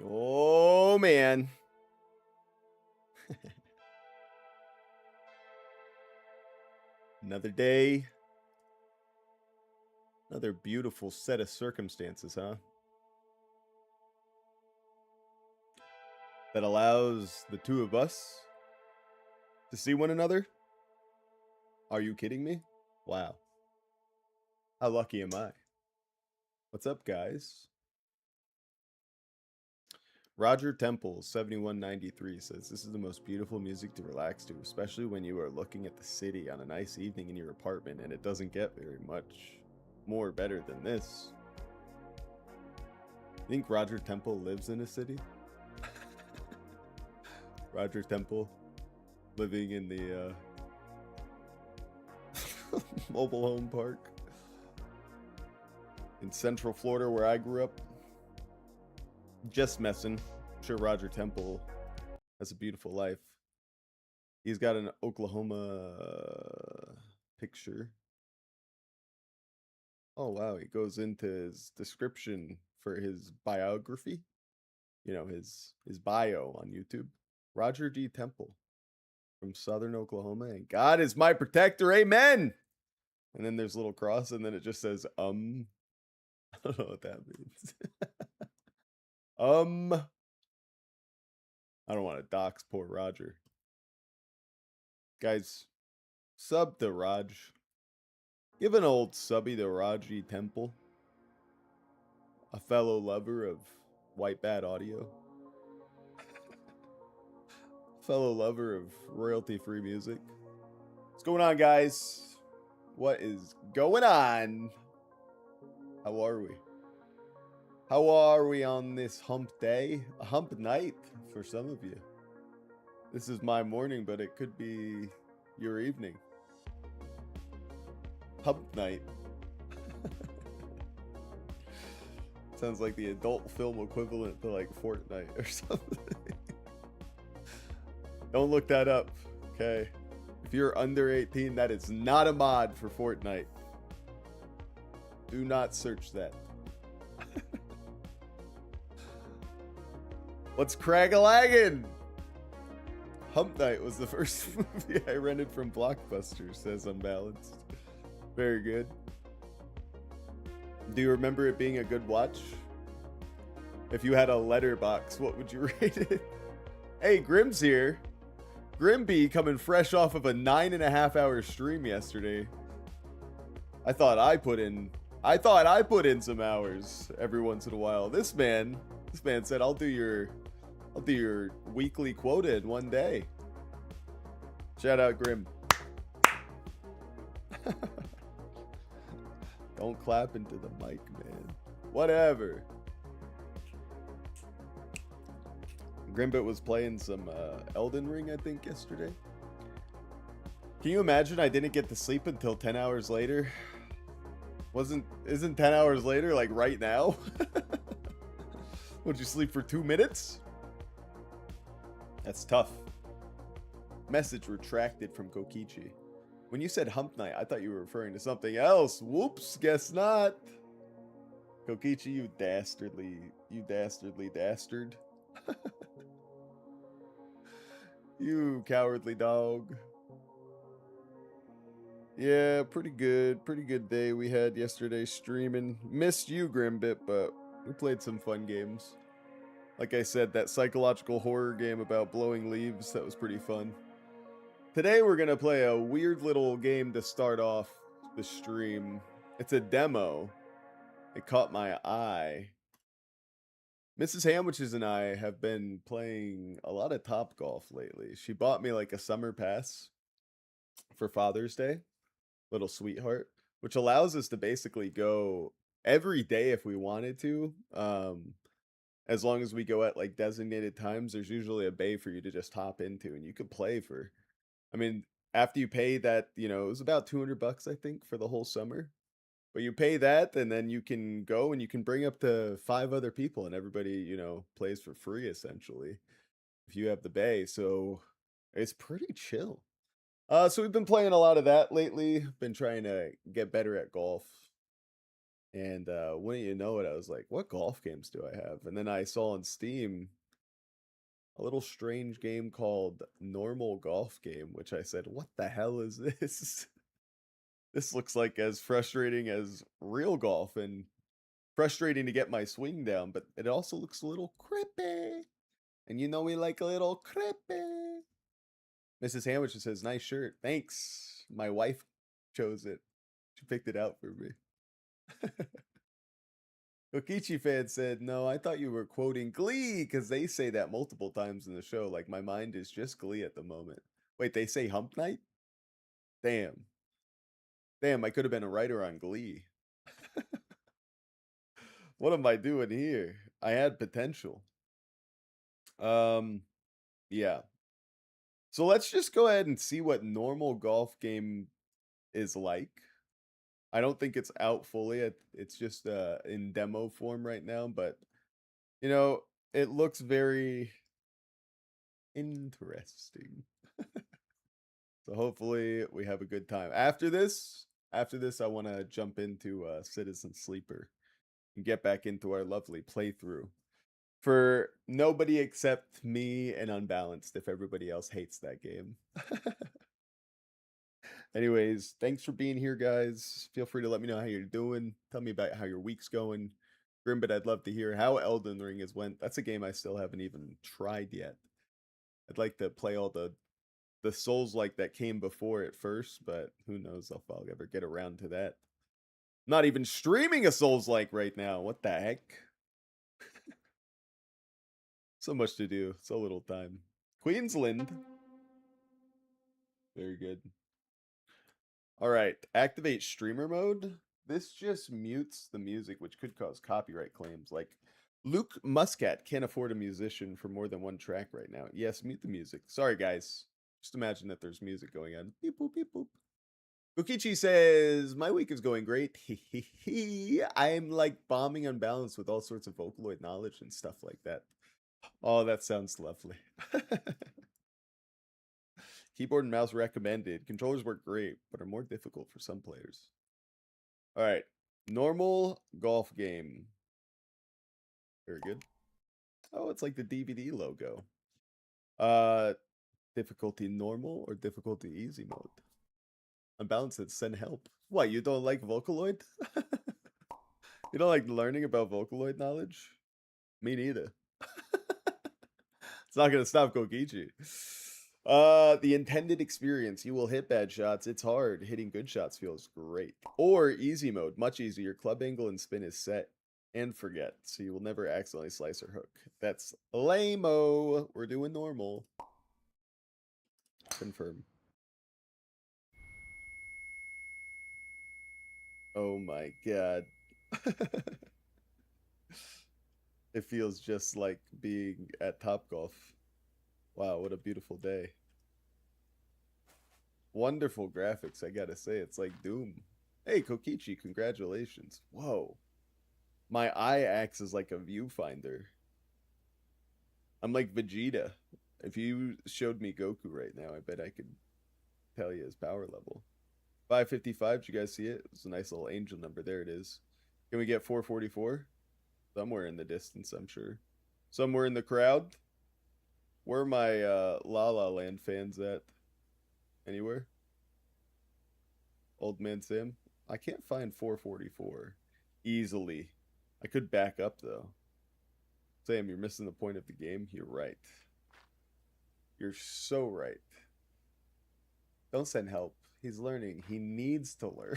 Oh man. Another day, another beautiful set of circumstances, huh? That allows the two of us to see one another? Are you kidding me? Wow. How lucky am I? What's up, guys? Roger Temple 7193 says this is the most beautiful music to relax to, especially when you are looking at the city on a nice evening in your apartment, and it doesn't get very much more better than this. You think Roger Temple lives in a city? Roger Temple living in the mobile home park in Central Florida where I grew up. Just messing. I'm sure Roger Temple has a beautiful life. He's got an Oklahoma picture. Oh wow, he goes into his description for his biography. You know, his bio on YouTube. Roger G. Temple from Southern Oklahoma, and God is my protector. Amen. And then there's a little cross, and then it just says I don't know what that means. I don't want to dox poor Roger. Guys, sub to Raj. Give an old subby to Raji Temple, a fellow lover of White Bat audio, fellow lover of royalty-free music. What's going on, guys? What is going on? How are we? How are we on this hump day? A hump night for some of you. This is my morning, but it could be your evening. Hump night. Sounds like the adult film equivalent to like Fortnite or something. Don't look that up, okay? If you're under 18, that is not a mod for Fortnite. Do not search that. What's crag-a-laggin'? Hump Night was the first movie I rented from Blockbuster, says Unbalanced. Very good. Do you remember it being a good watch? If you had a letterbox, what would you rate it? Hey, Grim's here. Grimby coming fresh off of a 9.5-hour stream yesterday. I thought I put in some hours every once in a while. This man said I'll do your weekly quota in one day. Shout out Grim. Don't clap into the mic, man. Whatever. Grimbit was playing some Elden Ring, I think, yesterday. Can you imagine I didn't get to sleep until 10 hours later? Isn't 10 hours later like right now? Would you sleep for 2 minutes? That's tough. Message retracted from Kokichi. When you said hump night, I thought you were referring to something else. Whoops, guess not. Kokichi, you dastardly dastard. You cowardly dog. Yeah, pretty good day we had yesterday streaming. Missed you, Grimbit, but we played some fun games. Like I said, that psychological horror game about blowing leaves, that was pretty fun. Today we're gonna play a weird little game to start off the stream. It's a demo. It caught my eye. Mrs. Hamwiches and I have been playing a lot of Top Golf lately. She bought me like a summer pass for Father's Day, little sweetheart, which allows us to basically go every day if we wanted to. As long as we go at like designated times, there's usually a bay for you to just hop into, and you could play for, I mean, after you pay that, it was about $200, I think, for the whole summer. But you pay that, and then you can go and you can bring up to 5 other people, and everybody, plays for free essentially if you have the bay. So it's pretty chill. So we've been playing a lot of that lately. Been trying to get better at golf. And wouldn't you know it, I was like, what golf games do I have? And then I saw on Steam a little strange game called Normal Golf Game, which I said, what the hell is this? This looks like as frustrating as real golf and frustrating to get my swing down, but it also looks a little creepy. And you know we like a little creepy. Mrs. Sandwich says, nice shirt. Thanks. My wife chose it. She picked it out for me. Kokichi fan said, no, I thought you were quoting Glee because they say that multiple times in the show. Like, my mind is just Glee at the moment. Wait, they say Hump Night? Damn. Damn, I could have been a writer on Glee. What am I doing here? I had potential. Yeah. So let's just go ahead and see what normal golf game is like. I don't think it's out fully. It's just in demo form right now, but you know, it looks very interesting. So hopefully we have a good time. After this I want to jump into Citizen Sleeper and get back into our lovely playthrough. For nobody except me and Unbalanced if everybody else hates that game. Anyways, thanks for being here, guys. Feel free to let me know how you're doing. Tell me about how your week's going. Grimbit, I'd love to hear how Elden Ring has went. That's a game I still haven't even tried yet. I'd like to play all the Souls like that came before it first, but who knows if I'll ever get around to that. I'm not even streaming a Souls like right now. What the heck? So much to do. So little time. Queensland. Very good. All right, activate streamer mode. This just mutes the music, which could cause copyright claims. Like, Luke Muscat can't afford a musician for more than one track right now. Yes, mute the music. Sorry, guys. Just imagine that there's music going on. Beep, boop, beep, boop. Ukichi says, my week is going great. I'm like bombing Unbalanced with all sorts of Vocaloid knowledge and stuff like that. Oh, that sounds lovely. Keyboard and mouse recommended. Controllers work great, but are more difficult for some players. All right. Normal golf game. Very good. Oh, it's like the DVD logo. Difficulty normal or difficulty easy mode? Unbalanced said send help. What, you don't like Vocaloid? You don't like learning about Vocaloid knowledge? Me neither. It's not gonna stop Kokichi. The intended experience. You will hit bad shots. It's hard. Hitting good shots feels great. Or easy mode, much easier. Your club angle and spin is set and forget, so you will never accidentally slice or hook. That's lame-o. We're doing normal. Confirm. Oh my god. It feels just like being at Topgolf. Wow, what a beautiful day. Wonderful graphics, I gotta say. It's like Doom. Hey, Kokichi, congratulations. Whoa. My eye acts as like a viewfinder. I'm like Vegeta. If you showed me Goku right now, I bet I could tell you his power level. 555, did you guys see it? It's a nice little angel number. There it is. Can we get 444? Somewhere in the distance, I'm sure. Somewhere in the crowd? Where are my La La Land fans at? Anywhere? Old Man Sam? I can't find 444 easily. I could back up, though. Sam, you're missing the point of the game. You're right. You're so right. Don't send help. He's learning. He needs to learn.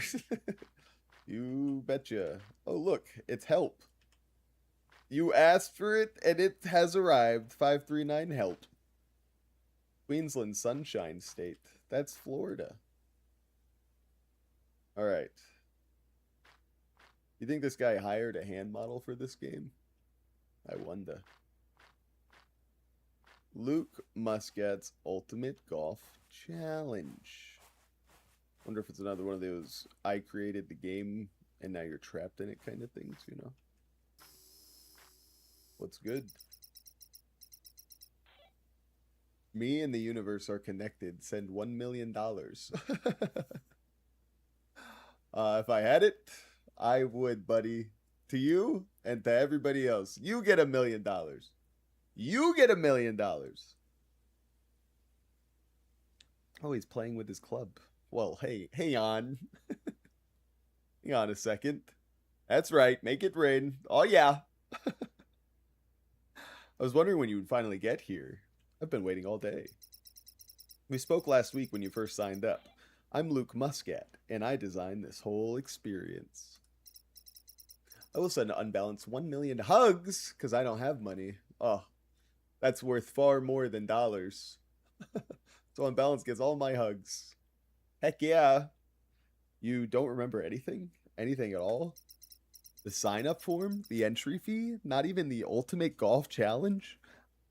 You betcha. Oh, look. It's help. You asked for it, and it has arrived. 539 help. Queensland Sunshine State. That's Florida. All right. You think this guy hired a hand model for this game? I wonder. Luke Muscat's Ultimate Golf Challenge. Wonder if it's another one of those I created the game and now you're trapped in it kind of things, you know? What's good? Me and the universe are connected. Send $1 million. If I had it, I would, buddy. To you and to everybody else. You get $1 million. You get $1 million. Oh, he's playing with his club. Well, hey, hang on. Hang on a second. That's right. Make it rain. Oh, yeah. I was wondering when you would finally get here. I've been waiting all day. We spoke last week when you first signed up. I'm Luke Muscat, and I designed this whole experience. I will send Unbalanced 1 million hugs, because I don't have money. Oh, that's worth far more than dollars. So Unbalanced gets all my hugs. Heck yeah. You don't remember anything? Anything at all? The sign-up form? The entry fee? Not even the Ultimate Golf Challenge?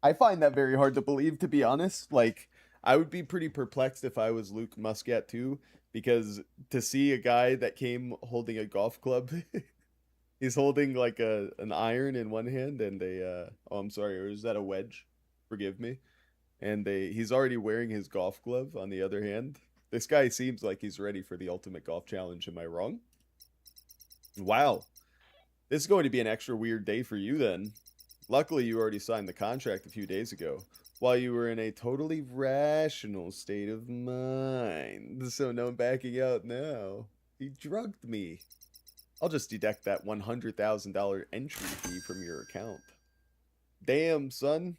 I find that very hard to believe, to be honest. Like, I would be pretty perplexed if I was Luke Muscat too, because to see a guy that came holding a golf club, he's holding like an iron in one hand and oh, I'm sorry, or is that a wedge? Forgive me. And he's already wearing his golf glove on the other hand. This guy seems like he's ready for the Ultimate Golf Challenge. Am I wrong? Wow. This is going to be an extra weird day for you then. Luckily, you already signed the contract a few days ago, while you were in a totally rational state of mind. So no backing out now. He drugged me. I'll just deduct that $100,000 entry fee from your account. Damn, son.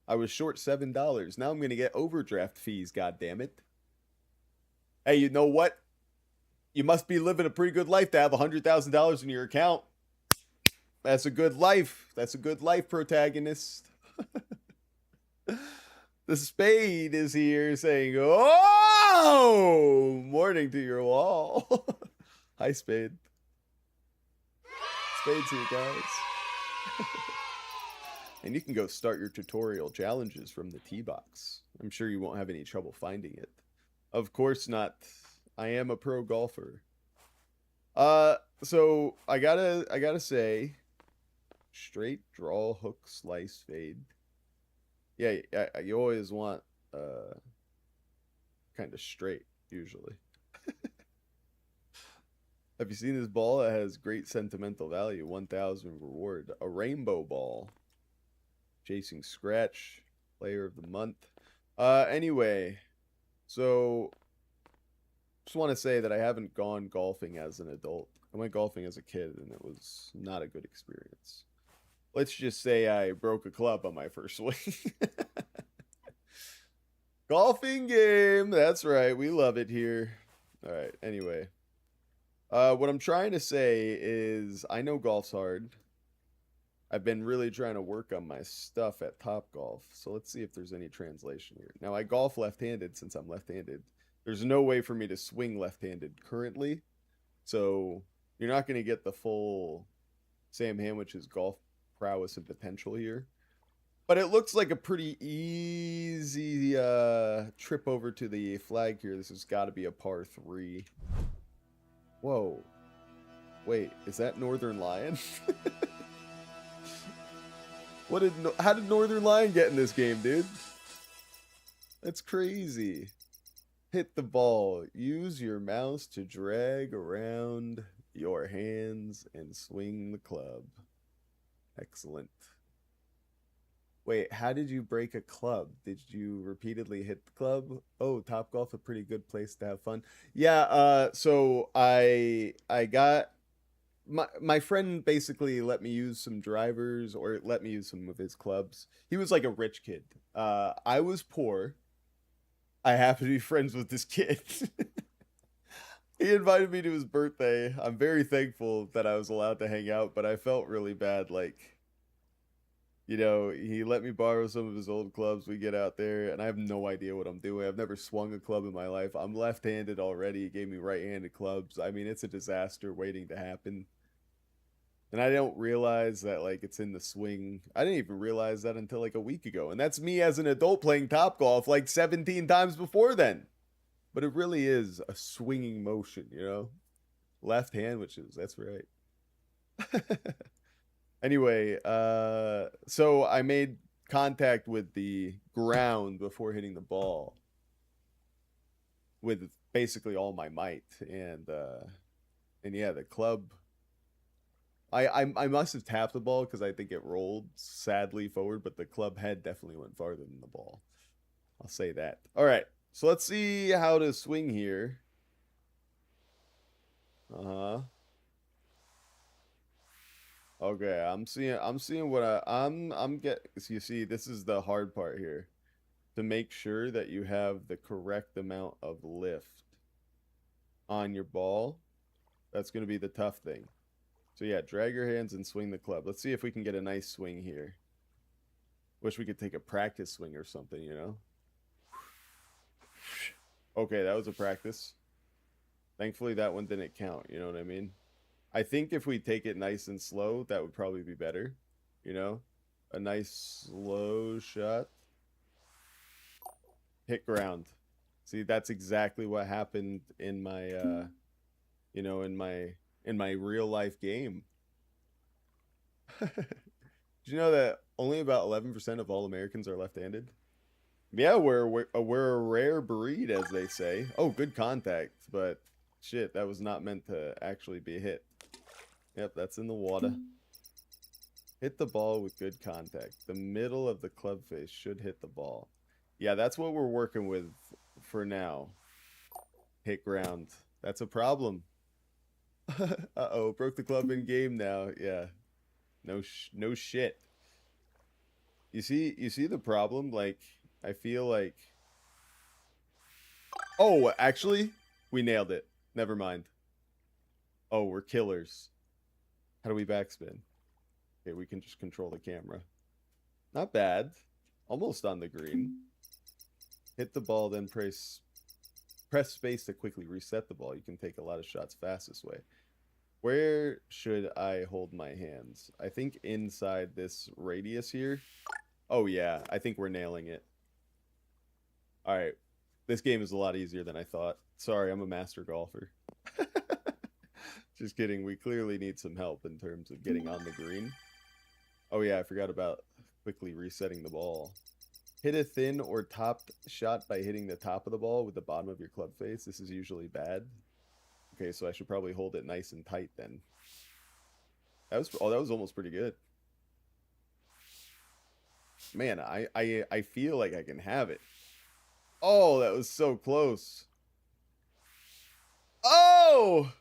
I was short $7. Now I'm going to get overdraft fees, goddammit. Hey, you know what? You must be living a pretty good life to have $100,000 in your account. That's a good life. That's a good life, protagonist. The spade is here saying, oh, morning to your wall. Hi, Spade. Spade's here, guys. And you can go start your tutorial challenges from the tee box. I'm sure you won't have any trouble finding it. Of course not. I am a pro golfer. So I gotta say, straight, draw, hook, slice, fade. Yeah, you always want kind of straight usually. Have you seen this ball? It has great sentimental value. 1,000 reward. A rainbow ball. Chasing Scratch. Player of the month. Anyway, so just want to say that I haven't gone golfing as an adult. I went golfing as a kid and it was not a good experience. Let's just say I broke a club on my first swing. Golfing game. That's right. We love it here. All right. Anyway, what I'm trying to say is I know golf's hard. I've been really trying to work on my stuff at Topgolf. So let's see if there's any translation here. Now I golf left-handed since I'm left-handed. There's no way for me to swing left-handed currently. So you're not going to get the full Sam Hamwich's golf prowess and potential here. But it looks like a pretty easy trip over to the flag here. This has got to be a par 3. Whoa. Wait, is that Northern Lion? How did Northern Lion get in this game, dude? That's crazy. Hit the ball. Use your mouse to drag around your hands and swing the club. Excellent. Wait, how did you break a club? Did you repeatedly hit the club? Oh, Topgolf, a pretty good place to have fun. Yeah, so I got my friend basically let me use some drivers or let me use some of his clubs. He was like a rich kid. I was poor. I happen to be friends with this kid. He invited me to his birthday. I'm very thankful that I was allowed to hang out, but I felt really bad. Like, you know, he let me borrow some of his old clubs. We get out there, and I have no idea what I'm doing. I've never swung a club in my life. I'm left-handed already. He gave me right-handed clubs. I mean, it's a disaster waiting to happen. And I don't realize that, like, it's in the swing. I didn't even realize that until, like, a week ago. And that's me as an adult playing Topgolf, like, 17 times before then. But it really is a swinging motion, you know? Left hand, which is, that's right. Anyway, so I made contact with the ground before hitting the ball. With basically all my might. And, And yeah, the club. I must have tapped the ball because I think it rolled sadly forward, but the club head definitely went farther than the ball. I'll say that. All right, so let's see how to swing here. Okay, I'm seeing what I'm get. So you see, this is the hard part here. To make sure that you have the correct amount of lift on your ball. That's going to be the tough thing. So yeah, drag your hands and swing the club. Let's see if we can get a nice swing here. Wish we could take a practice swing or something, you know? Okay, that was a practice. Thankfully, that one didn't count, you know what I mean? I think if we take it nice and slow, that would probably be better, you know? A nice slow shot. Hit ground. See, that's exactly what happened in my you know, in my real life game. Did you know that only about 11% of all Americans are left-handed? Yeah, we're a rare breed, as they say. Oh, good contact, but shit, that was not meant to actually be hit. Yep, that's in the water. Hit the ball with good contact. The middle of the club face should hit the ball. Yeah, that's what we're working with for now. Hit ground. That's a problem. Uh-oh, broke the club in game now. Yeah. No shit. You see the problem? Like, I feel like... Oh, actually, we nailed it. Never mind. Oh, we're killers. How do we backspin? Okay, we can just control the camera. Not bad. Almost on the green. Hit the ball, then press space to quickly reset the ball. You can take a lot of shots fast this way. Where should I hold my hands? I think inside this radius here. Oh yeah, I think we're nailing it. All right. This game is a lot easier than I thought. Sorry, I'm a master golfer. Just kidding. We clearly need some help in terms of getting on the green. Oh yeah, I forgot about quickly resetting the ball. Hit a thin or top shot by hitting the top of the ball with the bottom of your club face. This is usually bad. Okay, so I should probably hold it nice and tight then. That was almost pretty good. Man, I feel like I can have it. Oh, that was so close. Oh!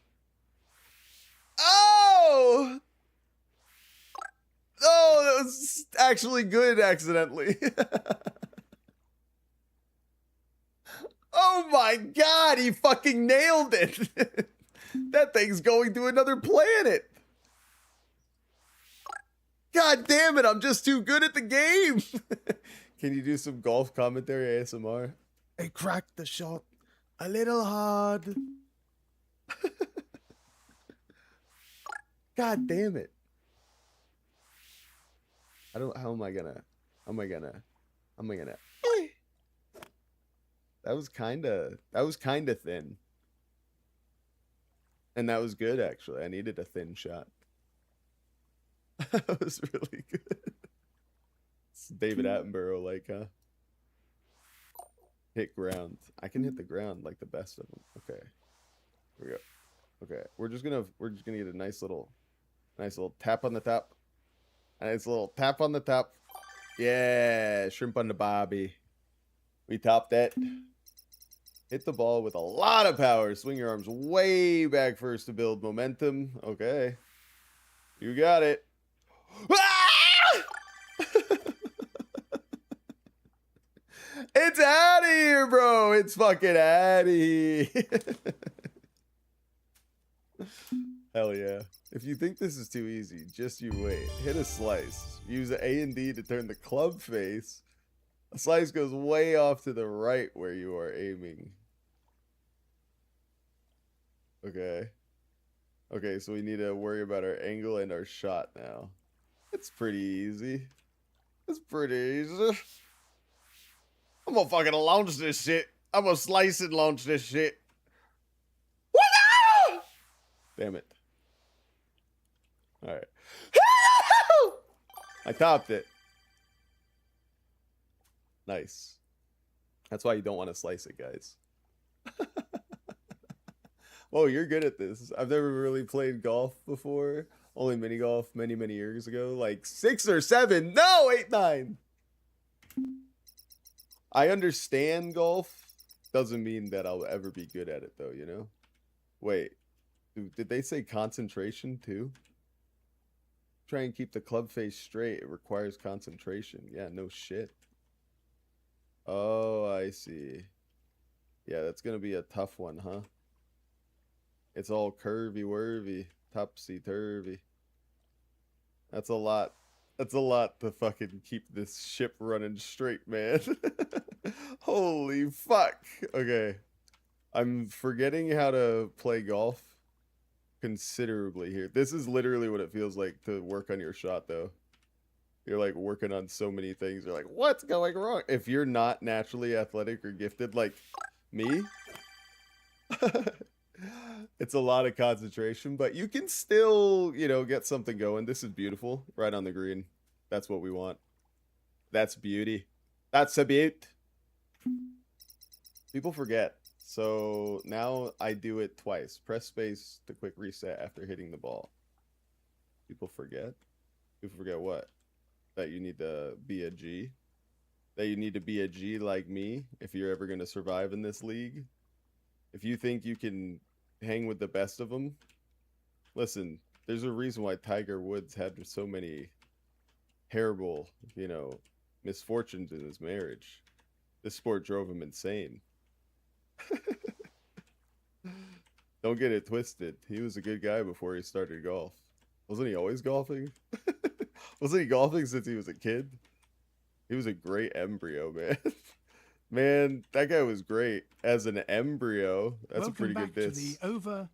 Oh! Oh, that was actually good accidentally. Oh my god, he fucking nailed it. That thing's going to another planet. God damn it, I'm just too good at the game. Can you do some golf commentary ASMR? I cracked the shot a little hard. God damn it. How am I gonna that was kinda thin. And that was good actually. I needed a thin shot. That was really good. It's David Attenborough like, huh? Hit ground. I can hit the ground like the best of them. Okay. Here we go. Okay. We're just gonna get a nice little tap on the top. A nice little tap on the top. Yeah, shrimp on the bobby. We topped that. Hit the ball with a lot of power. Swing your arms way back first to build momentum. Okay. You got it. Ah! It's out of here, bro. It's fucking out of here. Hell yeah. If you think this is too easy, just you wait. Hit a slice. Use A and D to turn the club face. A slice goes way off to the right where you are aiming. Okay. Okay, so we need to worry about our angle and our shot now. It's pretty easy. It's pretty easy. I'm gonna fucking launch this shit. I'm gonna slice and launch this shit. What? Damn it. Alright. I topped it. Nice. That's why you don't want to slice it, guys. Oh, you're good at this. I've never really played golf before. Only mini golf many, many years ago. Like 6 or 7. No, 8, 9. I understand golf. Doesn't mean that I'll ever be good at it, though, you know? Wait. Did they say concentration, too? Try and keep the club face straight. It requires concentration. Yeah, no shit. Oh, I see. Yeah, that's gonna be a tough one, huh? It's all curvy-wurvy, topsy-turvy. That's a lot. That's a lot to fucking keep this ship running straight, man. Holy fuck. Okay. I'm forgetting how to play golf considerably here. This is literally what it feels like to work on your shot, though. You're like working on so many things. You're like, what's going wrong? If you're not naturally athletic or gifted like me, it's a lot of concentration, but you can still, you know, get something going. This is beautiful. Right on the green. That's what we want. That's beauty. That's a beaut. People forget. So now I do it twice. Press space to quick reset after hitting the ball. People forget. People forget what? That you need to be a G. That you need to be a G like me if you're ever going to survive in this league. If you think you can hang with the best of them, listen, there's a reason why Tiger Woods had so many terrible, you know, misfortunes in his marriage. This sport drove him insane. Don't get it twisted. He was a good guy before he started golf. Wasn't he always golfing? Wasn't he golfing since he was a kid? He was a great embryo, man. Man, that guy was great as an embryo. That's Welcome a pretty good back diss. to the over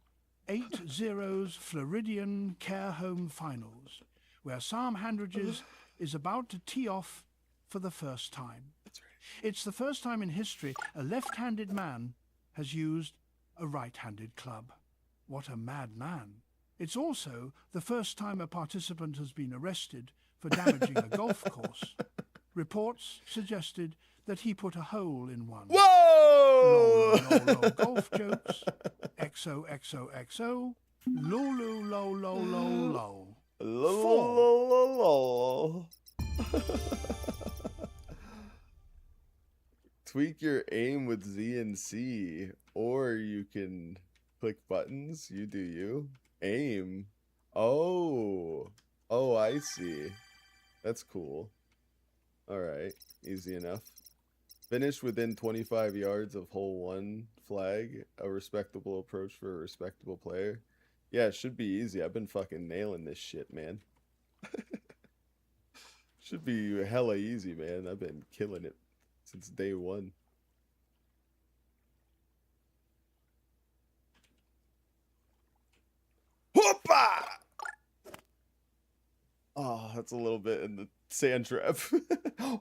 8-0's Floridian Care Home Finals, where Sam Handridges is about to tee off for the first time. That's right. It's the first time in history a left-handed man has used a right-handed club. What a mad man. It's also the first time a participant has been arrested for damaging a golf course. Reports suggested that he put a hole in one. Whoa! Lol, golf jokes. XOXOXO. Lulu, lol, lol, lol, lol. Tweak your aim with Z and C, or you can click buttons. You do you. Aim. Oh. Oh, I see. That's cool. Alright. Easy enough. Finish within 25 yards of hole 1 flag. A respectable approach for a respectable player. Yeah, it should be easy. I've been fucking nailing this shit, man. Should be hella easy, man. I've been killing it since day 1. Whoopah! Oh, that's a little bit in the sand trap.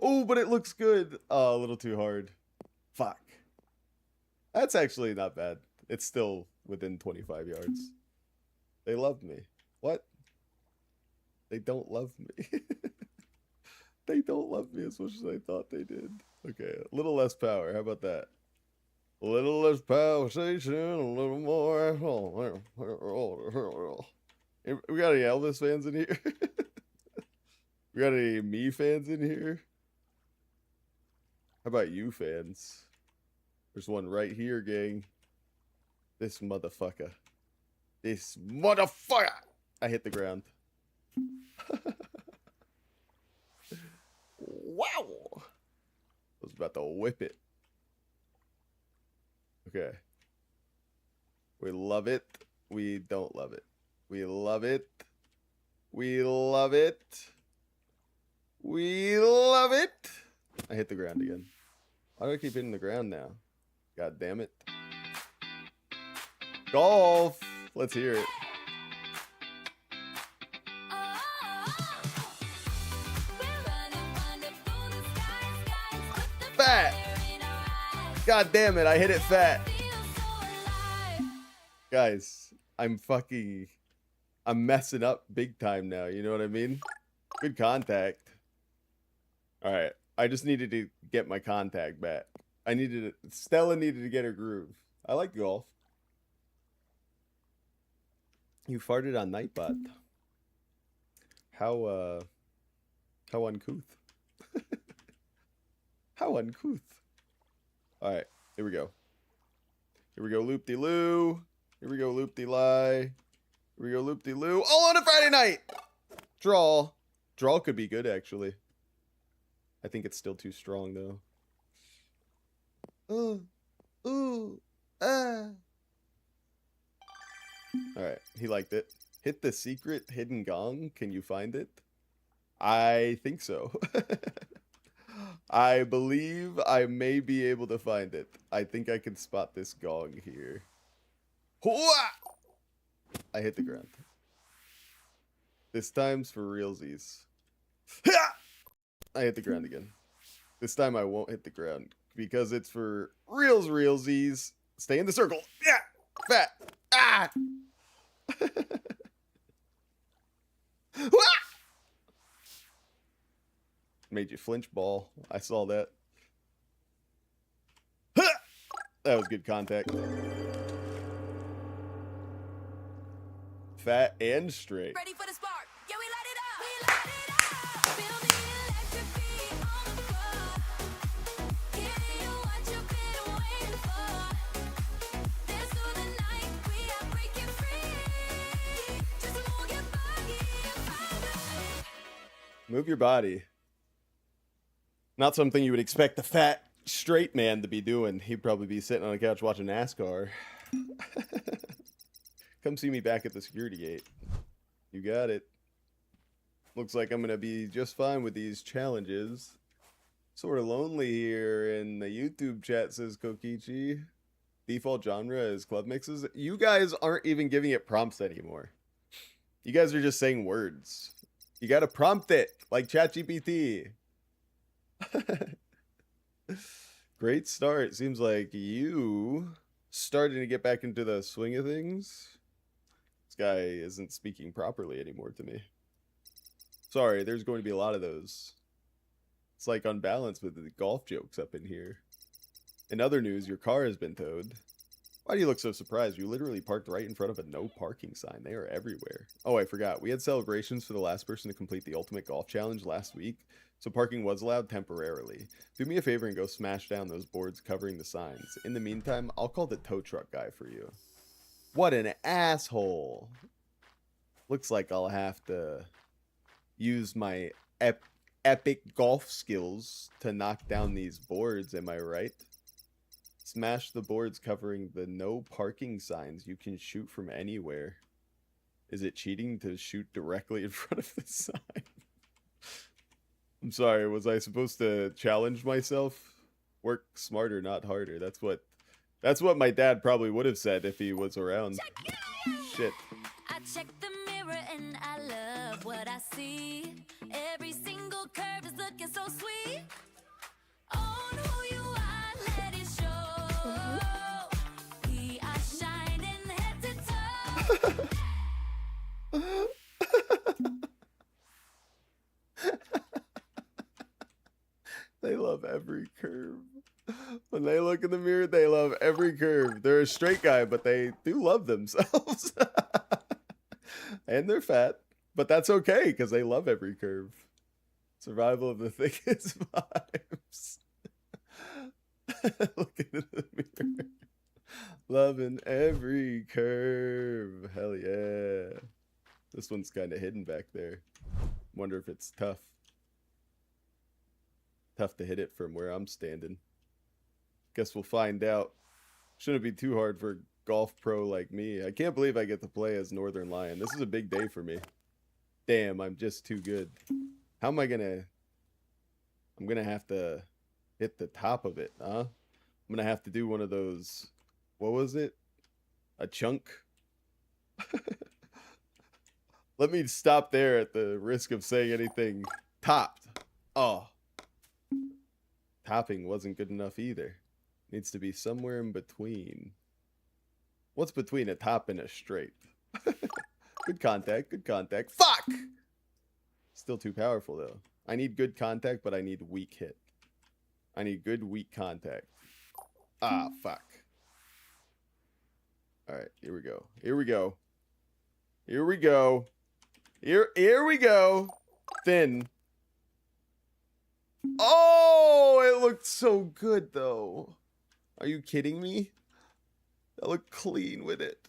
Oh, but it looks good. Oh, a little too hard. Fuck. That's actually not bad. It's still within 25 yards. They love me. What? They don't love me. They don't love me as much as I thought they did. Okay, a little less power. How about that? A little less power station, a little more. We got any Elvis fans in here? We got any me fans in here? How about you fans? There's one right here, gang. This motherfucker. This motherfucker! I hit the ground. Wow! I was about to whip it. Okay. We love it. We don't love it. We love it. We love it. We love it. I hit the ground again. Why do I keep hitting the ground now? God damn it. Golf. Let's hear it. Fat. God damn it. I hit it fat. Guys, I'm messing up big time now. You know what I mean? Good contact. All right. I just needed to get my contact back. Stella needed to get her groove. I like golf. You farted on Nightbot. How uncouth. How uncouth. Alright, here we go. Here we go, loop-de-loo. Here we go, loop-de-lie. Here we go, loop-de-loo. All on a Friday night! Draw. Draw could be good, actually. I think it's still too strong, though. Alright, he liked it. Hit the secret hidden gong. Can you find it? I think so. I believe I may be able to find it. I think I can spot this gong here. I hit the ground. This time's for realsies. I hit the ground again. This time I won't hit the ground because it's for realsies. Stay in the circle. Yeah, fat. Ah. Made you flinch, ball. I saw that. That was good contact. Fat and straight. Ready for the spark. Yeah, we light it up. We light it up. Feel the electric beat on the floor. Giving you what you've been waiting for. Dance through the night. We are breaking free. Just move your body and vibrate. Move your body. Not something you would expect the fat straight man to be doing. He'd probably be sitting on the couch watching NASCAR. Come see me back at the security gate. You got it. Looks like I'm going to be just fine with these challenges. Sort of lonely here in the YouTube chat, says Kokichi. Default genre is club mixes. You guys aren't even giving it prompts anymore. You guys are just saying words. You got to prompt it like ChatGPT. Great start. Seems like you starting to get back into the swing of things. This guy isn't speaking properly anymore to me. Sorry, there's going to be a lot of those. It's like unbalanced with the golf jokes up in here. In other news, your car has been towed. Why do you look so surprised? You literally parked right in front of a no parking sign. They are everywhere. Oh, I forgot. We had celebrations for the last person to complete the ultimate golf challenge last week, so parking was allowed temporarily. Do me a favor and go smash down those boards covering the signs. In the meantime, I'll call the tow truck guy for you. What an asshole. Looks like I'll have to use my epic golf skills to knock down these boards, am I right? Smash the boards covering the no parking signs. You can shoot from anywhere. Is it cheating to shoot directly in front of the sign? I'm sorry, was I supposed to challenge myself? Work smarter, not harder. That's what my dad probably would have said if he was around. Shit. I check the mirror and I love what I see. Every single curve is looking so sweet. Own who you are, let it show. We are shining head to toe. They love every curve. When they look in the mirror, they love every curve. They're a straight guy, but they do love themselves. And they're fat, but that's okay because they love every curve. Survival of the thickest vibes. Looking in the mirror. Loving every curve. Hell yeah. This one's kind of hidden back there. Wonder if it's tough. Tough to hit it from where I'm standing. Guess we'll find out. Shouldn't be too hard for a golf pro like me. I can't believe I get to play as Northern Lion. This is a big day for me. Damn, I'm just too good. How am I gonna... I'm gonna have to hit the top of it, huh? I'm gonna have to do one of those... What was it? A chunk? Let me stop there at the risk of saying anything topped. Oh. Topping wasn't good enough either. Needs to be somewhere in between. What's between a top and a straight? Good contact, good contact. Fuck! Still too powerful though. I need good contact, but I need weak hit. I need good weak contact. Ah, fuck. Alright, here we go. Here we go. Here we go. Here we go. Thin. Oh, it looked so good though. Are you kidding me? That looked clean with it.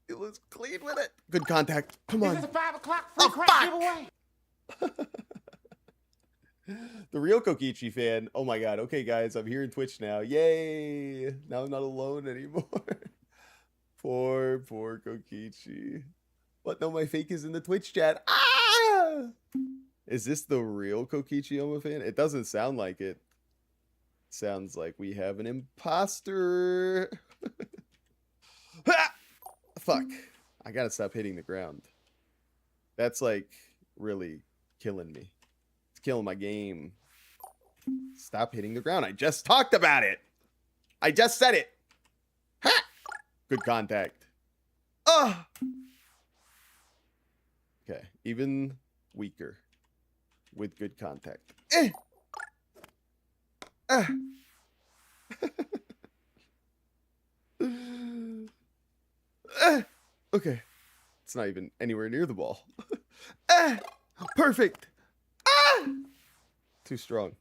It looks clean with it. Good contact. Come on. This is a 5 o'clock free crack giveaway. The real Kokichi fan. Oh my god. Okay, guys, I'm here in Twitch now. Yay! Now I'm not alone anymore. Poor Kokichi. What? No, my fake is in the Twitch chat. Ah! Is this the real Kokichi Oma fan? It doesn't sound like it. Sounds like we have an imposter. Ah! Fuck. I gotta stop hitting the ground. That's like really killing me. It's killing my game. Stop hitting the ground. I just talked about it. I just said it. Ha! Good contact. Ah! Okay, even weaker with good contact. Eh! Ah! Ah! Okay, it's not even anywhere near the ball. Ah! Perfect. Ah! Too strong.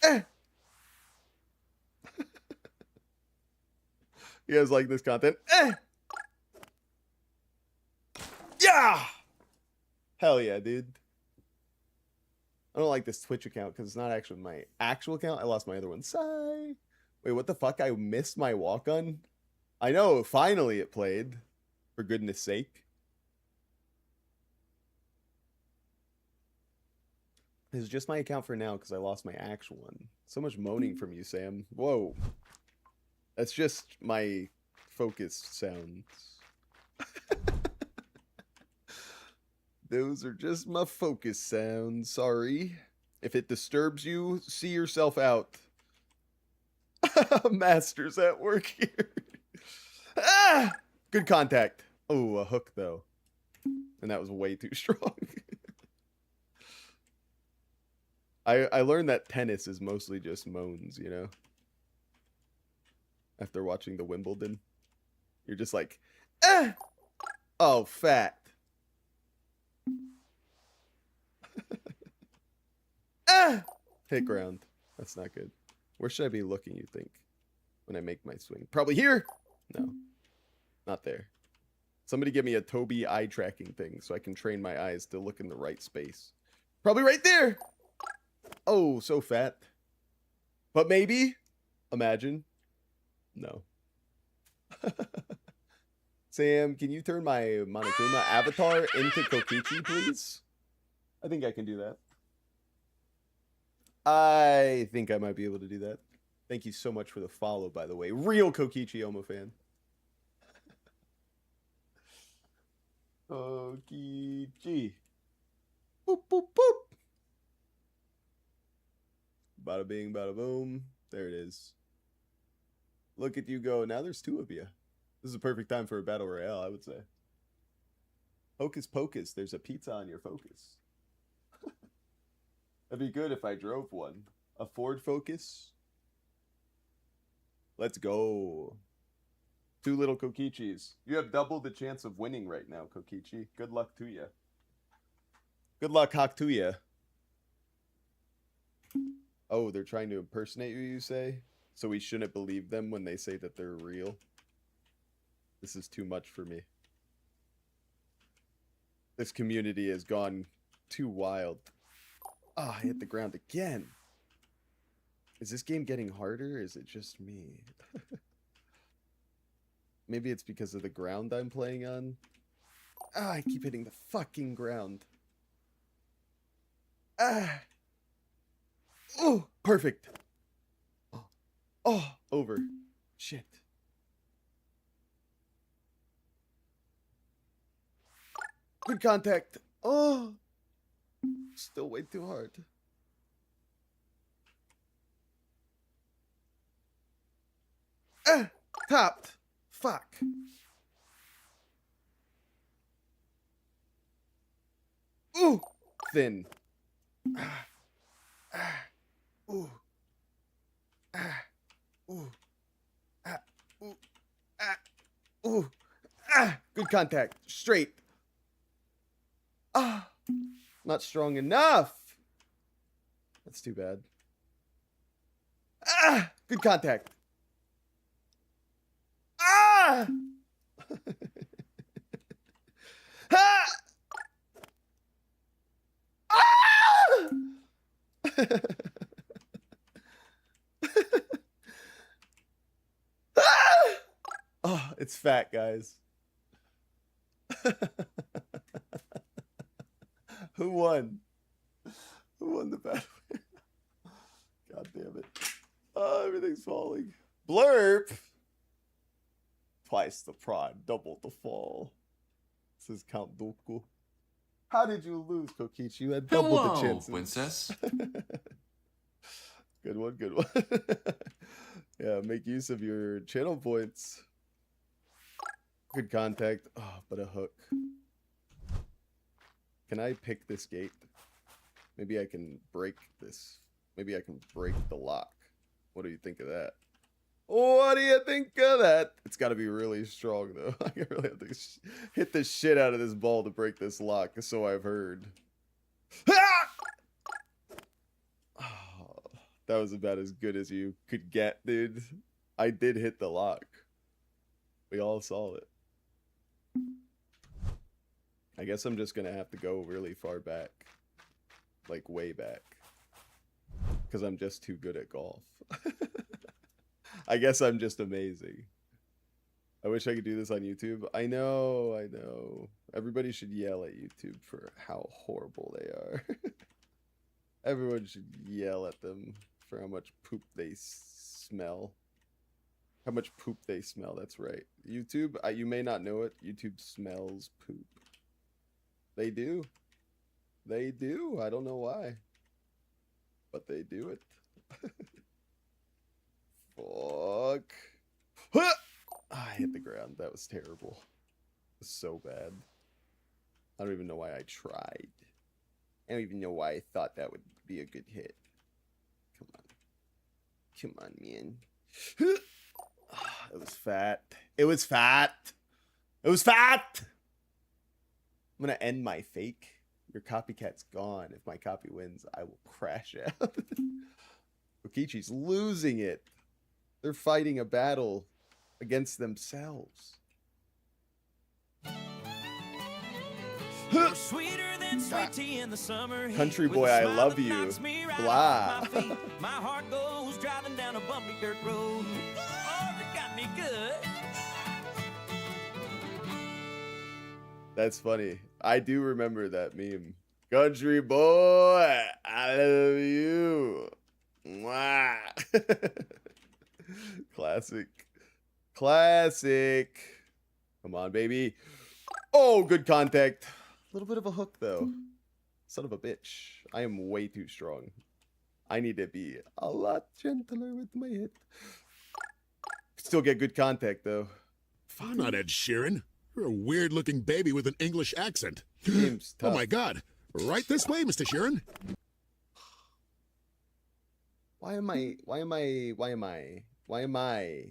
Ah! You guys like this content? Eh! Yeah! Hell yeah, dude. I don't like this Twitch account because it's not actually my actual account. I lost my other one. Sigh. Wait, what the fuck? I missed my walk-on? I know, finally it played. For goodness sake. This is just my account for now because I lost my actual one. So much moaning from you, Sam. Whoa. That's just my focus sounds. Those are just my focus sounds. Sorry. If it disturbs you, see yourself out. Master's at work here. Ah! Good contact. Oh, a hook though. And that was way too strong. I learned that tennis is mostly just moans, you know? After watching the Wimbledon. You're just like, ah! Oh, fat. Ah! Hit ground. That's not good. Where should I be looking, you think? When I make my swing? Probably here? No. Not there. Somebody give me a Tobii eye tracking thing so I can train my eyes to look in the right space. Probably right there! Oh, so fat. But maybe? Imagine. No. Sam, can you turn my Monokuma avatar into Kokichi, please? I think I can do that. I think I might be able to do that. Thank you so much for the follow, by the way. Real Kokichi Oma fan. Kokichi. Boop, boop, boop. Bada bing, bada boom. There it is. Look at you go. Now there's two of you. This is a perfect time for a battle royale, I would say. Hocus pocus, there's a pizza on your Focus. That'd be good if I drove one. A Ford Focus. Let's go. Two little Kokichis. You have double the chance of winning right now, Kokichi. Good luck to you. Good luck, Hawk to you. Oh, they're trying to impersonate you say? So we shouldn't believe them when they say that they're real? This is too much for me. This community has gone too wild. Ah, I hit the ground again. Is this game getting harder or is it just me? Maybe it's because of the ground I'm playing on. Ah, I keep hitting the fucking ground. Ah. Oh, perfect. Oh, over. Shit. Good contact. Oh. Still way too hard. Ah, topped. Fuck. Ooh, thin. Ah, ah, ooh, ah, ooh, ah, ooh, ah, ooh. Good contact. Straight. Ah. Not strong enough. That's too bad. Ah. Good contact. Ah. Ah. Ah! Oh, it's fat, guys. Who won? Who won the battle? God damn it. Oh, everything's falling. Blurp. Twice the prod, double the fall. Says Count Dooku. How did you lose, Kokichi? You had double the chances. Princess. Good one, good one. Yeah, make use of your channel points. Good contact. Oh, but a hook. Can I pick this gate? Maybe I can break this. Maybe I can break the lock. What do you think of that? What do you think of that? It's got to be really strong, though. I really have to hit the shit out of this ball to break this lock, so I've heard. Ah! Oh, that was about as good as you could get, dude. I did hit the lock. We all saw it. I guess I'm just going to have to go really far back. Like, way back. Because I'm just too good at golf. I guess I'm just amazing. I wish I could do this on YouTube. I know, I know. Everybody should yell at YouTube for how horrible they are. Everyone should yell at them for how much poop they smell. How much poop they smell, that's right. YouTube, you may not know it, YouTube smells poop. They do. They do. I don't know why. But they do it. Fuck. I hit the ground. That was terrible. It was so bad. I don't even know why I tried. I don't even know why I thought that would be a good hit. Come on. Come on, man. It was fat. It was fat. It was fat. I'm going to end my fake. Your copycat's gone. If my copy wins, I will crash out. Okichi's losing it. They're fighting a battle against themselves. Sweeter than sweet tea in the summer heat. Country With a boy, I smile love that you. knocks me right Blah. off my feet. My heart goes driving down a bumpy dirt road. Oh, it got me good. That's funny. I do remember that meme. Country boy, I love you. Mwah. Classic. Classic. Come on, baby. Oh, good contact. A little bit of a hook, though. Son of a bitch. I am way too strong. I need to be a lot gentler with my hit. Still get good contact, though. I'm not Ed Sheeran. You're a weird-looking baby with an English accent. Game's tough. Oh my God! Right this way, Mr. Sheeran. Why am I? Why am I? Why am I?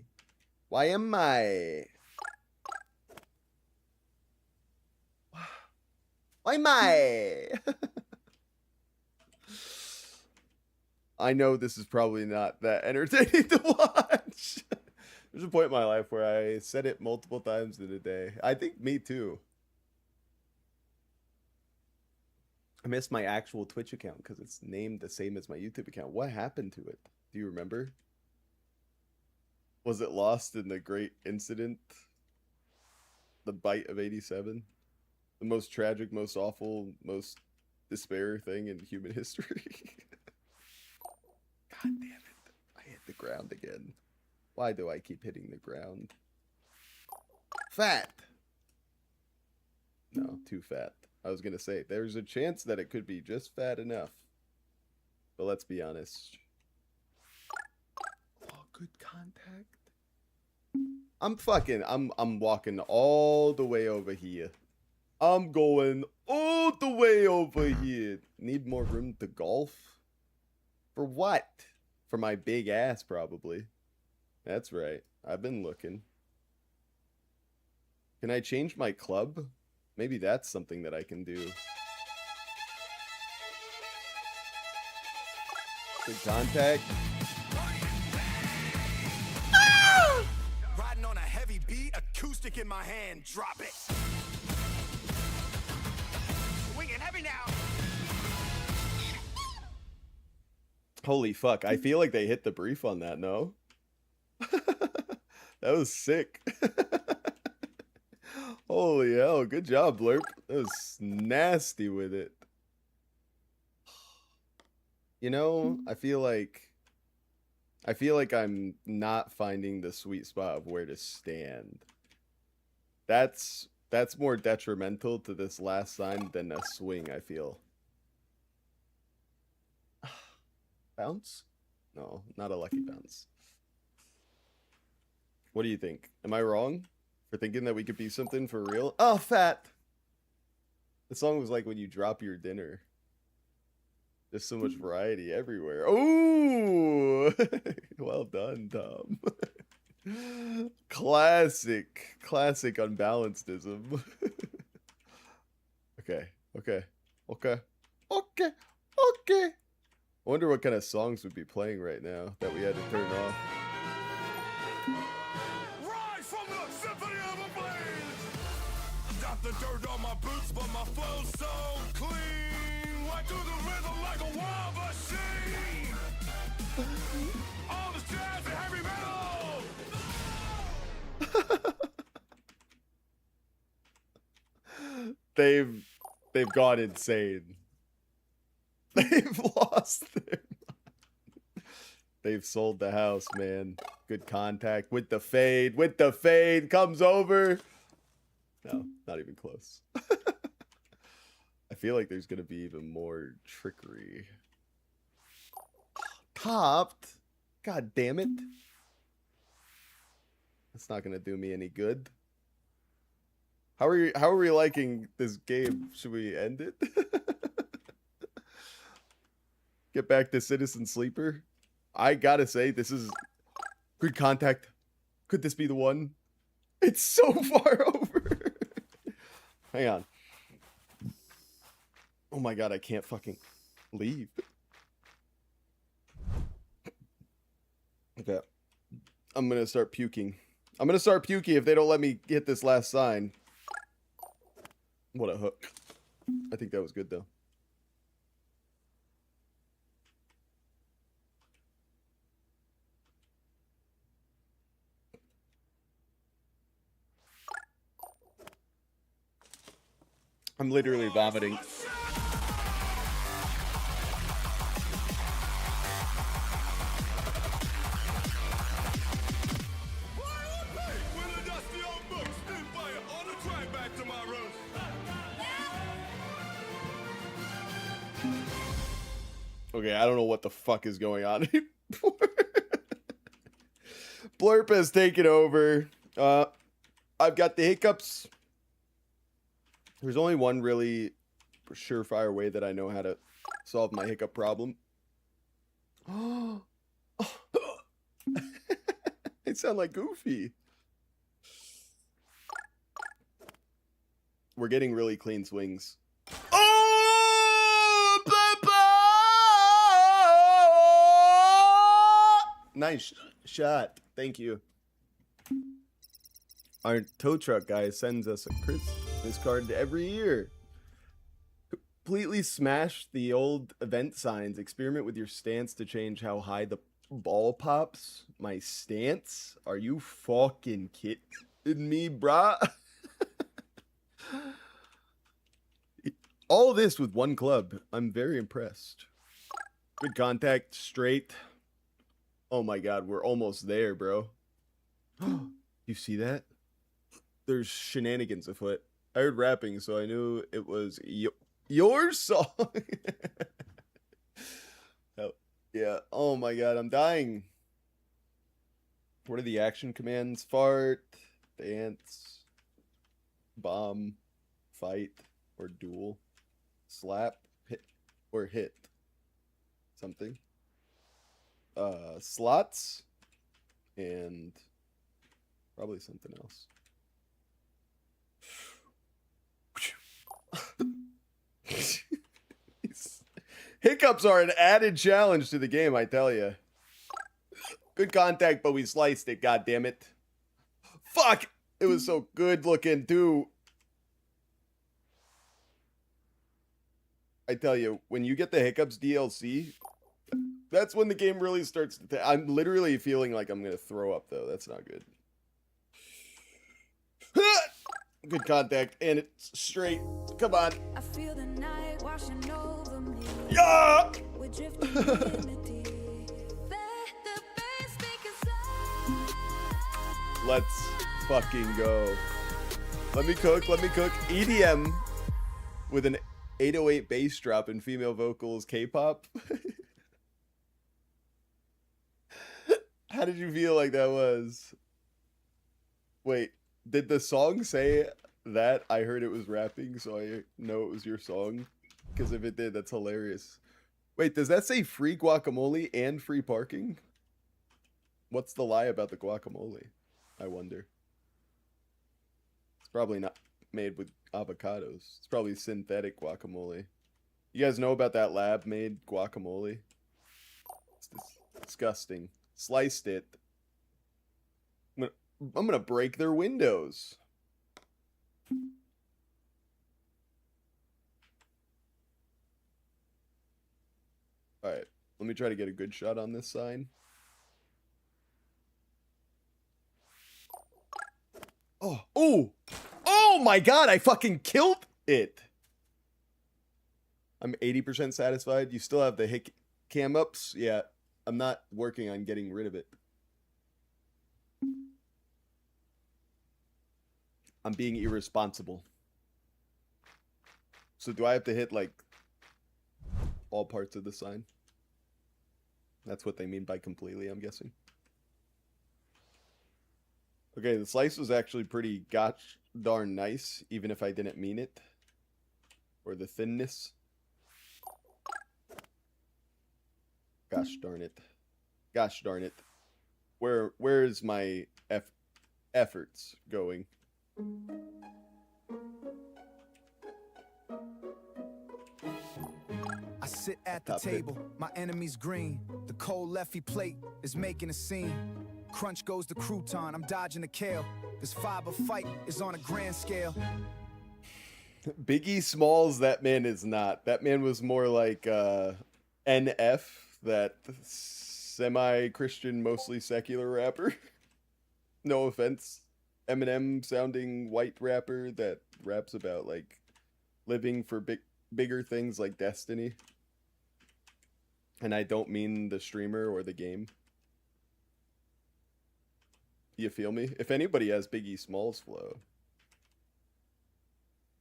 I know this is probably not that entertaining to watch. There's a point in my life where I said it multiple times in a day. I think me too. I missed my actual Twitch account because it's named the same as my YouTube account. What happened to it? Do you remember? Was it lost in the great incident? The bite of 87? The most tragic, most awful, most despair thing in human history? God damn it. I hit the ground again. Why do I keep hitting the ground? Fat! No, too fat. I was going to say, there's a chance that it could be just fat enough. But let's be honest. Oh, good contact. I'm walking all the way over here. I'm going all the way over here. Need more room to golf? For what? For my big ass, probably. That's right. I've been looking. Can I change my club? Maybe that's something that I can do. Good contact. Riding on a heavy beat, acoustic in my hand, drop it. Swinging heavy now. Holy fuck, I feel like they hit the brief on that, no? That was sick. Holy hell, good job, Blurp. That was nasty with it. You know, I feel like I'm not finding the sweet spot of where to stand. That's more detrimental to this last sign than a swing, I feel. Bounce? No, not a lucky bounce. What do you think? Am I wrong for thinking that we could be something for real? Oh, fat! The song was like when you drop your dinner. There's so much variety everywhere. Oh! Well done, Tom. Classic unbalancedism. Okay. I wonder what kind of songs would be playing right now that we had to turn off. Rise from the symphony of a blaze. Got the dirt on my boots, but my flow's so clean. Right through the rhythm like a wild machine. All this jazz and heavy metal. They've gone insane. They've lost their mind. They've sold the house, man. Good contact with the fade. Comes over. No, not even close. I feel like there's gonna be even more trickery. Topped. God damn it. That's not gonna do me any good. How are we liking this game? Should we end it? Get back to Citizen Sleeper. I gotta say, this is good contact. Could this be the one? It's so far over. Hang on. Oh my god, I can't fucking leave. Okay. I'm gonna start puking. If they don't let me hit this last sign. What a hook. I think that was good though. I'm literally vomiting. Okay, I don't know what the fuck is going on anymore. Blurp has taken over. I've got the hiccups. There's only one really surefire way that I know how to solve my hiccup problem. It sounds like Goofy. We're getting really clean swings. Oh! Nice shot. Thank you. Our tow truck guy sends us a Christmas card every year. Completely smash the old event signs. Experiment with your stance to change how high the ball pops. My stance? Are you fucking kidding me, brah? All this with one club. I'm very impressed. Good contact, straight. Oh my god, we're almost there, bro. You see that? There's shenanigans afoot. I heard rapping, so I knew it was your song. Oh, yeah. Oh my god, I'm dying. What are the action commands? Fart, dance, bomb, fight, or duel, slap, hit, or hit. Something. Slots, and probably something else. Hiccups are an added challenge to the game, I tell you. Good contact, but we sliced it, God damn it. Fuck! It was so good looking, too. I tell you, when you get the Hiccups DLC, that's when the game really starts to... I'm literally feeling like I'm going to throw up, though. That's not good. Good contact, and it's straight. Come on. I feel the night washing over me. Yeah! We're drifting in the deep. Let the bass take us out. Let's fucking go. Let me cook. EDM with an 808 bass drop and female vocals, K-pop. How did you feel like that was? Wait, did the song say that? I heard it was rapping, so I know it was your song. Because if it did, that's hilarious. Wait, does that say free guacamole and free parking? What's the lie about the guacamole? I wonder. It's probably not made with avocados. It's probably synthetic guacamole. You guys know about that lab-made guacamole? It's disgusting. Sliced it. I'm gonna break their windows. Alright, let me try to get a good shot on this sign. Oh my god, I fucking killed it! I'm 80% satisfied. You still have the cam ups? Yeah, I'm not working on getting rid of it. I'm being irresponsible. So do I have to hit, like, all parts of the sign? That's what they mean by completely, I'm guessing. Okay, the slice was actually pretty gosh darn nice, even if I didn't mean it. Or the thinness. Gosh darn it. Gosh darn it. Where is my efforts going? I sit at the table, my enemy's green. The cold lefty plate is making a scene. Crunch goes the crouton, I'm dodging the kale. This fiber fight is on a grand scale. Biggie Smalls, that man is not. That man was more like NF, that semi-Christian, mostly secular rapper. No offense. Eminem sounding white rapper that raps about like living for bigger things like Destiny. And I don't mean the streamer or the game. You feel me? If anybody has Biggie Smalls flow,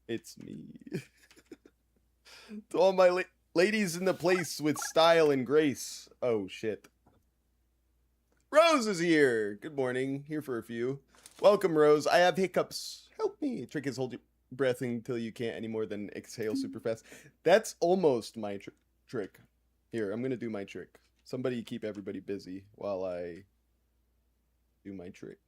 it's me. To all my ladies in the place with style and grace. Oh shit. Rose is here. Good morning. Here for a few. Welcome, Rose. I have hiccups. Help me. Trick is hold your breath until you can't any more than exhale super fast. That's almost my trick. Here, I'm going to do my trick. Somebody keep everybody busy while I do my trick.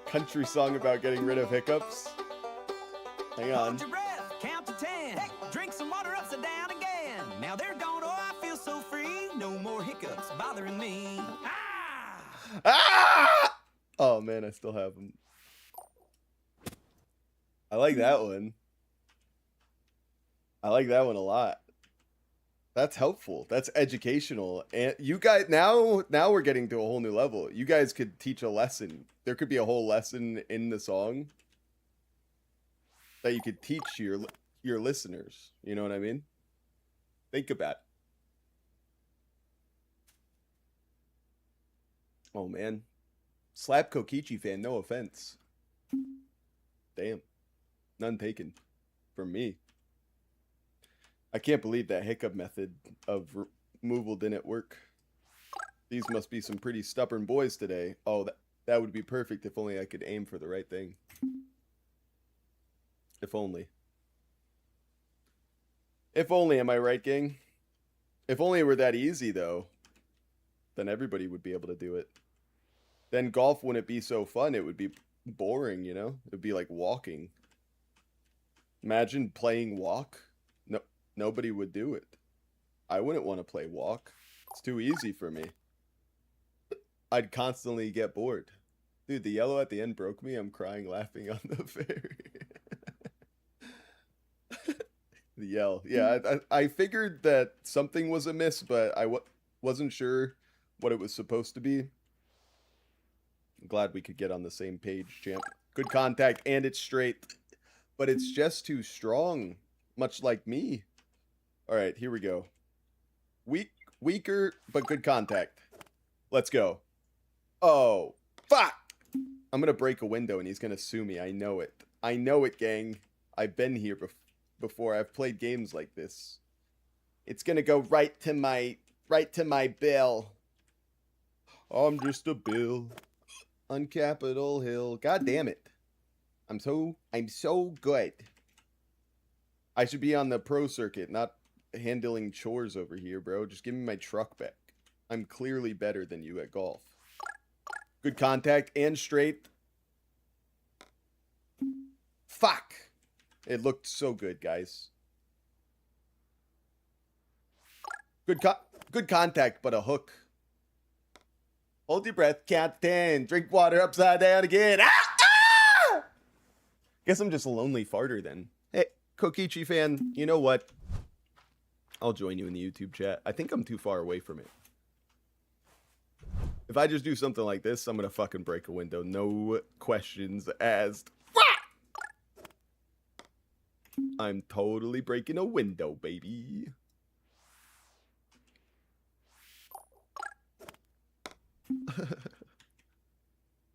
Country song about getting rid of hiccups. Hang on. Hold your breath, count to 10. Hey, drink some water upside down again. Now they're gone, oh, I feel so free. No more hiccups bothering me. Ah! Ah! Oh man, I still have them. I like that one. I like that one a lot. That's helpful. That's educational. And you guys now we're getting to a whole new level. You guys could teach a lesson. There could be a whole lesson in the song that you could teach your listeners. You know what I mean? Think about it. Oh, man. Slap Kokichi fan, no offense. Damn. None taken. From me. I can't believe that hiccup method of removal didn't work. These must be some pretty stubborn boys today. Oh, that would be perfect if only I could aim for the right thing. If only. If only, am I right, gang? If only it were that easy, though, then everybody would be able to do it. Then golf wouldn't be so fun. It would be boring, you know? It would be like walking. Imagine playing walk. No, nobody would do it. I wouldn't want to play walk. It's too easy for me. I'd constantly get bored. Dude, the yellow at the end broke me. I'm crying laughing on the ferry. The yell. Yeah, I figured that something was amiss, but I wasn't sure what it was supposed to be. I'm glad we could get on the same page, champ. Good contact, and it's straight. But it's just too strong, much like me. All right, here we go. Weaker, but good contact. Let's go. Oh, fuck! I'm going to break a window, and he's going to sue me. I know it. I know it, gang. I've been here before. I've played games like this. It's going to go right to my bill. I'm just a bill on Capitol Hill. God damn it. I'm so good. I should be on the pro circuit, not handling chores over here, bro. Just give me my truck back. I'm clearly better than you at golf. Good contact and straight. Fuck. It looked so good, guys. Good contact, but a hook. Hold your breath, count 10. Drink water upside down again. Ah! Guess I'm just a lonely farter then. Hey, Kokichi fan, you know what? I'll join you in the YouTube chat. I think I'm too far away from it. If I just do something like this, I'm gonna fucking break a window. No questions asked. I'm totally breaking a window, baby.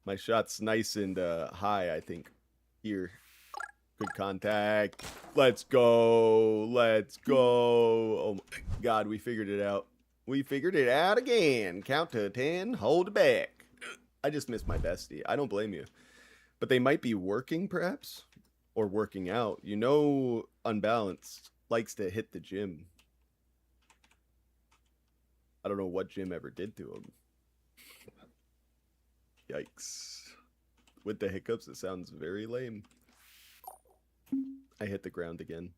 My shot's nice and high, I think. Here. Good contact. Let's go. Let's go. Oh my god, we figured it out. We figured it out again. Count to 10. Hold it back. I just missed my bestie. I don't blame you. But they might be working, perhaps? Or working out. You know, Unbalanced likes to hit the gym. I don't know what gym ever did to him. Yikes. With the hiccups, it sounds very lame. I hit the ground again.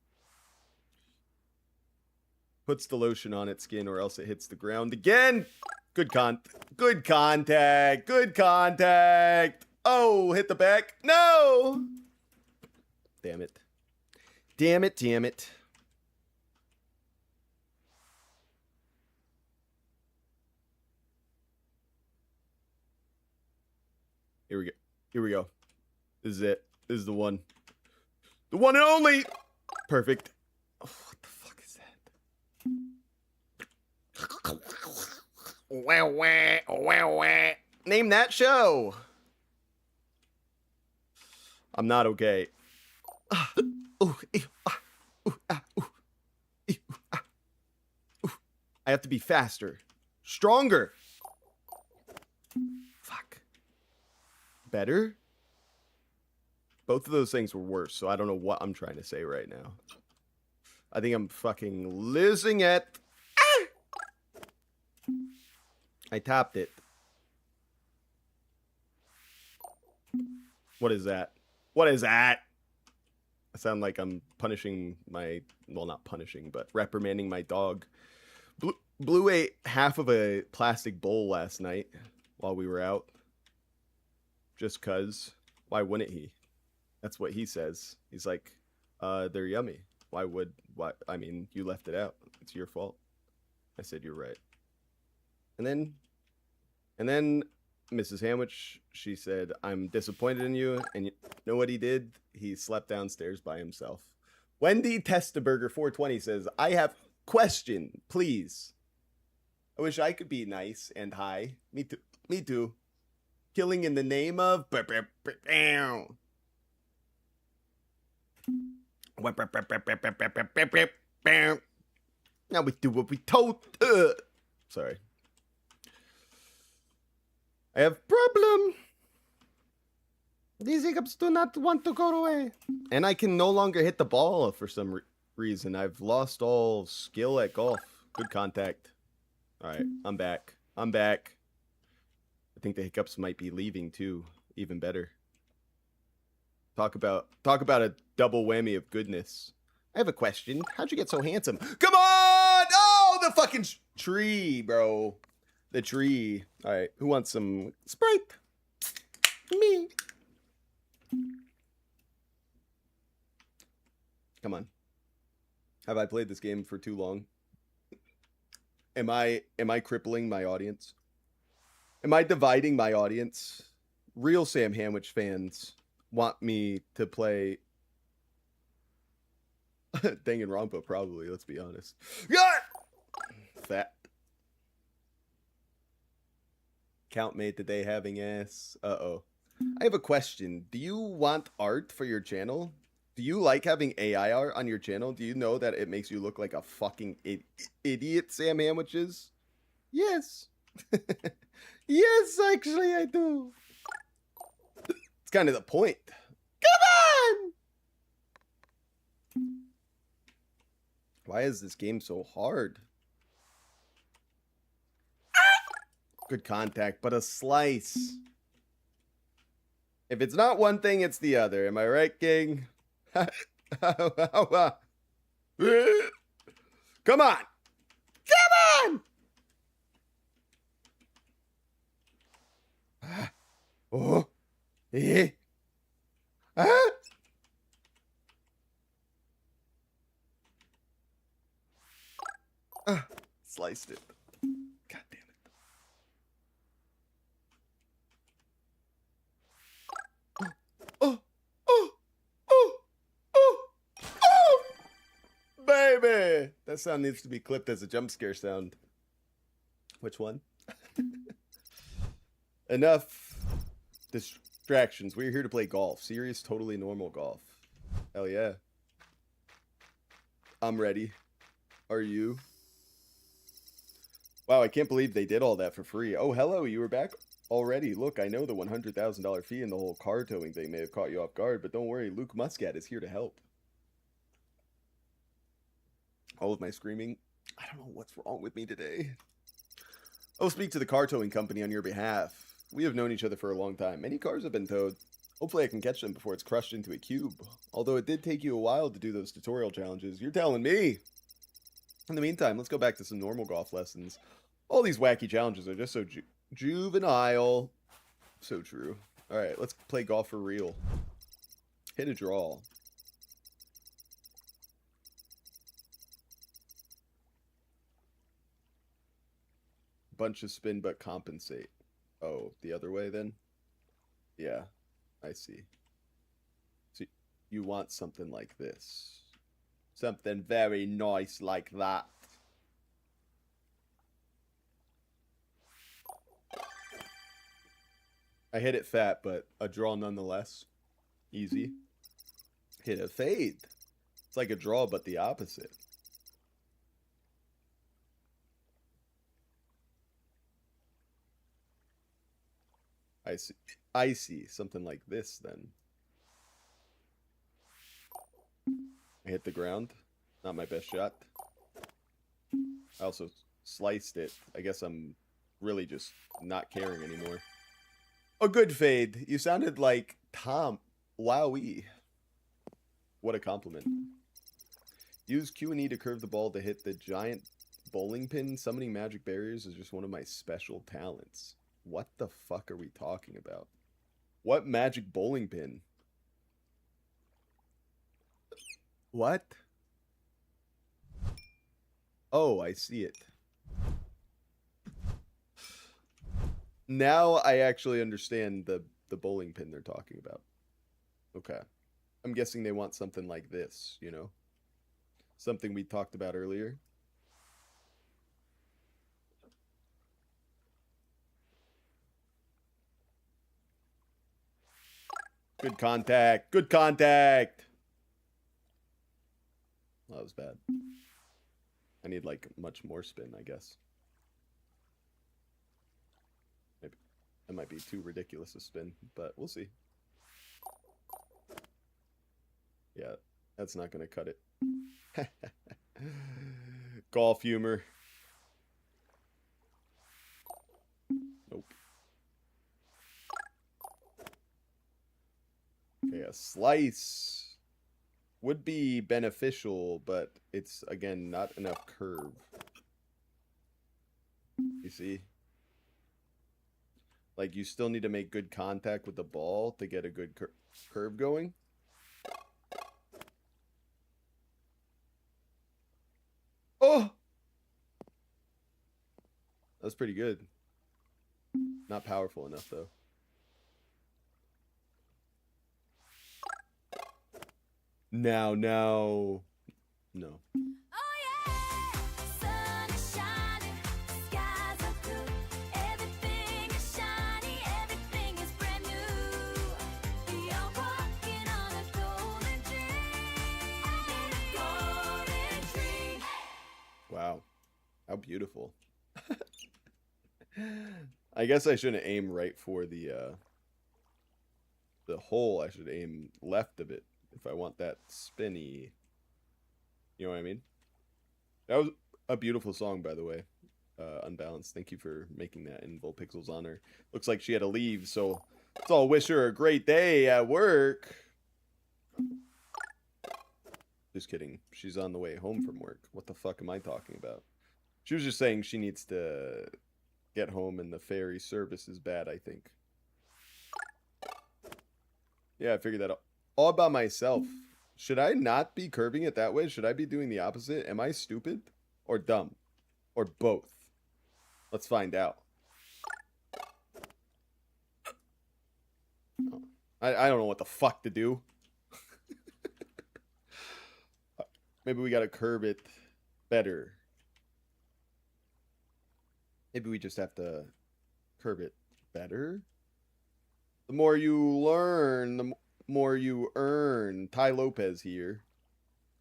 Puts the lotion on its skin or else it hits the ground again. Good contact. Good contact. Oh, hit the back. No. Damn it. Damn it. Damn it. Here we go. Here we go. This is it. This is the one. The one and only. Perfect. Oh, what the fuck is that? Name that show. I'm not okay. I have to be faster. Stronger. Fuck. Better? Both of those things were worse, so I don't know what I'm trying to say right now. I think I'm fucking losing it. Ah! I tapped it. What is that? What is that? I sound like I'm punishing my... Well, not punishing, but reprimanding my dog. Blue ate half of a plastic bowl last night while we were out. Just 'cause. Why wouldn't he? That's what he says. He's like, they're yummy. Why? I mean, you left it out. It's your fault. I said, you're right. And then Mrs. Hamwich, she said, I'm disappointed in you. And you know what he did? He slept downstairs by himself. Wendy Testaburger 420 says, I have question, please. I wish I could be nice and high. Me too. Me too. Killing in the name of. Now we do what we told. Sorry. I have problem. These hiccups do not want to go away. And I can no longer hit the ball for some reason. I've lost all skill at golf. Good contact. All right, I'm back. I'm back. I think the hiccups might be leaving too. Even better. Talk about a double whammy of goodness. I have a question. How'd you get so handsome? Come on! Oh, the fucking tree, bro. The tree. All right, who wants some Sprite? Me. Come on. Have I played this game for too long? Am I crippling my audience? Am I dividing my audience? Real Sam Hamwich fans want me to play Danganronpa, probably, let's be honest. Yeah! Fat. Count made today having ass. Uh-oh. I have a question. Do you want art for your channel? Do you like having AI art on your channel? Do you know that it makes you look like a fucking idiot, Sam Hamwiches? Yes. Yes, actually, I do. It's kind of the point. Come on! Why is this game so hard? Good contact, but a slice. If it's not one thing, it's the other. Am I right, King? Come on! Come on! Oh! Eh? Ah! Sliced it. God damn it. Oh, baby! That sound needs to be clipped as a jump scare sound. Which one? Enough distractions. We're here to play golf. Serious, totally normal golf. Hell yeah. I'm ready. Are you? Wow, I can't believe they did all that for free. Oh, hello, you were back already. Look, I know the $100,000 fee and the whole car towing thing may have caught you off guard, but don't worry, Luke Muscat is here to help. All of my screaming. I don't know what's wrong with me today. I'll speak to the car towing company on your behalf. We have known each other for a long time. Many cars have been towed. Hopefully I can catch them before it's crushed into a cube. Although it did take you a while to do those tutorial challenges. You're telling me. In the meantime, let's go back to some normal golf lessons. All these wacky challenges are just so juvenile. So true. Alright, let's play golf for real. Hit a draw. Bunch of spin but compensate. Oh, the other way then? Yeah, I see. So you want something like this. Something very nice like that. I hit it fat, but a draw nonetheless. Easy. Hit a fade. It's like a draw, but the opposite. I see. Something like this, then. I hit the ground. Not my best shot. I also sliced it. I guess I'm really just not caring anymore. A good fade. You sounded like Tom. Wowee. What a compliment. Use Q and E to curve the ball to hit the giant bowling pin. Summoning magic barriers is just one of my special talents. What the fuck are we talking about? What magic bowling pin? What? Oh, I see it. Now I actually understand the bowling pin they're talking about. Okay. I'm guessing they want something like this, you know? Something we talked about earlier. Good contact. Good contact. That was bad. I need like much more spin, I guess. Maybe that might be too ridiculous a spin, but we'll see. Yeah, that's not gonna cut it. Golf humor. Nope. Okay, a slice would be beneficial, but it's, again, not enough curve. You see? Like, you still need to make good contact with the ball to get a good curve going. Oh! That's pretty good. Not powerful enough, though. Now. No. Oh yeah, sun is shining, skies are blue, everything is shiny, everything is brand new. You're walking on a golden dream. Wow. How beautiful. I guess I shouldn't aim right for the hole. I should aim left of it if I want that spinny. You know what I mean? That was a beautiful song, by the way. Unbalanced. Thank you for making that in Volpixel's honor. Looks like she had to leave, so let's all wish her a great day at work. Just kidding. She's on the way home from work. What the fuck am I talking about? She was just saying she needs to get home and the ferry service is bad, I think. Yeah, I figured that out. All by myself. Should I not be curving it that way? Should I be doing the opposite? Am I stupid? Or dumb? Or both? Let's find out. Oh, I don't know what the fuck to do. Maybe we gotta curve it better. Maybe we just have to curve it better. The more you learn, the more you earn. Ty Lopez here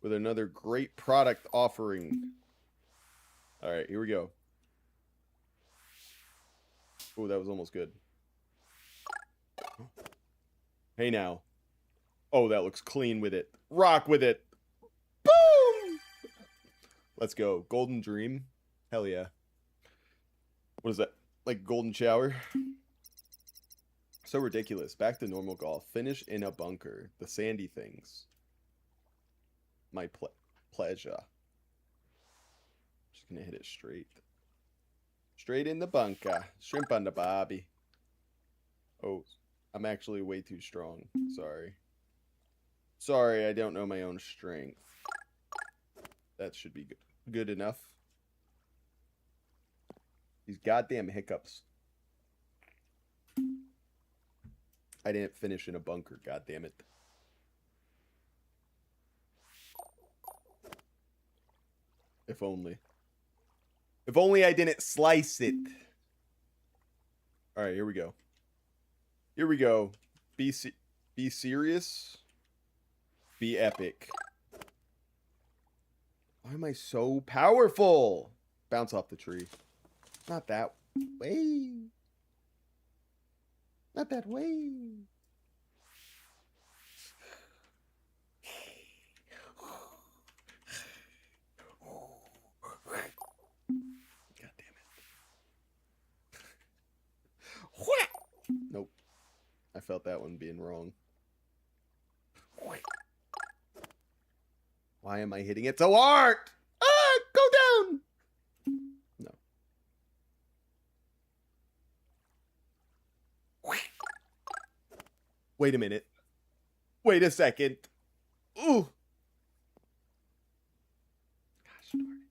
with another great product offering. All right, here we go. Oh, that was almost good. Hey now. Oh, that looks clean with it. Rock with it. Boom! Let's go. Golden Dream. Hell yeah. What is that? Like golden shower? So ridiculous. Back to normal golf. Finish in a bunker. The sandy things. My pleasure. Just gonna hit it straight. Straight in the bunker. Shrimp on the bobby. Oh, I'm actually way too strong. Sorry. Sorry, I don't know my own strength. That should be good enough. These goddamn hiccups. I didn't finish in a bunker, goddamn it. If only. If only I didn't slice it. Alright, here we go. Here we go. Be serious. Be epic. Why am I so powerful? Bounce off the tree. Not that way. Not that way. God damn it. Nope. I felt that one being wrong. Why am I hitting it so hard? Ah, go down. No. Wait a minute. Wait a second. Ooh. Gosh darn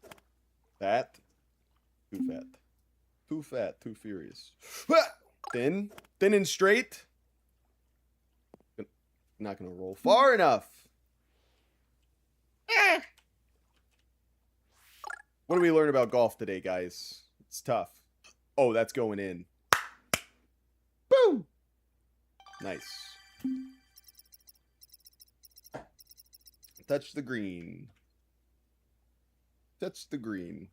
it. Fat. Too fat. Too fat. Too furious. Thin. Thin and straight. Not gonna roll far enough. What do we learn about golf today, guys? It's tough. Oh, that's going in. Boom! Nice. Touch the green. Touch the green.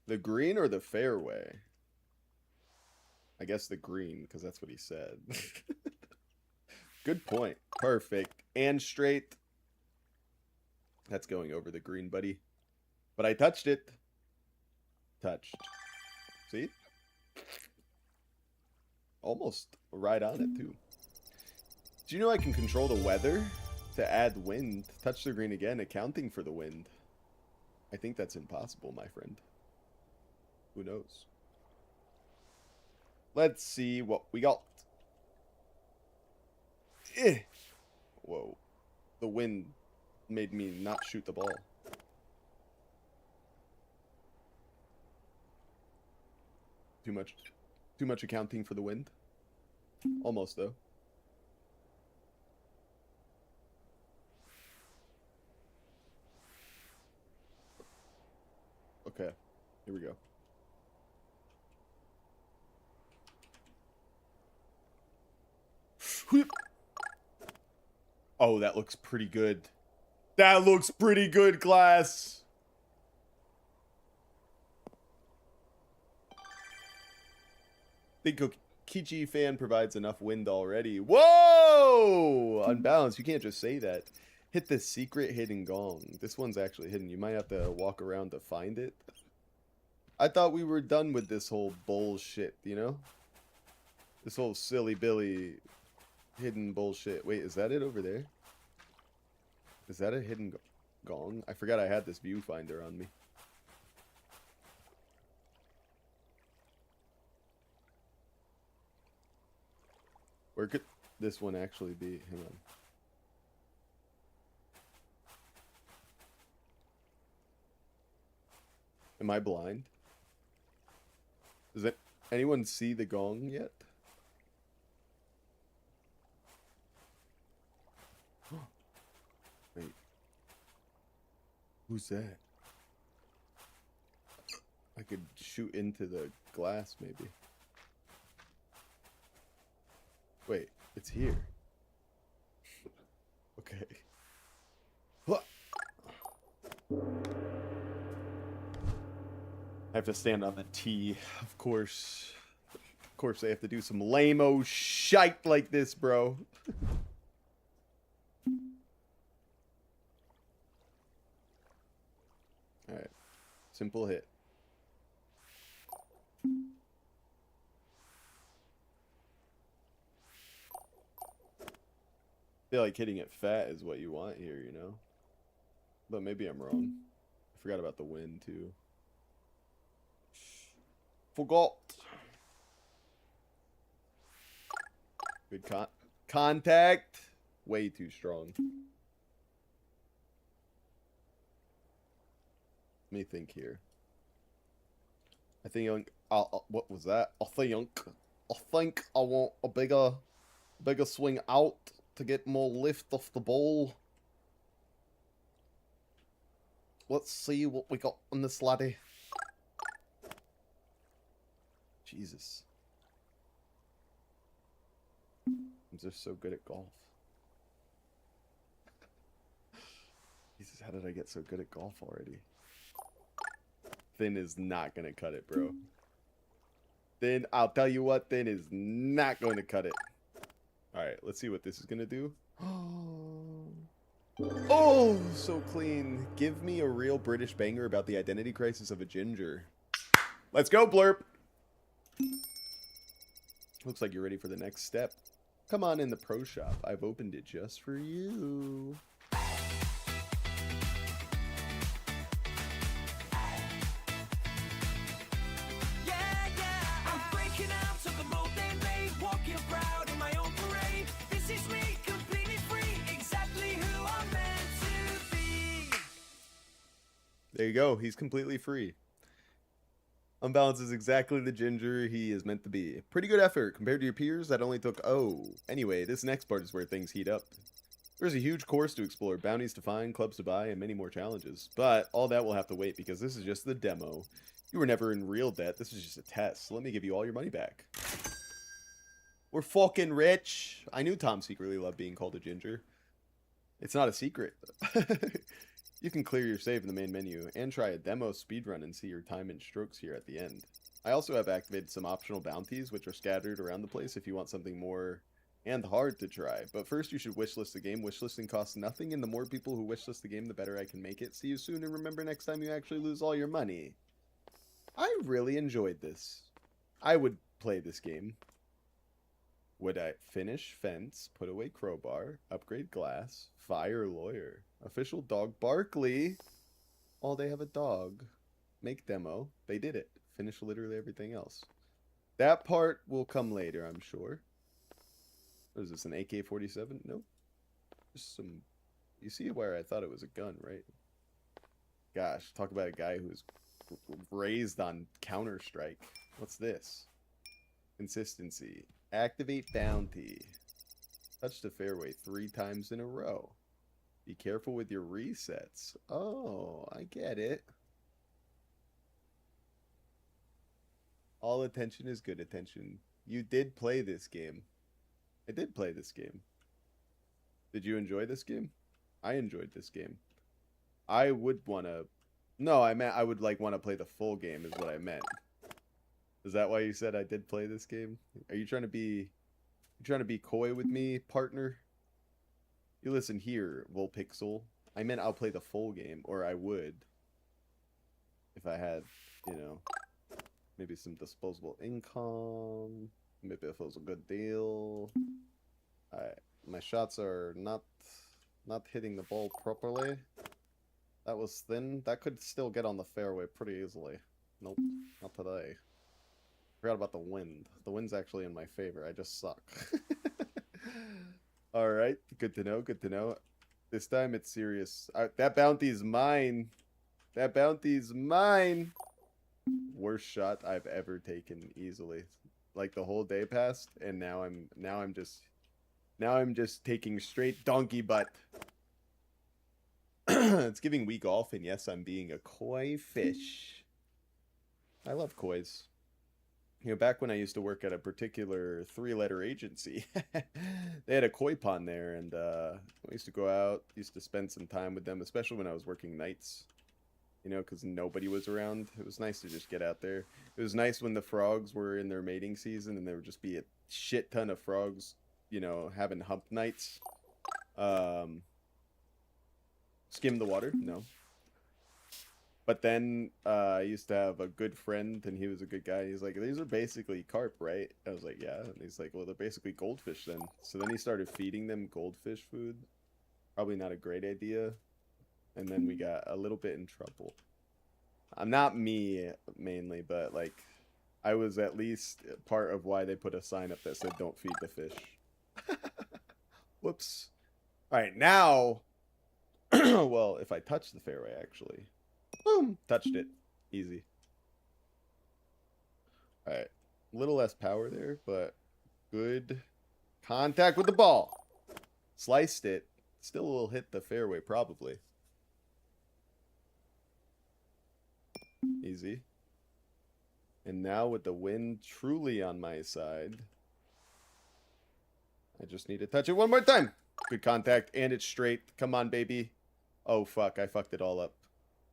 The green or the fairway? I guess the green, because that's what he said. Good point. Perfect. And straight. That's going over the green, buddy. But I touched it. Touched. See? Almost right on it, too. Do you know I can control the weather to add wind? Touch the green again, accounting for the wind. I think that's impossible, my friend. Who knows? Let's see what we got. Whoa. The wind made me not shoot the ball. Too much accounting for the wind. Almost, though. Okay. Here we go. Oh, that looks pretty good. That looks pretty good, class. Think Kichi fan provides enough wind already. Whoa! Unbalanced. You can't just say that. Hit the secret hidden gong. This one's actually hidden. You might have to walk around to find it. I thought we were done with this whole bullshit, you know? This whole silly Billy hidden bullshit. Wait, is that it over there? Is that a hidden gong? I forgot I had this viewfinder on me. Where could this one actually be? Hang on. Am I blind? Does anyone see the gong yet? Wait. Who's that? I could shoot into the glass, maybe. Wait, it's here. Okay. What? I have to stand on the tee, of course. Of course, they have to do some lame-o shite like this, bro. Alright. Simple hit. I feel like hitting it fat is what you want here, you know? But maybe I'm wrong. I forgot about the wind, too. Forgot. Good contact. Way too strong. Let me think here. I think what was that? I think I want a bigger swing out to get more lift off the ball. Let's see what we got on this laddie. Jesus. I'm just so good at golf. Jesus, how did I get so good at golf already? Thin is not going to cut it, bro. Thin, I'll tell you what, Thin is not going to cut it. Alright, let's see what this is going to do. Oh, so clean. Give me a real British banger about the identity crisis of a ginger. Let's go, Blurp. Looks like you're ready for the next step. Come on in the pro shop. I've opened it just for you. There you go. He's completely free. Unbalanced is exactly the ginger he is meant to be. Pretty good effort compared to your peers that only took Anyway, this next part is where things heat up. There's a huge course to explore, bounties to find, clubs to buy, and many more challenges. But all that will have to wait because this is just the demo. You were never in real debt. This was just a test. So let me give you all your money back. We're fucking rich. I knew Tom secretly loved being called a ginger. It's not a secret. You can clear your save in the main menu and try a demo speedrun and see your time and strokes here at the end. I also have activated some optional bounties, which are scattered around the place if you want something more and hard to try. But first, you should wishlist the game. Wishlisting costs nothing, and the more people who wishlist the game, the better I can make it. See you soon, and remember next time you actually lose all your money. I really enjoyed this. I would play this game. Would I finish fence, put away crowbar, upgrade glass, fire lawyer, official dog Barkley. Oh, they have a dog. Make demo. They did it. Finish literally everything else. That part will come later, I'm sure. What is this, an AK-47? Nope. Just some... You see where I thought it was a gun, right? Gosh, talk about a guy who's raised on Counter-Strike. What's this? Consistency. Activate bounty. Touch the fairway 3 times in a row. Be careful with your resets. Oh, I get it. All attention is good attention. You did play this game. I did play this game. Did you enjoy this game? I enjoyed this game. I would want to... No, I meant I would like want to play the full game is what I meant. Is that why you said I did play this game? Are you trying to be... You trying to be coy with me, partner? You listen here, Volpixel. I meant I'll play the full game, or I would. If I had, you know, maybe some disposable income. Maybe if it was a good deal. My shots are not hitting the ball properly. That was thin. That could still get on the fairway pretty easily. Nope, not today. Forgot about the wind. The wind's actually in my favor. I just suck. Alright, good to know, good to know. This time it's serious. That bounty's mine. That bounty's mine. Worst shot I've ever taken easily. Like the whole day passed, and now I'm just taking straight donkey butt. It's giving weak golf, and yes, I'm being a koi fish. I love kois. You know, back when I used to work at a particular 3-letter agency, they had a koi pond there, and I used to go out, used to spend some time with them, especially when I was working nights, you know, because nobody was around. It was nice to just get out there. It was nice when the frogs were in their mating season, and there would just be a shit ton of frogs, you know, having hump nights. Skim the water? No. But then I used to have a good friend, and he was a good guy. He's like, these are basically carp, right? I was like, yeah. And he's like, well, they're basically goldfish then. So then he started feeding them goldfish food. Probably not a great idea. And then we got a little bit in trouble. Not me, mainly, but, like, I was at least part of why they put a sign up that said, don't feed the fish. Whoops. All right, now... well, if I touch the fairway, actually... Boom! Touched it. Easy. Alright. A little less power there, but good contact with the ball. Sliced it. Still will hit the fairway, probably. Easy. And now with the wind truly on my side, I just need to touch it one more time. Good contact, and it's straight. Come on, baby. Oh, fuck. I fucked it all up.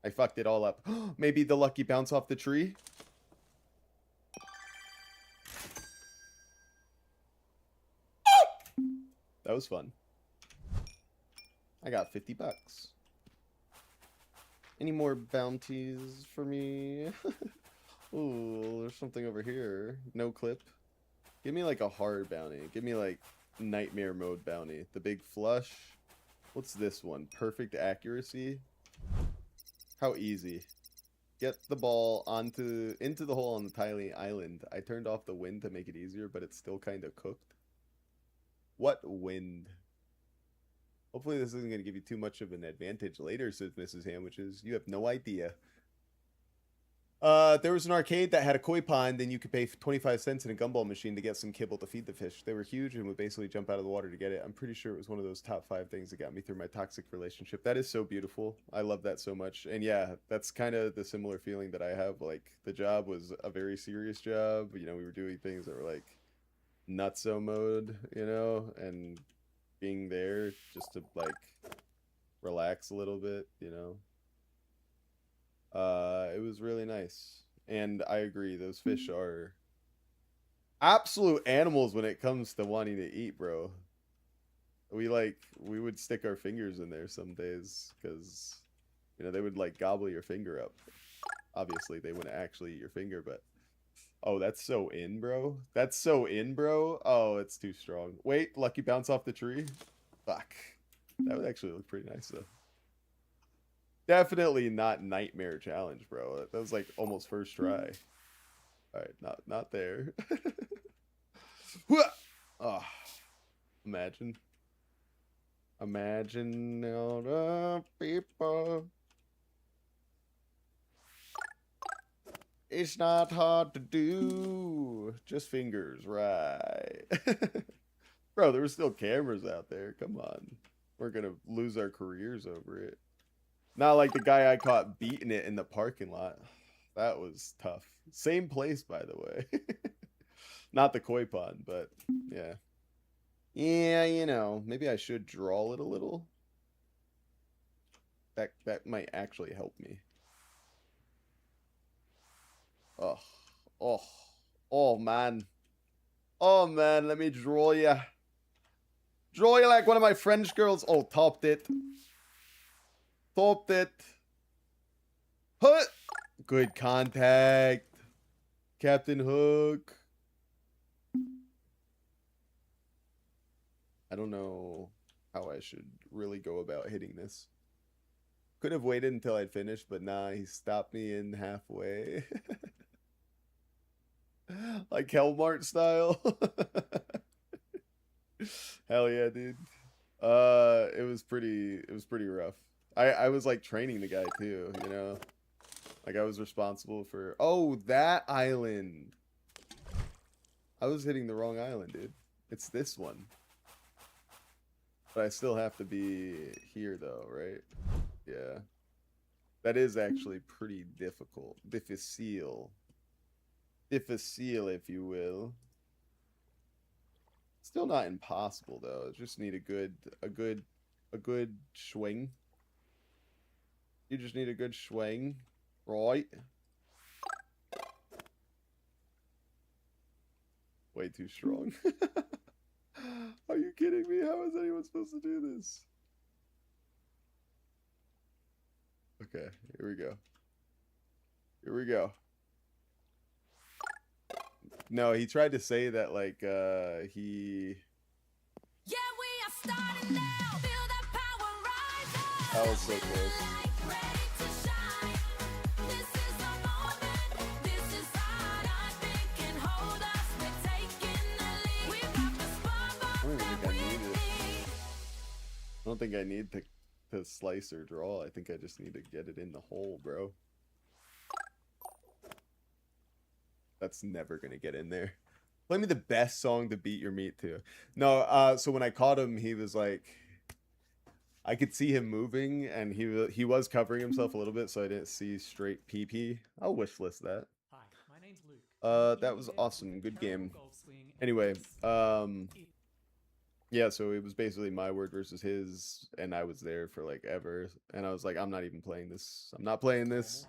I fucked it all up. Maybe the lucky bounce off the tree? That was fun. I got 50 bucks. Any more bounties for me? Ooh, there's something over here. No clip. Give me like a hard bounty. Give me like nightmare mode bounty. The big flush. What's this one? Perfect accuracy. How easy. Get the ball into the hole on the tiny island. I turned off the wind to make it easier, but it's still kind of cooked. What wind? Hopefully this isn't going to give you too much of an advantage later, says Mrs. Sandwiches. You have no idea. There was an arcade that had a koi pond, then you could pay 25 cents in a gumball machine to get some kibble to feed the fish. They were huge and would basically jump out of the water to get it. I'm pretty sure it was one of those top 5 things that got me through my toxic relationship. That is so beautiful. I love that so much. And yeah, that's kind of the similar feeling that I have. Like, the job was a very serious job. You know, we were doing things that were like nutso mode, you know, and being there just to like relax a little bit, you know. It was really nice. And I agree, those fish are absolute animals when it comes to wanting to eat, bro. We would stick our fingers in there some days because, you know, they would like gobble your finger up. Obviously, they wouldn't actually eat your finger, but oh, that's so in, bro. That's so in, bro. Oh, it's too strong. Wait, lucky bounce off the tree. Fuck. That would actually look pretty nice though. Definitely not nightmare challenge, bro. That was like almost first try. All right, not there. Oh, imagine all the people. It's not hard to do. Just fingers, right? Bro, there were still cameras out there. Come on. We're gonna lose our careers over it. Not like the guy I caught beating it in the parking lot. That was tough. Same place, by the way. Not the koi pond, but yeah. Yeah, you know, maybe I should draw it a little. That might actually help me. Oh man. Oh man, let me draw you. Draw you like one of my French girls. Oh, topped it. Topped it. Hut. Good contact. Captain Hook. I don't know how I should really go about hitting this. Could have waited until I'd finished, but nah, he stopped me in halfway. Like Helmart style. Hell yeah, dude. It was pretty rough. I was like training the guy too, you know. Like I was responsible for that island. I was hitting the wrong island, dude. It's this one. But I still have to be here though, right? Yeah. That is actually pretty difficult. Difficile. Difficile, if you will. Still not impossible though. Just need a good swing. You just need a good swing, right? Way too strong. Are you kidding me? How is anyone supposed to do this? Okay, here we go. Here we go. No, he tried to say that like he Yeah, we are starting now. Feel that power rise up. That was so close. Ready to shine. This is the moment. This is our nothing can hold us. We're taking the lead. We've got the spark I don't think I need to slice or draw. I think I just need to get it in the hole, bro. That's never gonna get in there. Play me the best song to beat your meat to. No, so when I caught him, he was like, I could see him moving, and he was covering himself a little bit, so I didn't see straight PP. I'll wishlist that. Hi, my name's Luke. That was awesome. Good game. Anyway, yeah, so it was basically my word versus his, and I was there for like ever, and I was like, I'm not even playing this. I'm not playing this.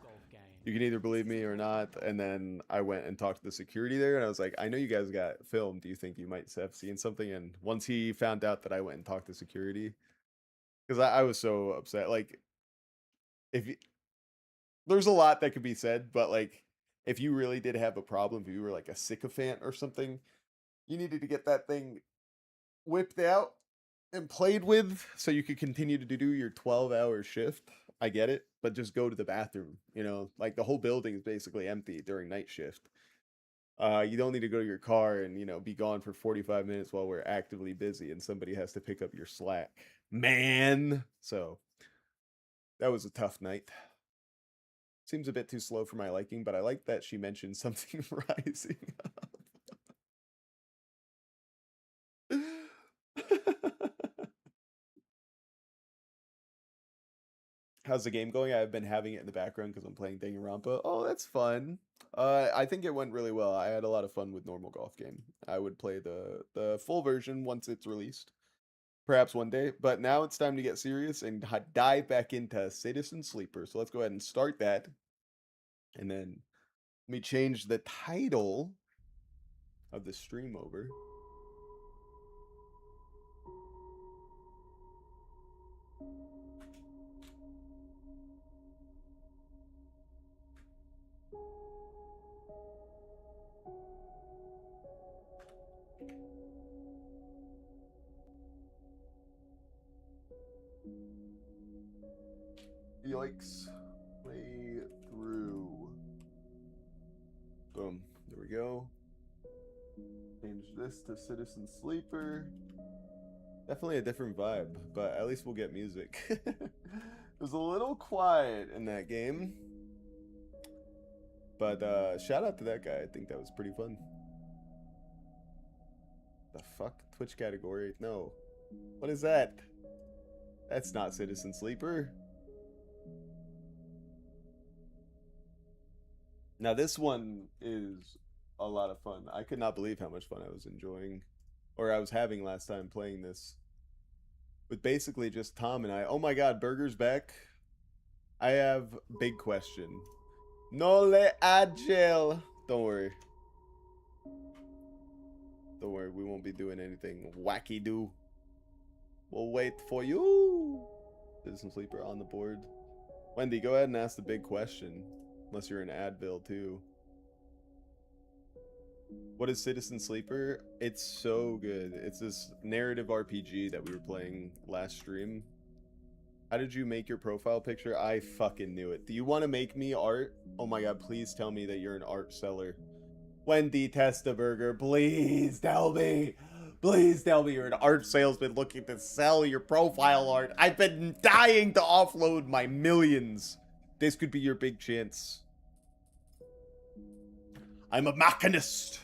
You can either believe me or not. And then I went and talked to the security there, and I was like, I know you guys got filmed. Do you think you might have seen something? And once he found out that I went and talked to security, because I was so upset. Like, there's a lot that could be said, but like, if you really did have a problem, if you were like a sycophant or something, you needed to get that thing whipped out and played with so you could continue to do your 12-hour shift. I get it, but just go to the bathroom, you know, like the whole building is basically empty during night shift. You don't need to go to your car and, you know, be gone for 45 minutes while we're actively busy and somebody has to pick up your slack, man. So that was a tough night. Seems a bit too slow for my liking, but I like that she mentioned something rising up. How's the game going? I've been having it in the background because I'm playing Danganronpa. Oh, that's fun. I think it went really well. I had a lot of fun with normal golf game. I would play the full version once it's released, perhaps one day. But now it's time to get serious and dive back into Citizen Sleeper. So let's go ahead and start that, and then let me change the title of the stream over. Yikes. Play through. Boom. There we go. Change this to Citizen Sleeper. Definitely a different vibe, but at least we'll get music. It was a little quiet in that game. But shout out to that guy. I think that was pretty fun. The fuck? Twitch category? No. What is that? That's not Citizen Sleeper. Now this one is a lot of fun. I could not believe how much fun I was enjoying, or I was having last time playing this. With basically just Tom and I. Oh my god, Burger's back. I have big question. No le agile. Don't worry. Don't worry, we won't be doing anything wacky-do. We'll wait for you. Citizen Sleeper on the board. Wendy, go ahead and ask the big question. Unless you're an Advil too. What is Citizen Sleeper? It's so good. It's this narrative RPG that we were playing last stream. How did you make your profile picture? I fucking knew it. Do you want to make me art? Oh my god, please tell me that you're an art seller. Wendy Testaburger, please tell me. Please tell me you're an art salesman looking to sell your profile art. I've been dying to offload my millions. This could be your big chance. I'm a machinist.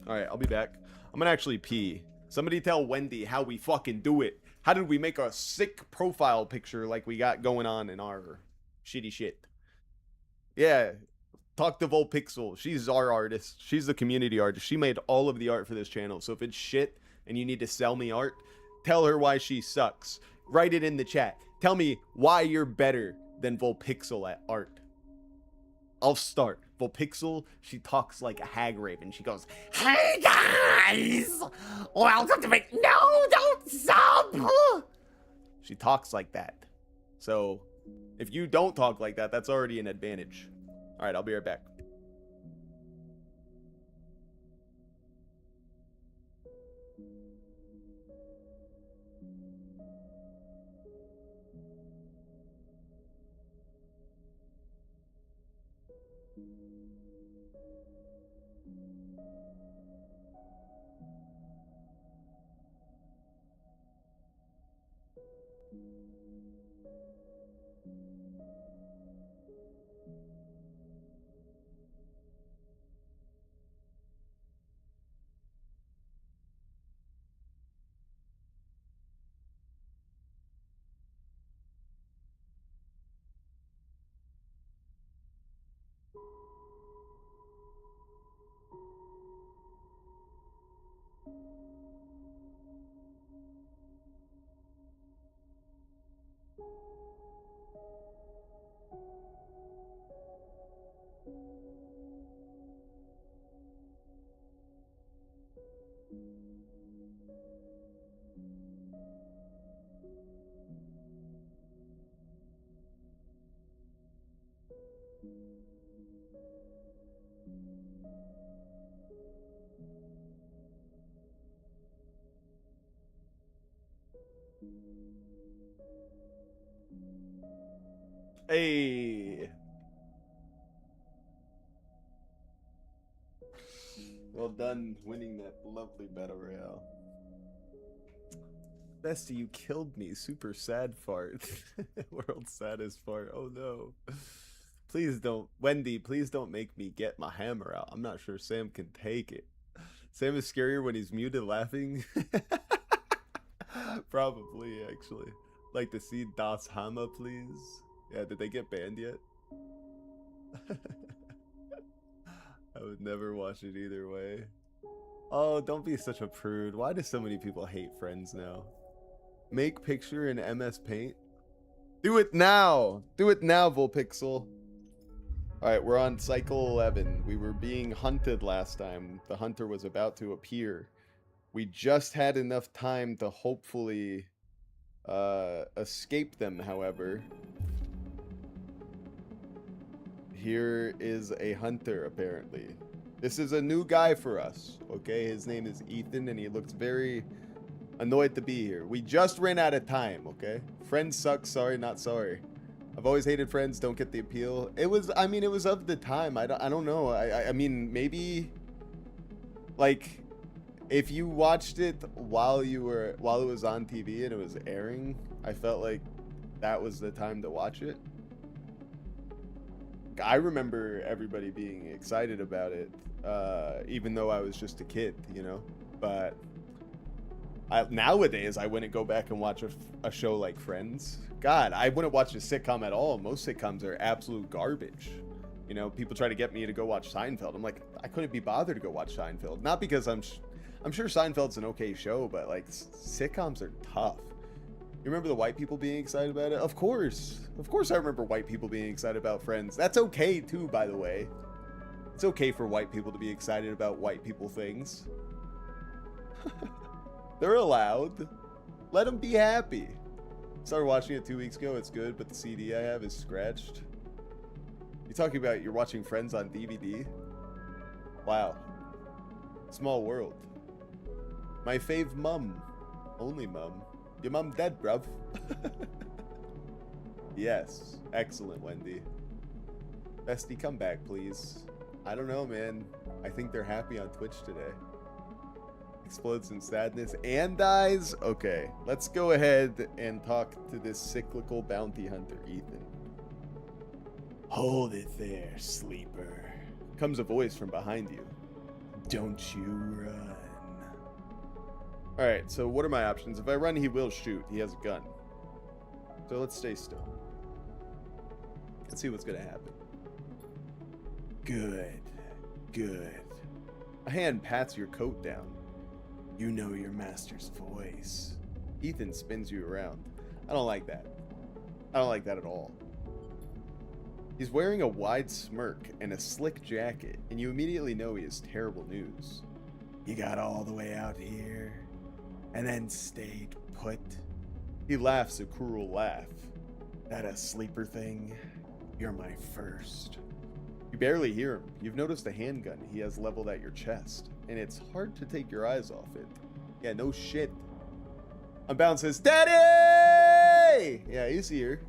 Alright, I'll be back. I'm gonna actually pee. Somebody tell Wendy how we fucking do it. How did we make a sick profile picture like we got going on in our shitty shit? Yeah, talk to Volpixel. She's our artist. She's the community artist. She made all of the art for this channel. So if it's shit and you need to sell me art, tell her why she sucks. Write it in the chat. Tell me why you're better than Volpixel at art. I'll start. Volpixel, she talks like a hag raven. She goes, "Hey guys! Welcome to me." No, don't sub! She talks like that. So, if you don't talk like that, that's already an advantage. Alright, I'll be right back. Hey. Well done winning that lovely battle royale. Bestie, you killed me. Super sad fart. World's saddest fart. Oh no. Please don't, Wendy, please don't make me get my hammer out. I'm not sure Sam can take it. Sam is scarier when he's muted laughing. Probably, actually. Like to see Das Hammer, please. Yeah, did they get banned yet? I would never watch it either way. Oh, don't be such a prude. Why do so many people hate Friends now? Make picture in MS Paint? Do it now! Do it now, Volpixel. Alright, we're on cycle 11. We were being hunted last time. The hunter was about to appear. We just had enough time to hopefully escape them, however. Here is a hunter, apparently. This is a new guy for us, okay? His name is Ethan, and he looks very annoyed to be here. We just ran out of time, okay? Friends suck, sorry, not sorry. I've always hated Friends, don't get the appeal. It was, I mean, it was of the time. I don't know. I mean, maybe, like, if you watched it while it was on TV and it was airing, I felt like that was the time to watch it. I remember everybody being excited about it, even though I was just a kid, you know? But nowadays, I wouldn't go back and watch a show like Friends. God, I wouldn't watch a sitcom at all. Most sitcoms are absolute garbage. You know, people try to get me to go watch Seinfeld. I'm like, I couldn't be bothered to go watch Seinfeld. Not because I'm sure Seinfeld's an okay show, but like sitcoms are tough. You remember the white people being excited about it? Of course I remember white people being excited about Friends. That's okay too, by the way. It's okay for white people to be excited about white people things. They're allowed. Let them be happy. Started watching it 2 weeks ago. It's good, but the CD I have is scratched. You talking about you're watching Friends on DVD? Wow. Small world. My fave mum. Only mum. Your mum dead, bruv. Yes. Excellent, Wendy. Bestie, come back, please. I don't know, man. I think they're happy on Twitch today. Explodes in sadness and dies? Okay, let's go ahead and talk to this cyclical bounty hunter, Ethan. Hold it there, sleeper. Comes a voice from behind you. Don't you run. Alright, so what are my options? If I run, he will shoot. He has a gun. So let's stay still. Let's see what's gonna happen. Good. Good. A hand pats your coat down. You know your master's voice. Ethan spins you around. I don't like that. I don't like that at all. He's wearing a wide smirk and a slick jacket, and you immediately know he has terrible news. You got all the way out here, and then stayed put. He laughs a cruel laugh. That a sleeper thing? You're my first. You barely hear him. You've noticed a handgun he has leveled at your chest, and it's hard to take your eyes off it. Yeah, no shit. Unbound says, Daddy! Yeah, he's here.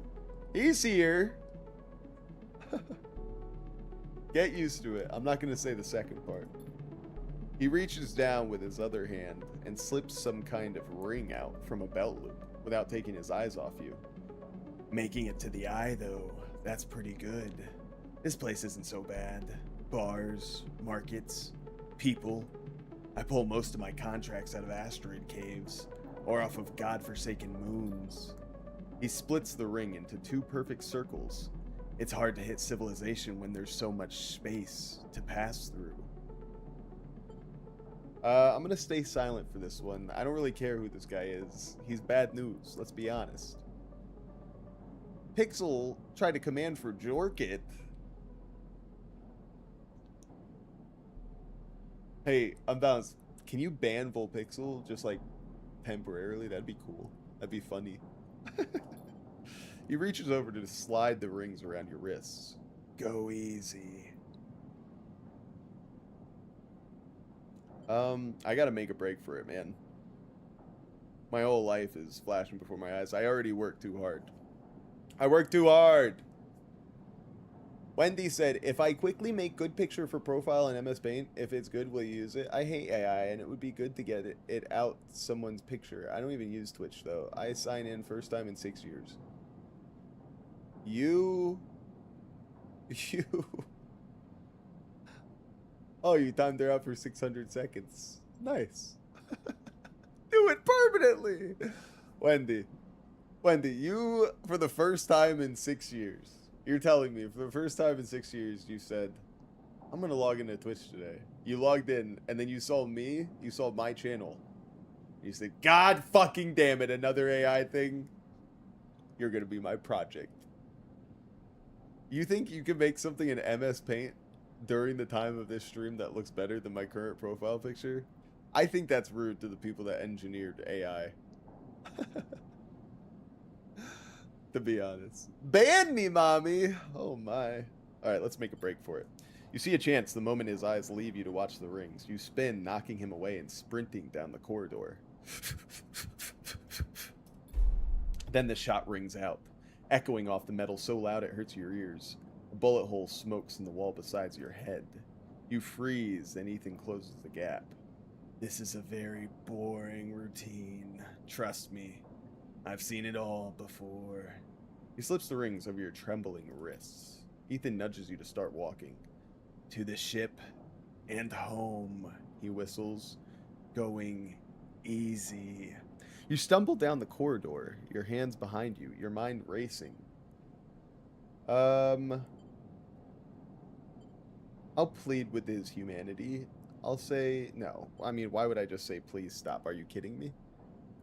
He's here. Get used to it. I'm not going to say the second part. He reaches down with his other hand and slips some kind of ring out from a belt loop without taking his eyes off you. Making it to the eye, though, that's pretty good. This place isn't so bad. Bars, markets, people. I pull most of my contracts out of asteroid caves, or off of godforsaken moons. He splits the ring into two perfect circles. It's hard to hit civilization when there's so much space to pass through. I'm gonna stay silent for this one. I don't really care who this guy is. He's bad news, let's be honest. Pixel tried to command for Jorkit. Hey, Unbound, can you ban Volpixel just like temporarily? That'd be cool. That'd be funny. He reaches over to slide the rings around your wrists. Go easy. I gotta make a break for it, man. My whole life is flashing before my eyes. I already work too hard. I work too hard. Wendy said, if I quickly make good picture for profile in MS Paint, if it's good, will you use it? I hate AI, and it would be good to get it out someone's picture. I don't even use Twitch, though. I sign in first time in 6 years. You You. Oh, you timed her out for 600 seconds. Nice. Do it permanently. Wendy, you, for the first time in 6 years, you're telling me for the first time in 6 years, you said, I'm going to log into Twitch today. You logged in, and then you saw me, you saw my channel. You said, God fucking damn it, another AI thing. You're going to be my project. You think you can make something in MS Paint during the time of this stream that looks better than my current profile picture? I think that's rude to the people that engineered AI. To be honest. Ban me, mommy! Oh my. Alright, let's make a break for it. You see a chance the moment his eyes leave you to watch the rings. You spin, knocking him away and sprinting down the corridor. Then the shot rings out, echoing off the metal so loud it hurts your ears. A bullet hole smokes in the wall beside your head. You freeze, and Ethan closes the gap. This is a very boring routine. Trust me, I've seen it all before. He slips the rings over your trembling wrists. Ethan nudges you to start walking. To the ship and home, he whistles, going easy. You stumble down the corridor, your hands behind you, your mind racing. I'll plead with his humanity. I'll say no. I mean, why would I just say please stop? Are you kidding me?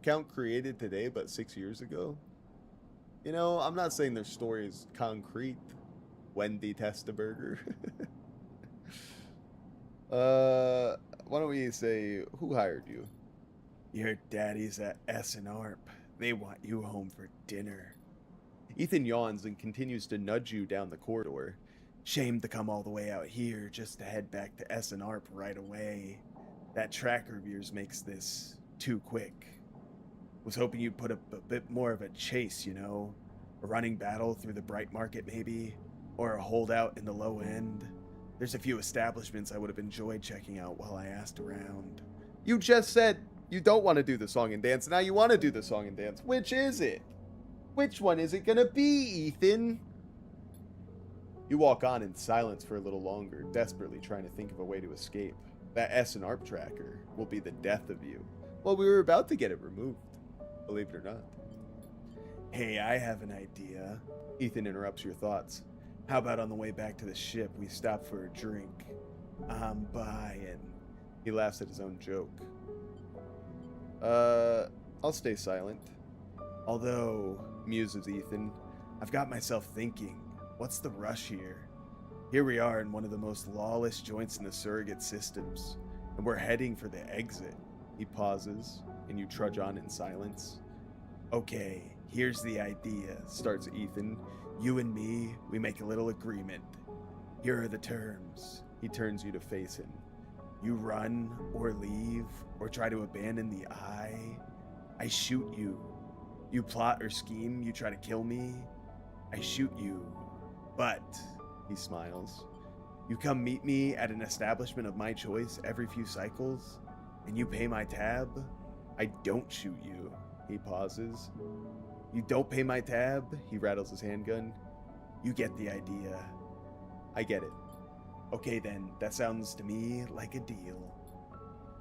Account created today, but 6 years ago? You know, I'm not saying their story is concrete. Wendy Testaburger. Why don't we say, who hired you? Your daddy's at S&ARP. They want you home for dinner. Ethan yawns and continues to nudge you down the corridor. Shame to come all the way out here just to head back to S&ARP right away. That tracker of yours makes this too quick. Was hoping you'd put up a bit more of a chase, you know? A running battle through the bright market maybe? Or a holdout in the low end? There's a few establishments I would have enjoyed checking out while I asked around. You just said you don't want to do the song and dance, now you want to do the song and dance. Which is it? Which one is it gonna be, Ethan? You walk on in silence for a little longer, desperately trying to think of a way to escape. That S&ARP tracker will be the death of you. Well, we were about to get it removed, believe it or not. Hey, I have an idea. Ethan interrupts your thoughts. How about on the way back to the ship, we stop for a drink? I'm buying. He laughs at his own joke. I'll stay silent. Although, muses Ethan, I've got myself thinking, what's the rush here? Here we are in one of the most lawless joints in the surrogate systems, and we're heading for the exit. He pauses, and you trudge on in silence. Okay, here's the idea, starts Ethan. You and me, we make a little agreement. Here are the terms. He turns you to face him. You run, or leave, or try to abandon the eye. I shoot you. You plot or scheme, you try to kill me. I shoot you. But, he smiles, you come meet me at an establishment of my choice every few cycles, and you pay my tab. I don't shoot you. He pauses. You don't pay my tab? He rattles his handgun. You get the idea. I get it. Okay then, that sounds to me like a deal.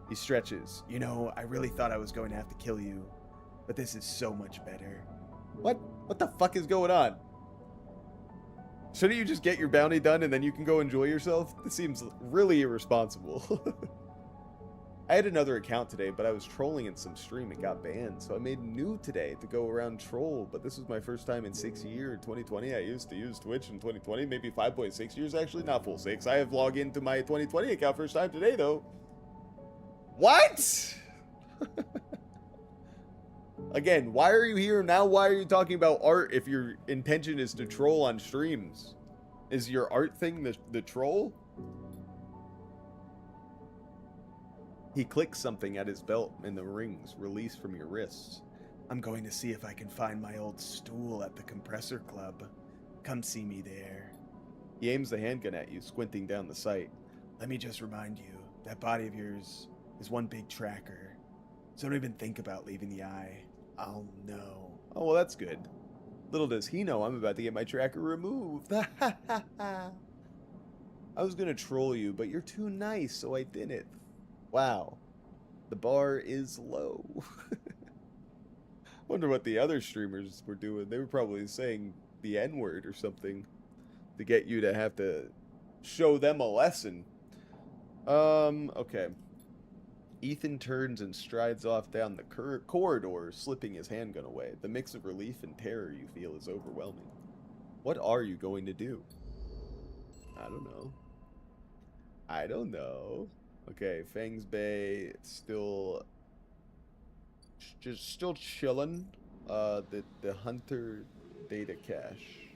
He stretches. You know, I really thought I was going to have to kill you, but this is so much better. What? What the fuck is going on? Shouldn't you just get your bounty done and then you can go enjoy yourself? This seems really irresponsible. I had another account today, but I was trolling in some stream and got banned, so I made new today to go around troll, but this was my first time in 6 years, 2020. I used to use Twitch in 2020, maybe 5.6 years actually, not full 6. I have logged into my 2020 account first time today, though. What? Again, why are you here now? Why are you talking about art if your intention is to troll on streams? Is your art thing the troll? He clicks something at his belt and the rings release from your wrists. I'm going to see if I can find my old stool at the compressor club. Come see me there. He aims the handgun at you, squinting down the sight. Let me just remind you, that body of yours is one big tracker. So don't even think about leaving the eye. I'll know. Oh, well, that's good. Little does he know I'm about to get my tracker removed. I was gonna troll you, but you're too nice, so I didn't. Wow. The bar is low. Wonder what the other streamers were doing. They were probably saying the N-word or something to get you to have to show them a lesson. Okay. Ethan turns and strides off down the corridor, slipping his handgun away. The mix of relief and terror you feel is overwhelming. What are you going to do? I don't know. I don't know. Okay, Fangs Bay still still chilling. The Hunter data cache.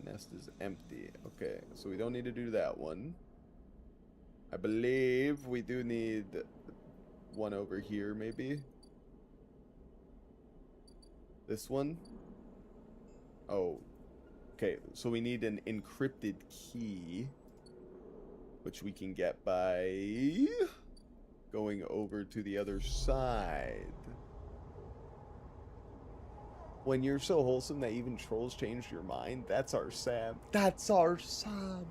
Nest is empty. Okay, so we don't need to do that one. I believe we do need one over here, maybe. This one? Oh. Okay, so we need an encrypted key, which we can get by going over to the other side. When you're so wholesome that even trolls changed your mind, that's our Sam. That's our Sam.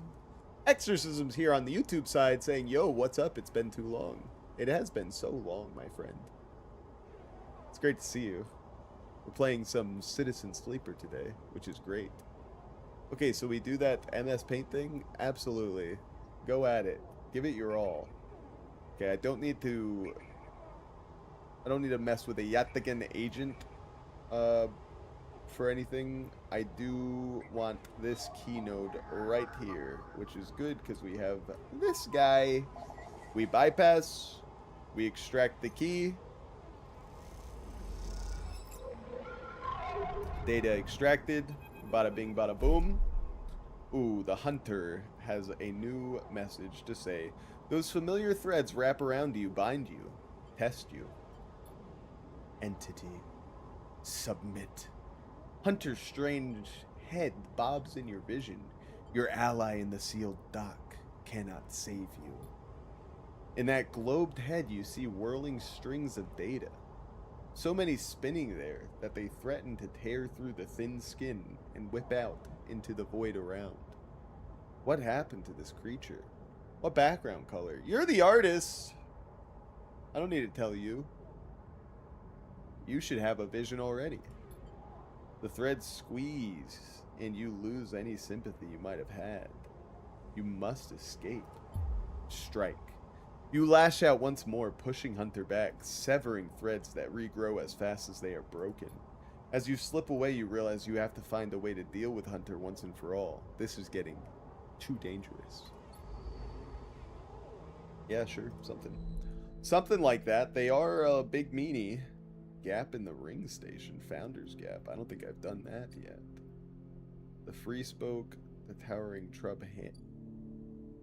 Exorcisms here on the YouTube side saying, yo, what's up? It's been too long. It has been so long, my friend. It's great to see you. We're playing some Citizen Sleeper today, which is great. Okay, so we do that MS Paint thing? Absolutely. Go at it. Give it your all. Okay, I don't need to mess with a Yatagan agent for anything. I do want this key node right here, which is good because we have this guy. We bypass, we extract the key. Data extracted, bada bing bada boom. Ooh, the Hunter has a new message to say. Those familiar threads wrap around you, bind you, test you. Entity, submit. Hunter's strange head bobs in your vision. Your ally in the sealed dock cannot save you. In that globed head you see whirling strings of data. So many spinning there that they threaten to tear through the thin skin and whip out into the void around. What happened to this creature? What background color? You're the artist! I don't need to tell you. You should have a vision already. The threads squeeze, and you lose any sympathy you might have had. You must escape. Strike. You lash out once more, pushing Hunter back, severing threads that regrow as fast as they are broken. As you slip away, you realize you have to find a way to deal with Hunter once and for all. This is getting too dangerous. Yeah, sure, something like that. They are a big meanie. Gap in the ring station, Founder's Gap. I don't think I've done that yet. The Free Spoke, the Towering Trub Hand.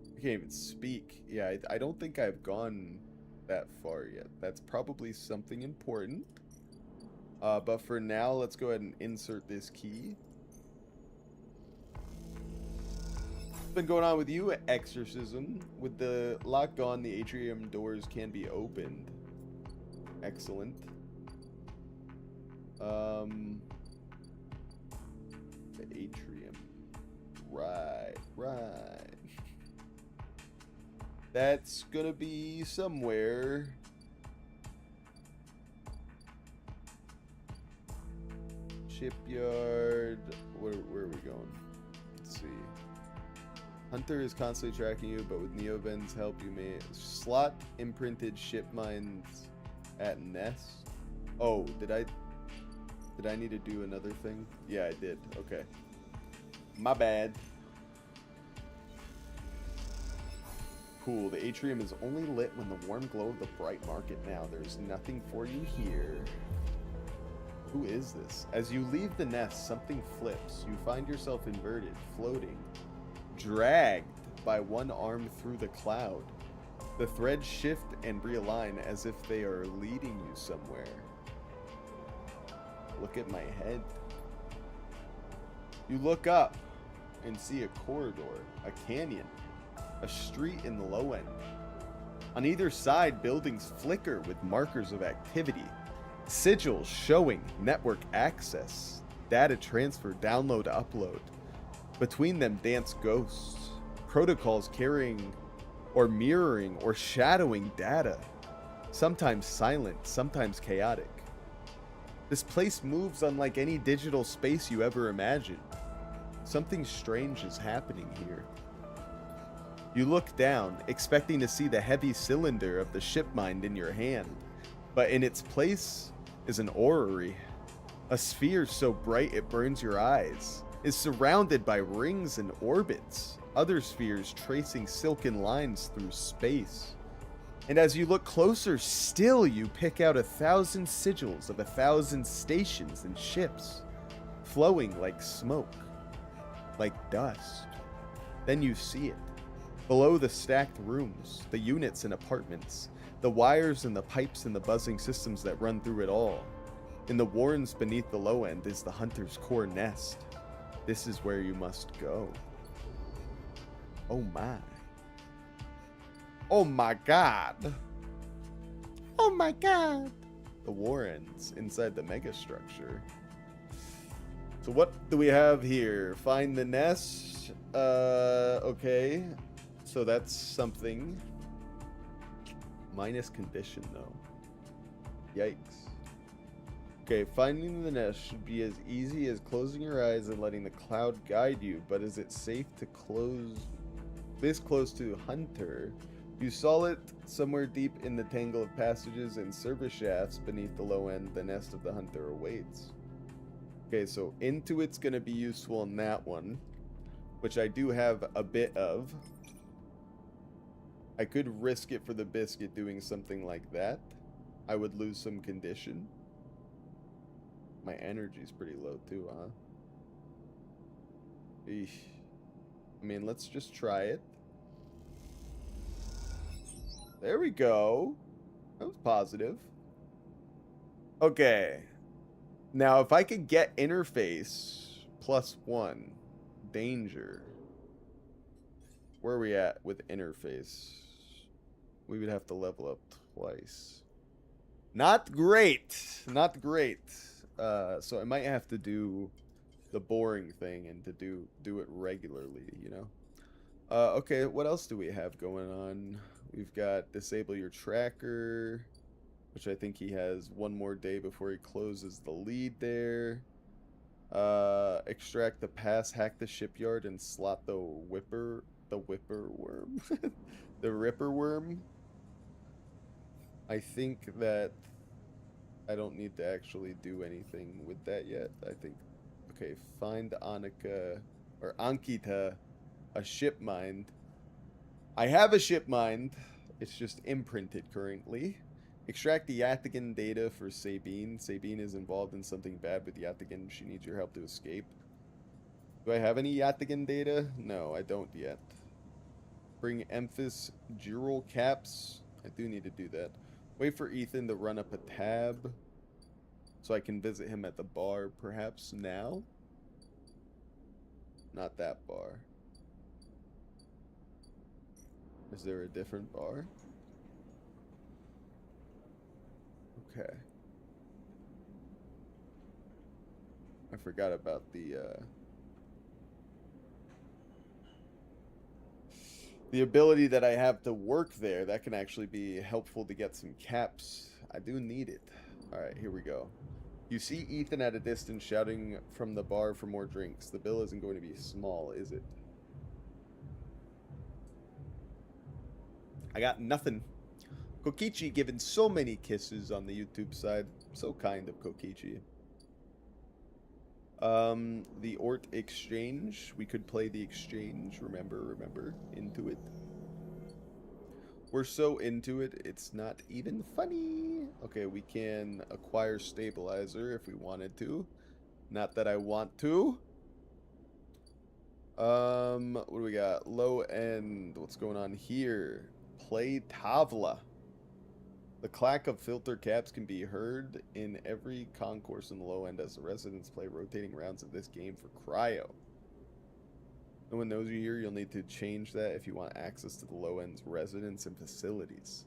I can't even speak. Yeah, I don't think I've gone that far yet. That's probably something important. But for now, let's go ahead and insert this key. What's been going on with you, Exorcism? With the lock gone, the atrium doors can be opened. Excellent. The atrium. Right. That's gonna be somewhere. Shipyard. Where are we going? Let's see. Hunter is constantly tracking you, but with Neoven's help, you may slot imprinted shipmind at Nest. Oh, did I need to do another thing? Yeah, I did. Okay. My bad. Cool. The atrium is only lit when the warm glow of the bright market now. There's nothing for you here. Who is this? As you leave the nest, something flips. You find yourself inverted, floating, dragged by one arm through the cloud. The threads shift and realign as if they are leading you somewhere. Look at my head. You look up and see a corridor, a canyon, a street in the low end. On either side, buildings flicker with markers of activity. Sigils showing network access. Data transfer, download, upload. Between them dance ghosts. Protocols carrying or mirroring or shadowing data. Sometimes silent, sometimes chaotic. This place moves unlike any digital space you ever imagined. Something strange is happening here. You look down, expecting to see the heavy cylinder of the shipmind in your hand, but in its place is an orrery. A sphere so bright it burns your eyes, is surrounded by rings and orbits, other spheres tracing silken lines through space. And as you look closer still, you pick out 1,000 sigils of 1,000 stations and ships, flowing like smoke, like dust. Then you see it. Below the stacked rooms, the units and apartments, the wires and the pipes and the buzzing systems that run through it all. In the warrens beneath the low end is the hunter's core nest. This is where you must go. Oh my. Oh my god. Oh my god. The warrens inside the megastructure. So what do we have here? Find the nest. Okay. So that's something. Minus condition though. Yikes. Okay, finding the nest should be as easy as closing your eyes and letting the cloud guide you, but is it safe to close this close to Hunter? You saw it somewhere deep in the tangle of passages and service shafts beneath the low end. The nest of the Hunter awaits. Okay, so Intuit's gonna be useful in that one, which I do have a bit of. I could risk it for the biscuit doing something like that. I would lose some condition. My energy's pretty low too, huh? Eesh. I mean, let's just try it. There we go. That was positive. Okay. Now, if I could get interface +1, danger. Where are we at with interface? We would have to level up twice. Not great. Not great. So I might have to do the boring thing and to do it regularly, you know? Okay, what else do we have going on? We've got disable your tracker, which I think he has one more day before he closes the lead there. Extract the pass, hack the shipyard, and slot the whipper worm. The ripper worm. I think that I don't need to actually do anything with that yet. I think, okay, find Ankita, a shipmind. I have a shipmind. It's just imprinted currently. Extract the Yathigan data for Sabine. Sabine is involved in something bad with Yathigan. She needs your help to escape. Do I have any Yathigan data? No, I don't yet. Bring Emphas Jewel caps. I do need to do that. Wait for Ethan to run up a tab so I can visit him at the bar perhaps now. Not that bar. Is there a different bar? Okay. I forgot about the ability that I have to work there. That can actually be helpful to get some caps. I do need it. Alright, here we go. You see Ethan at a distance shouting from the bar for more drinks. The bill isn't going to be small, is it? I got nothing. Kokichi giving so many kisses on the YouTube side. So kind of Kokichi. The Ort Exchange. We could play the Exchange. Remember. Into it. We're so into it, it's not even funny. Okay, we can acquire Stabilizer if we wanted to. Not that I want to. What do we got? Low end. What's going on here? Play Tavla. The clack of filter caps can be heard in every concourse in the low end as the residents play rotating rounds of this game for cryo. No one knows you here. You'll need to change that if you want access to the low end's residents and facilities.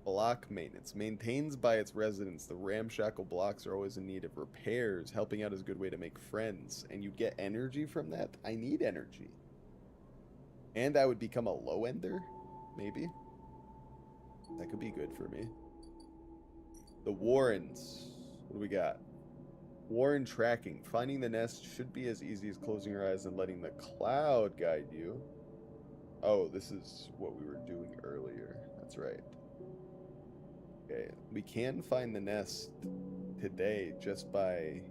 Block maintenance. Maintains by its residents. The ramshackle blocks are always in need of repairs. Helping out is a good way to make friends. And you get energy from that? I need energy. And I would become a low ender? Maybe? That could be good for me. The Warrens. What do we got? Warren tracking. Finding the nest should be as easy as closing your eyes and letting the cloud guide you. Oh, this is what we were doing earlier. That's right. Okay, we can find the nest today just by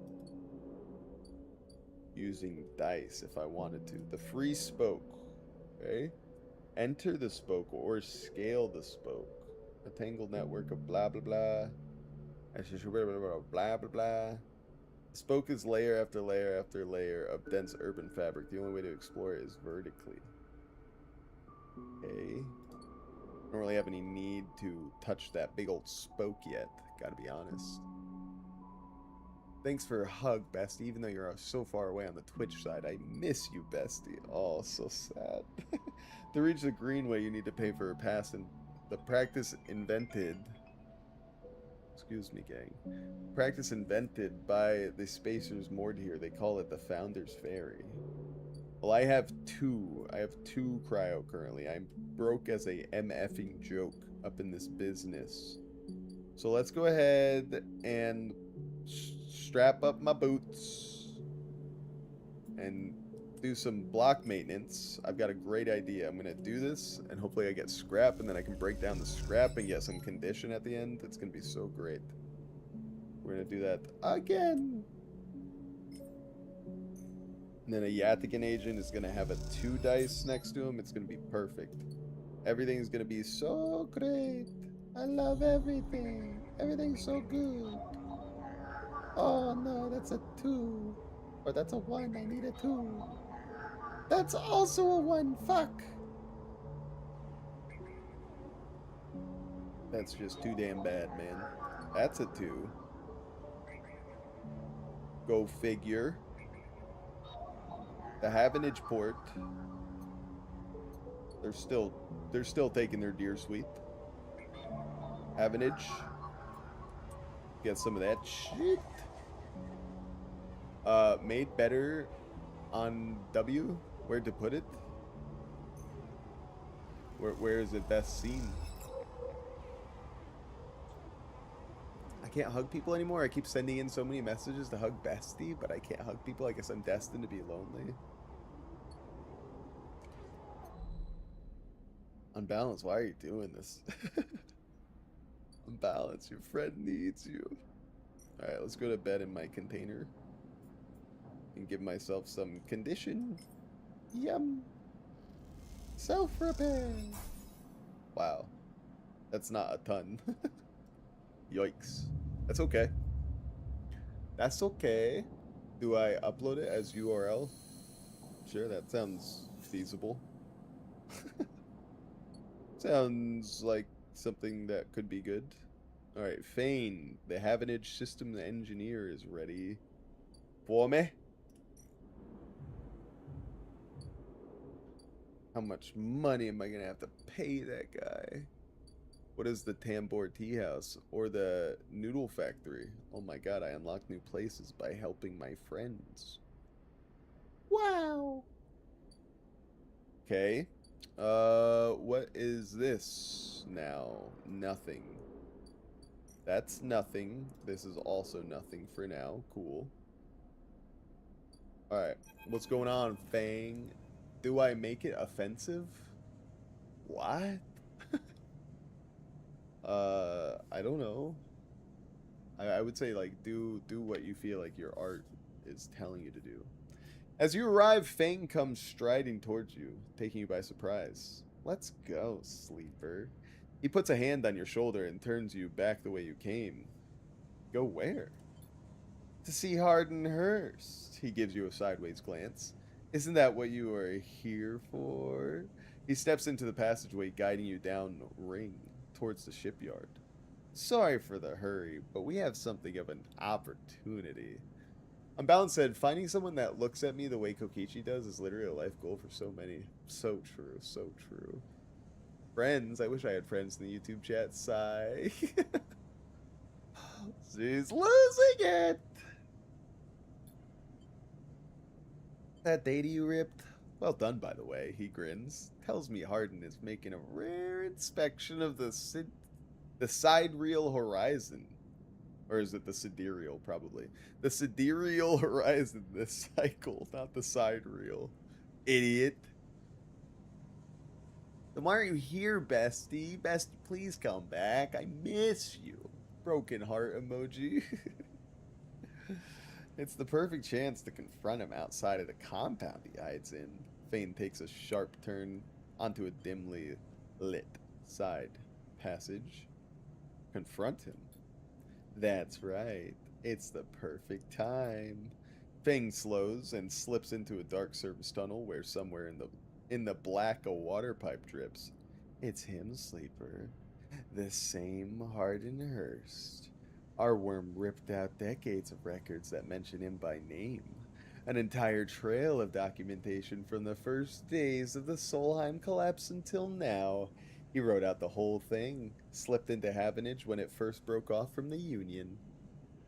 using dice if I wanted to. The free spoke. Okay. Enter the spoke or scale the spoke. A tangled network of blah blah blah. Blah blah blah. The spoke is layer after layer after layer of dense urban fabric. The only way to explore it is vertically. Okay. Don't really have any need to touch that big old spoke yet, gotta be honest. Thanks for a hug, bestie, even though you're so far away on the Twitch side. I miss you, bestie. Oh, so sad. To reach the greenway, you need to pay for a pass, and the practice invented... Excuse me, gang. Practice invented by the spacers moored here. They call it the Founder's Ferry. Well, I have two. I have two cryo currently. I'm broke as a MFing joke up in this business. So let's go ahead and strap up my boots and do some block maintenance. I've got a great idea. I'm going to do this and hopefully I get scrap and then I can break down the scrap and get some condition at the end. It's going to be so great. We're going to do that again. And then a Yathican agent is going to have a 2 dice next to him. It's going to be perfect. Everything's going to be so great. I love everything. Everything's so good. Oh no, that's a 2. Or that's a 1. I need a 2. That's also a 1. Fuck. That's just too damn bad, man. That's a 2. Go figure. The Havenage port. They're still taking their deer sweet. Havenage. Get some of that shit. Made better on W. Where to put it? Where is it best seen? I can't hug people anymore. I keep sending in so many messages to hug bestie, but I can't hug people. I guess I'm destined to be lonely. Unbalanced, why are you doing this? Unbalanced, your friend needs you. Alright, let's go to bed in my container. And give myself some condition. Yum. Self-repair. Wow. That's not a ton. Yikes. That's okay. That's okay. Do I upload it as URL? Sure, that sounds feasible. Sounds like something that could be good. Alright, Fane, the Havenage system engineer is ready for me. How much money am I gonna have to pay that guy? What is the Tambor Tea House or the Noodle Factory? Oh my god, I unlock new places by helping my friends. Wow. Okay. What is this now? Nothing. That's nothing. This is also nothing for now. Cool. Alright. What's going on, Fang? Do I make it offensive? What? I don't know. I would say, like, do what you feel like your art is telling you to do. As you arrive, Fang comes striding towards you, taking you by surprise. Let's go, sleeper. He puts a hand on your shoulder and turns you back the way you came. Go where? To see Hardenhurst. He gives you a sideways glance. Isn't that what you are here for? He steps into the passageway, guiding you down ring towards the shipyard. Sorry for the hurry, but we have something of an opportunity. Unbalanced said, finding someone that looks at me the way Kokichi does is literally a life goal for so many. So true, so true. Friends. I wish I had friends in the YouTube chat. Sigh. She's losing it. That data you ripped? Well done, by the way. He grins. Tells me Hardin is making a rare inspection of the sidereal horizon. Or is it the sidereal, probably? The sidereal horizon this cycle, not the sidereal. Idiot. Then why aren't you here, bestie? Bestie, please come back. I miss you. Broken heart emoji. It's the perfect chance to confront him outside of the compound he hides in. Fane takes a sharp turn onto a dimly lit side passage. Confront him. That's right. It's the perfect time. Fang slows and slips into a dark service tunnel where somewhere in the black a water pipe drips. It's him, Sleeper. The same Hardin Hurst. Our worm ripped out decades of records that mention him by name. An entire trail of documentation from the first days of the Solheim collapse until now. He wrote out the whole thing, slipped into Havenage when it first broke off from the Union.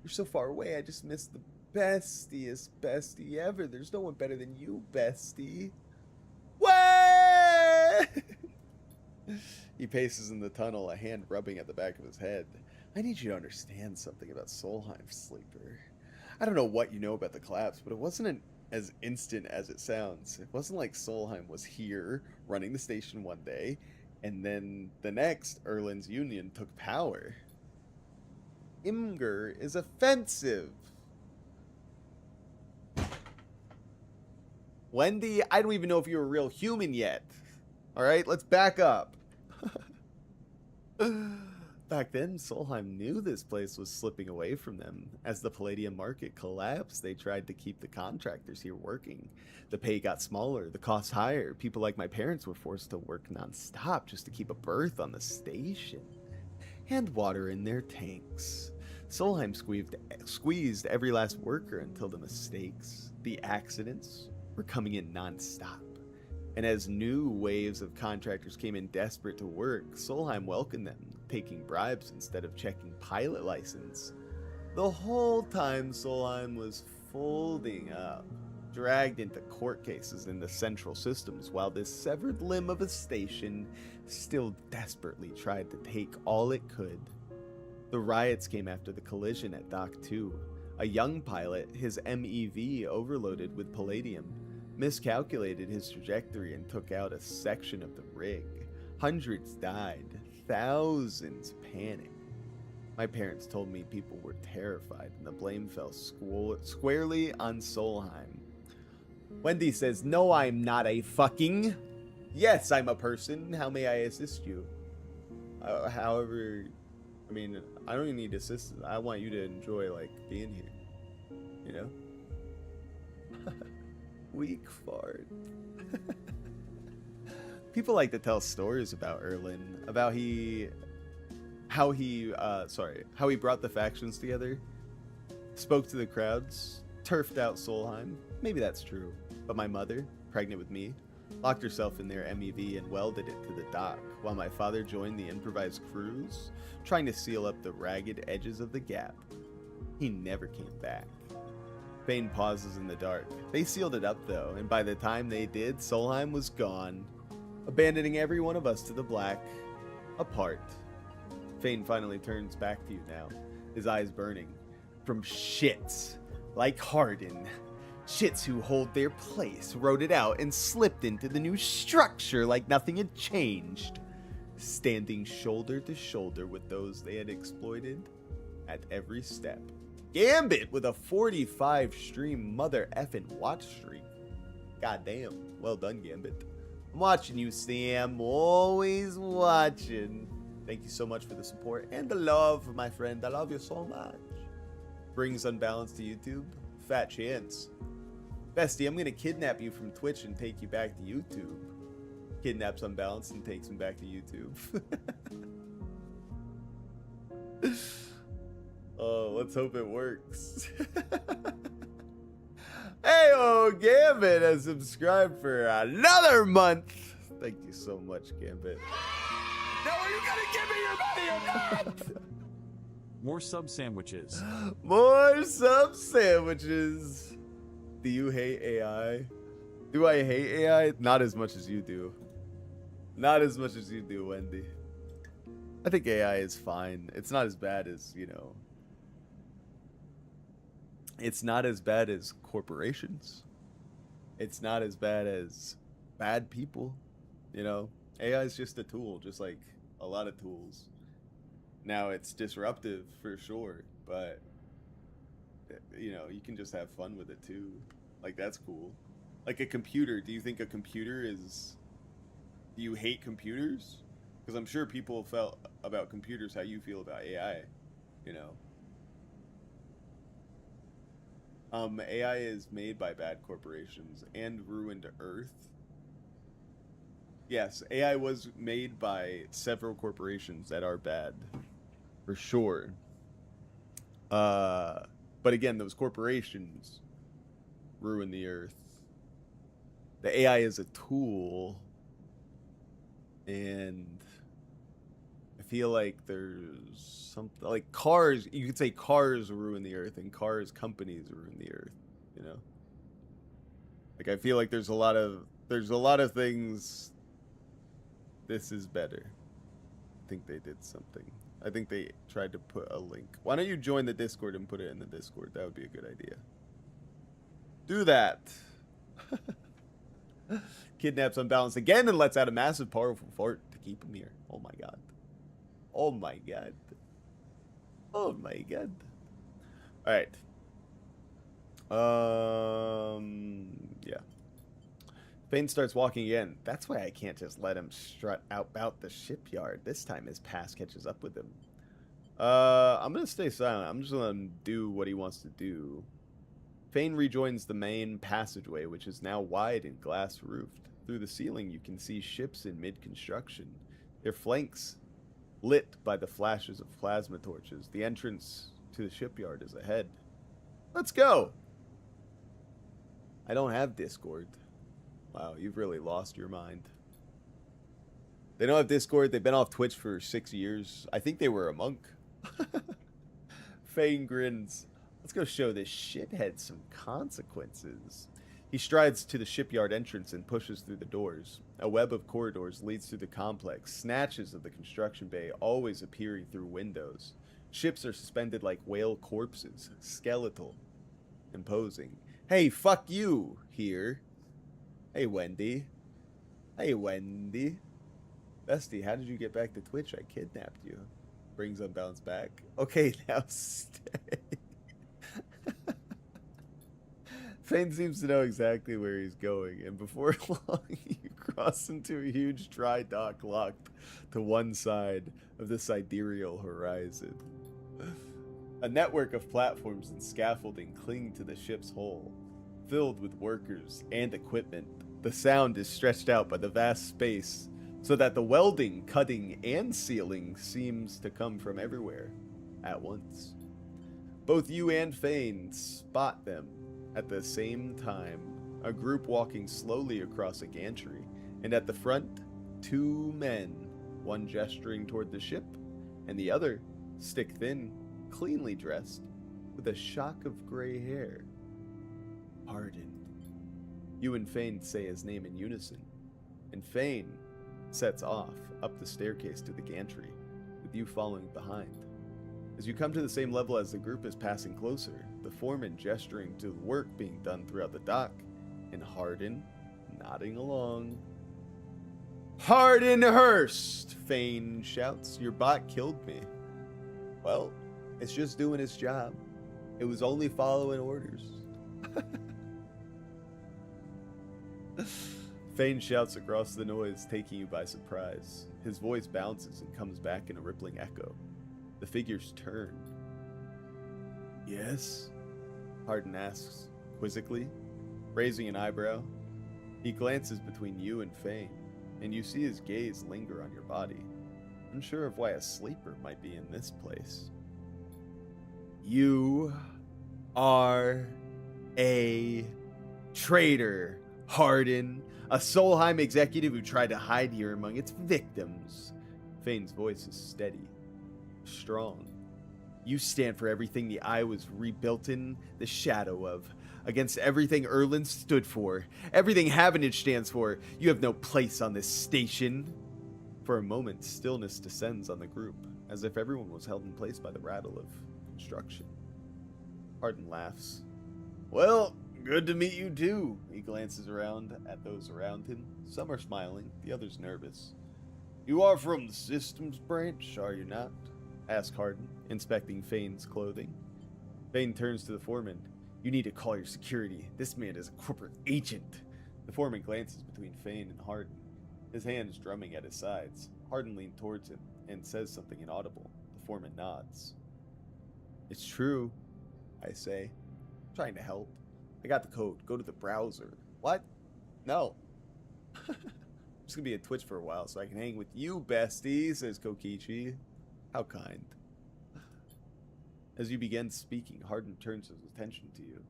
You're so far away, I just missed the bestiest bestie ever. There's no one better than you, bestie. What? He paces in the tunnel, a hand rubbing at the back of his head. I need you to understand something about Solheim, Sleeper. I don't know what you know about the collapse, but it wasn't as instant as it sounds. It wasn't like Solheim was here, running the station one day, and then the next, Erlin's Union took power. Imgur is offensive. Wendy, I don't even know if you're a real human yet. Alright, let's back up. Back then, Solheim knew this place was slipping away from them. As the Palladium market collapsed, they tried to keep the contractors here working. The pay got smaller, the costs higher. People like my parents were forced to work non-stop just to keep a berth on the station. And water in their tanks. Solheim squeezed every last worker until the mistakes, the accidents, were coming in non-stop. And as new waves of contractors came in desperate to work, Solheim welcomed them, taking bribes instead of checking pilot license. The whole time Solheim was folding up, dragged into court cases in the central systems, while this severed limb of a station still desperately tried to take all it could. The riots came after the collision at Dock 2. A young pilot, his MEV overloaded with palladium, miscalculated his trajectory and took out a section of the rig. Hundreds died, thousands panicked. My parents told me people were terrified and the blame fell squarely on Solheim. Wendy says, no, I'm not a fucking. Yes, I'm a person. How may I assist you? However, I mean, I don't even need assistance. I want you to enjoy, like, being here. You know? Weak fart. People like to tell stories about Erlin, about how he brought the factions together, spoke to the crowds, turfed out Solheim. Maybe that's true, but my mother, pregnant with me, locked herself in their MEV and welded it to the dock, while my father joined the improvised crews, trying to seal up the ragged edges of the gap. He never came back. Fane pauses in the dark. They sealed it up though, and by the time they did, Solheim was gone, abandoning every one of us to the black, apart. Fane finally turns back to you now, his eyes burning. From shits like Hardin. Shits who hold their place, wrote it out, and slipped into the new structure like nothing had changed. Standing shoulder to shoulder with those they had exploited at every step. Gambit with a 45 stream mother effing watch streak. Goddamn. Well done, Gambit. I'm watching you, Sam. Always watching. Thank you so much for the support and the love, my friend. I love you so much. Brings Unbalance to YouTube. Fat chance. Bestie, I'm gonna kidnap you from Twitch and take you back to YouTube. Kidnaps Unbalanced and takes him back to YouTube. Oh, let's hope it works. Hey, Gambit has subscribed for another month. Thank you so much, Gambit. Now are you gonna give me your money or not? More sub sandwiches. More sub sandwiches. Do you hate AI? Do I hate AI? Not as much as you do. Not as much as you do, Wendy. I think AI is fine. It's not as bad as, you know. It's not as bad as corporations. It's not as bad as bad people. You know, AI is just a tool, just like a lot of tools. Now it's disruptive for sure, but you know, you can just have fun with it too. Like, that's cool. Like a computer, do you think a computer is... Do you hate computers? Because I'm sure people felt about computers how you feel about AI, you know. AI is made by bad corporations and ruined Earth. Yes, AI was made by several corporations that are bad, for sure. But again, those corporations ruin the Earth. The AI is a tool, and I feel like there's something like cars. You could say cars ruin the Earth, and cars companies ruin the Earth. You know, like I feel like there's a lot of things. This is better. I think they did something. I think they tried to put a link. Why don't you join the Discord and put it in the Discord? That would be a good idea. Do that. Kidnaps Unbalanced again and lets out a massive, powerful fart to keep him here. Oh my god. Oh my god. Oh my god. Alright. Yeah. Fane starts walking again. That's why I can't just let him strut out the shipyard. This time his past catches up with him. I'm gonna stay silent. I'm just gonna let him do what he wants to do. Fane rejoins the main passageway, which is now wide and glass-roofed. Through the ceiling, you can see ships in mid-construction. Their flanks lit by the flashes of plasma torches. The entrance to the shipyard is ahead. Let's go! I don't have Discord. Wow, you've really lost your mind. They don't have Discord. They've been off Twitch for 6 years. I think they were a monk. Fane grins. Let's go show this shithead some consequences. He strides to the shipyard entrance and pushes through the doors. A web of corridors leads through the complex, snatches of the construction bay always appearing through windows. Ships are suspended like whale corpses, skeletal, imposing. Hey, fuck you, here. Hey, Wendy. Hey, Wendy. Bestie, how did you get back to Twitch? I kidnapped you. Brings Unbalanced back. Okay, now stay. Fane seems to know exactly where he's going, and before long, you cross into a huge dry dock locked to one side of the sidereal horizon. A network of platforms and scaffolding cling to the ship's hull, filled with workers and equipment. The sound is stretched out by the vast space, so that the welding, cutting, and sealing seems to come from everywhere at once. Both you and Fane spot them at the same time, a group walking slowly across a gantry, and at the front, two men, one gesturing toward the ship, and the other, stick-thin, cleanly dressed, with a shock of gray hair. Hardin. You and Fane say his name in unison, and Fane sets off up the staircase to the gantry, with you following behind. As you come to the same level as the group is passing closer, the foreman gesturing to the work being done throughout the dock, and Hardin nodding along. Hardin Hurst, Fane shouts. Your bot killed me. Well, it's just doing its job. It was only following orders. Fane shouts across the noise, taking you by surprise. His voice bounces and comes back in a rippling echo. The figures turn. Yes? Hardin asks, quizzically, raising an eyebrow. He glances between you and Fane, and you see his gaze linger on your body, unsure of why a sleeper might be in this place. You are a traitor, Hardin, a Solheim executive who tried to hide here among its victims. Fane's voice is steady, strong. You stand for everything the Eye was rebuilt in the shadow of, against everything Erland stood for, everything Havenage stands for. You have no place on this station. For a moment, stillness descends on the group, as if everyone was held in place by the rattle of construction. Hardin laughs. Well, good to meet you too. He glances around at those around him. Some are smiling, the others nervous. You are from the systems branch, are you not? Asks Hardin, inspecting Fane's clothing. Fane turns to the foreman. You need to call your security. This man is a corporate agent. The foreman glances between Fane and Hardin, his hands drumming at his sides. Hardin leans towards him and says something inaudible. The foreman nods. It's true, I say. I'm trying to help. I got the code. Go to the browser. What? No. I'm just gonna be at Twitch for a while so I can hang with you, bestie, says Kokichi. How kind. As you begin speaking, Hardin turns his attention to you.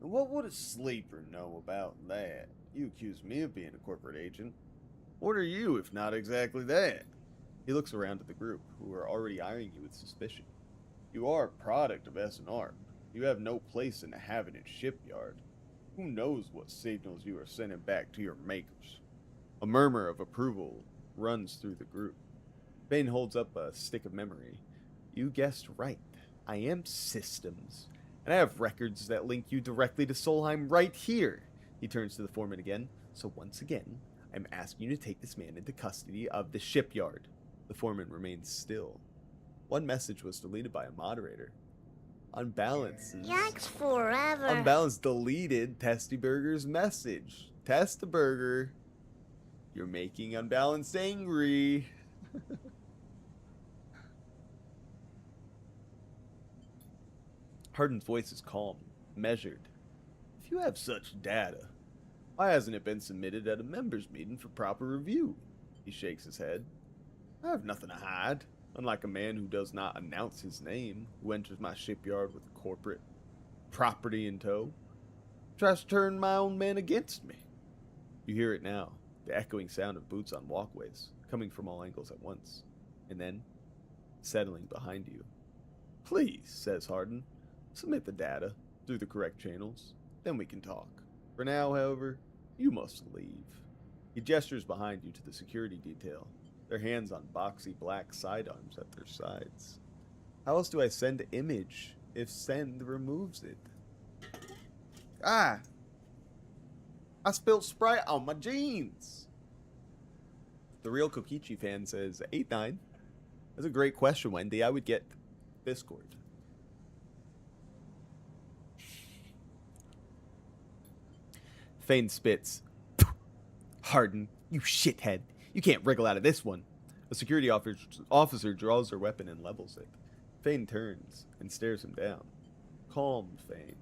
And what would a sleeper know about that? You accuse me of being a corporate agent. What are you, if not exactly that? He looks around at the group, who are already eyeing you with suspicion. You are a product of S&R. You have no place in the Havenage shipyard. Who knows what signals you are sending back to your makers? A murmur of approval runs through the group. Fane holds up a stick of memory. You guessed right. I am systems. And I have records that link you directly to Solheim right here. He turns to the foreman again. So once again, I'm asking you to take this man into custody of the shipyard. The foreman remains still. One message was deleted by a moderator. Unbalanced. Yikes forever. Unbalanced deleted Testaburger's message. Testaburger, you're making Unbalanced angry. Hardin's voice is calm, measured. If you have such data, why hasn't it been submitted at a members' meeting for proper review? He shakes his head. I have nothing to hide, unlike a man who does not announce his name, who enters my shipyard with corporate property in tow, tries to turn my own men against me. You hear it now, the echoing sound of boots on walkways, coming from all angles at once, and then settling behind you. Please, says Hardin, submit the data through the correct channels, then we can talk. For now, however, you must leave. He gestures behind you to the security detail, their hands on boxy black sidearms at their sides. How else do I send image if send removes it? Ah! I spilled Sprite on my jeans! The real Kokichi fan says, 8-9. That's a great question, Wendy. I would get Discord. Fane spits. Hardin, you shithead. You can't wriggle out of this one. A security officer draws their weapon and levels it. Fane turns and stares him down. Calm, Fane.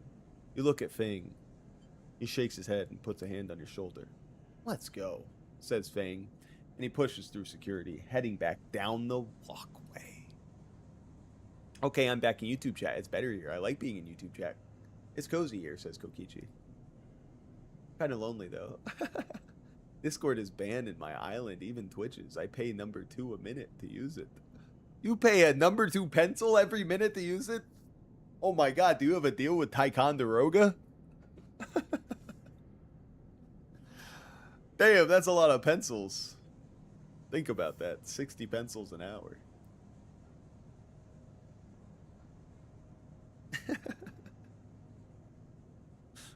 You look at Fane. He shakes his head and puts a hand on your shoulder. Let's go, says Fane, and he pushes through security, heading back down the walkway. Okay, I'm back in YouTube chat. It's better here. I like being in YouTube chat. It's cozy here, says Kokichi. Kind of lonely, though. Discord is banned in my island, even Twitches. I pay number 2 a minute to use it. You pay a number 2 pencil every minute to use it? Oh my god, do you have a deal with Ticonderoga? Damn, that's a lot of pencils. Think about that. 60 pencils an hour.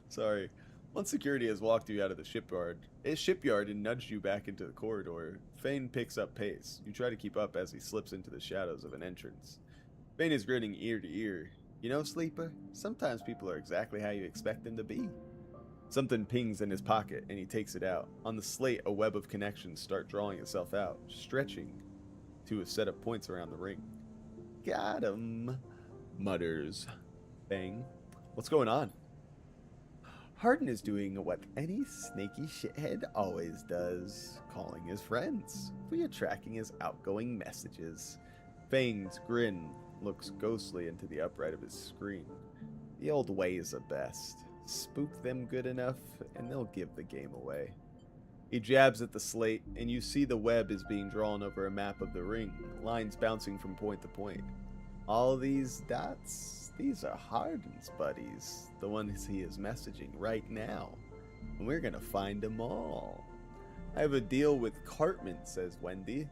Sorry. Once security has walked you out of the shipyard and nudged you back into the corridor, Fane picks up pace. You try to keep up as he slips into the shadows of an entrance. Fane is grinning ear to ear. You know, Sleeper, sometimes people are exactly how you expect them to be. Something pings in his pocket, and he takes it out. On the slate, a web of connections start drawing itself out, stretching to a set of points around the ring. Got him, mutters Fane. What's going on? Hardin is doing what any snaky shithead always does, calling his friends, via tracking his outgoing messages. Fane's grin looks ghostly into the upright of his screen. The old ways are best. Spook them good enough, and they'll give the game away. He jabs at the slate, and you see the web is being drawn over a map of the ring, lines bouncing from point to point. All these dots, these are Harden's buddies, the ones he is messaging right now. And we're gonna find them all. I have a deal with Cartman, says Wendy.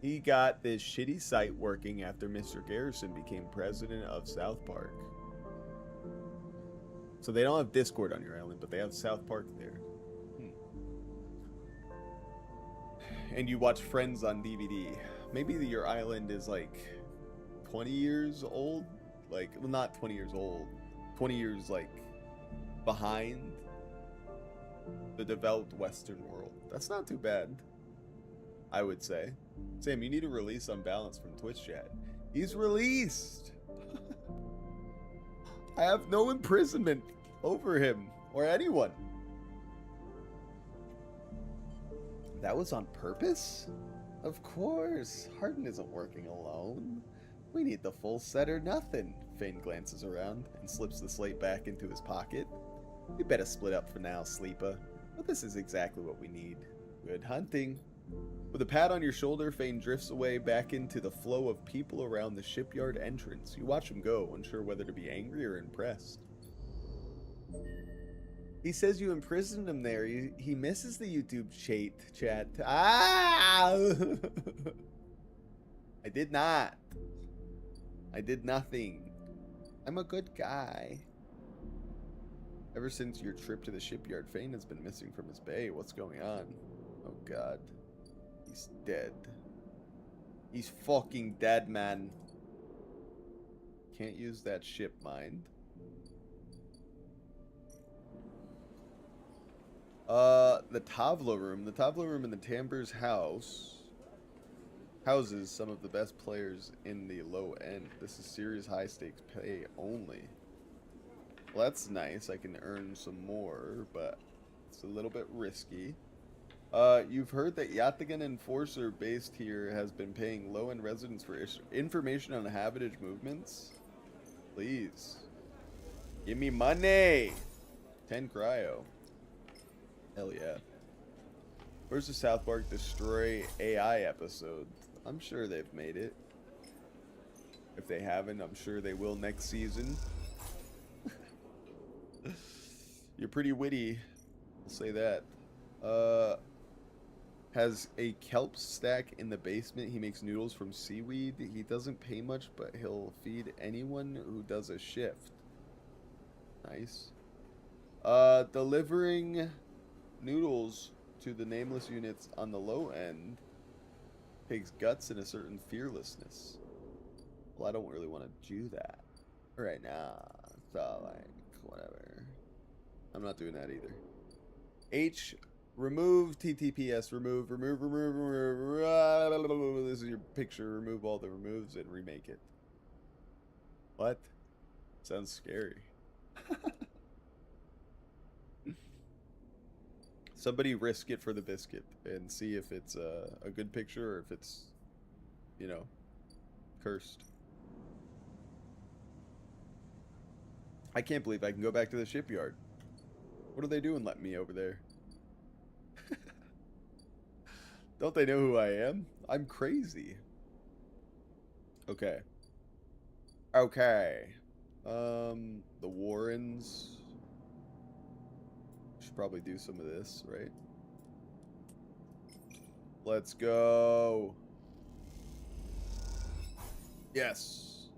He got this shitty site working after Mr. Garrison became president of South Park. So they don't have Discord on your island, but they have South Park there. And you watch Friends on DVD. Maybe your island is like 20 years old. Like, well, not 20 years old. 20 years, like, behind the developed Western world. That's not too bad, I would say. Sam, you need to release Unbalanced from Twitch chat. He's released! I have no imprisonment over him or anyone. That was on purpose? Of course. Harden isn't working alone. We need the full set or nothing. Fane glances around and slips the slate back into his pocket. We better split up for now, Sleepa. But this is exactly what we need. Good hunting. With a pat on your shoulder, Fane drifts away back into the flow of people around the shipyard entrance. You watch him go, unsure whether to be angry or impressed. He says you imprisoned him there. He misses the YouTube chat. Ah! I did not. I did nothing. I'm a good guy. Ever since your trip to the shipyard, Fane has been missing from his bay. What's going on? Oh god. He's dead. He's fucking dead, man. Can't use that shipmind. The Tavla room. The Tavla room in the Tambur's house houses some of the best players in the low end. This is serious high stakes pay only. Well, that's nice. I can earn some more, but it's a little bit risky. You've heard that Yatagan Enforcer based here has been paying low-end residents for information on habitage movements. Please. Give me money! 10 cryo. Hell yeah. Where's the South Park Destroy AI episode? I'm sure they've made it. If they haven't, I'm sure they will next season. You're pretty witty. I'll say that. Has a kelp stack in the basement. He makes noodles from seaweed. He doesn't pay much, but he'll feed anyone who does a shift. Nice. Delivering noodles to the nameless units on the low end takes guts and a certain fearlessness. Well, I don't really want to do that right now. So, like, whatever. I'm not doing that either. H, remove TTPS, remove. This is your picture. Remove all the removes and remake it. What? Sounds scary. Somebody risk it for the biscuit and see if it's a good picture or if it's, you know, cursed. I can't believe I can go back to the shipyard. What are they doing letting me over there? Don't they know who I am? I'm crazy. Okay. Okay. The Warrens. Should probably do some of this, right? Let's go. Yes.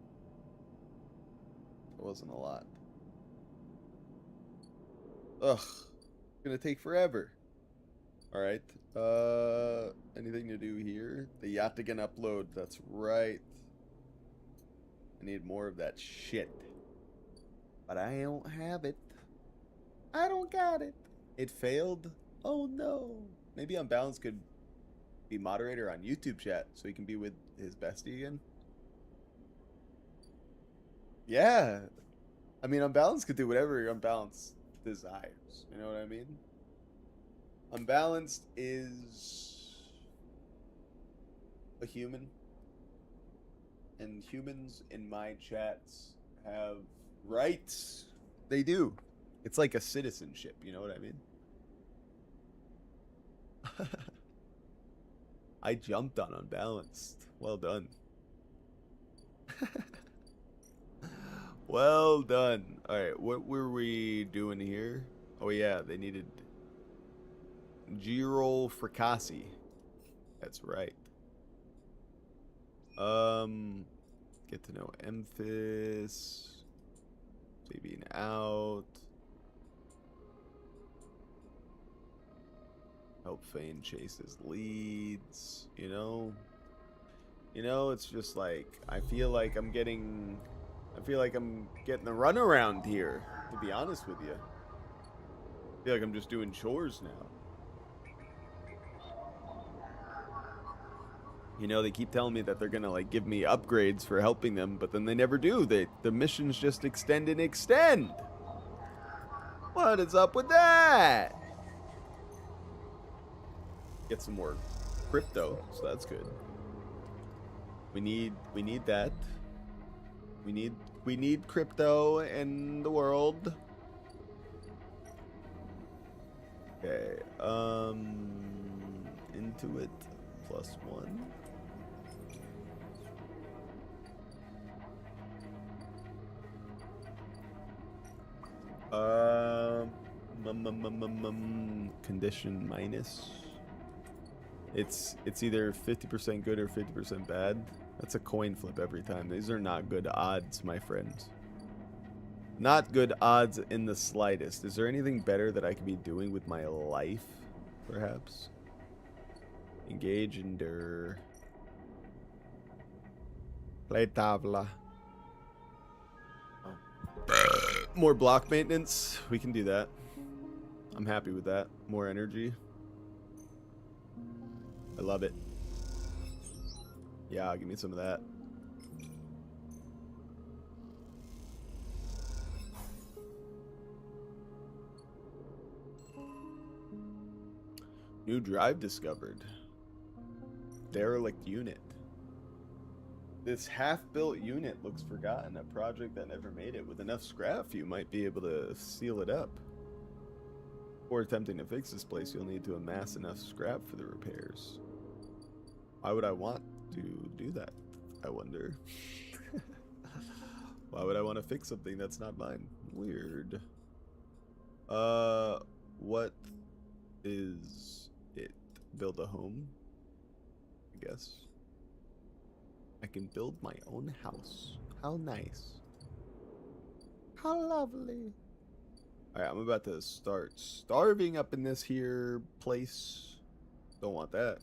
It wasn't a lot. Ugh. It's gonna take forever. Alright. Anything to do here? The Yatagan upload. That's right. I need more of that shit. But I don't have it. I don't got it. It failed? Oh no. Maybe Unbalanced could be moderator on YouTube chat so he can be with his bestie again. Yeah. I mean, Unbalanced could do whatever Unbalanced desires. You know what I mean? Unbalanced is a human. And humans in my chats have rights. They do. It's like a citizenship, you know what I mean? I jumped on unbalanced. Well done. Well done. Alright, what were we doing here? Oh yeah, they needed G-roll fricassee. That's right. Get to know Emphis. Being out. Help Fane chase his leads, you know? You know, it's just like, I feel like I'm getting the runaround here, to be honest with you. I feel like I'm just doing chores now. You know, they keep telling me that they're gonna like give me upgrades for helping them, but then they never do. The missions just extend and extend. What is up with that? Get some more crypto, so that's good. We need that. We need crypto in the world. Okay, into it +1. Condition minus. It's either 50% good or 50% bad. That's a coin flip every time. These are not good odds, my friends. Not good odds in the slightest. Is there anything better that I could be doing with my life, perhaps? Engage, endure. Play tabla. More block maintenance. We can do that. I'm happy with that. More energy. I love it. Yeah, give me some of that. New drive discovered. Derelict unit. This half-built unit looks forgotten, a project that never made it. With enough scrap, you might be able to seal it up. Before attempting to fix this place, you'll need to amass enough scrap for the repairs. Why would I want to do that, I wonder? Why would I want to fix something that's not mine? Weird. What is it? Build a home? I guess. I can build my own house. How nice. How lovely. Alright, I'm about to start starving up in this here place. Don't want that.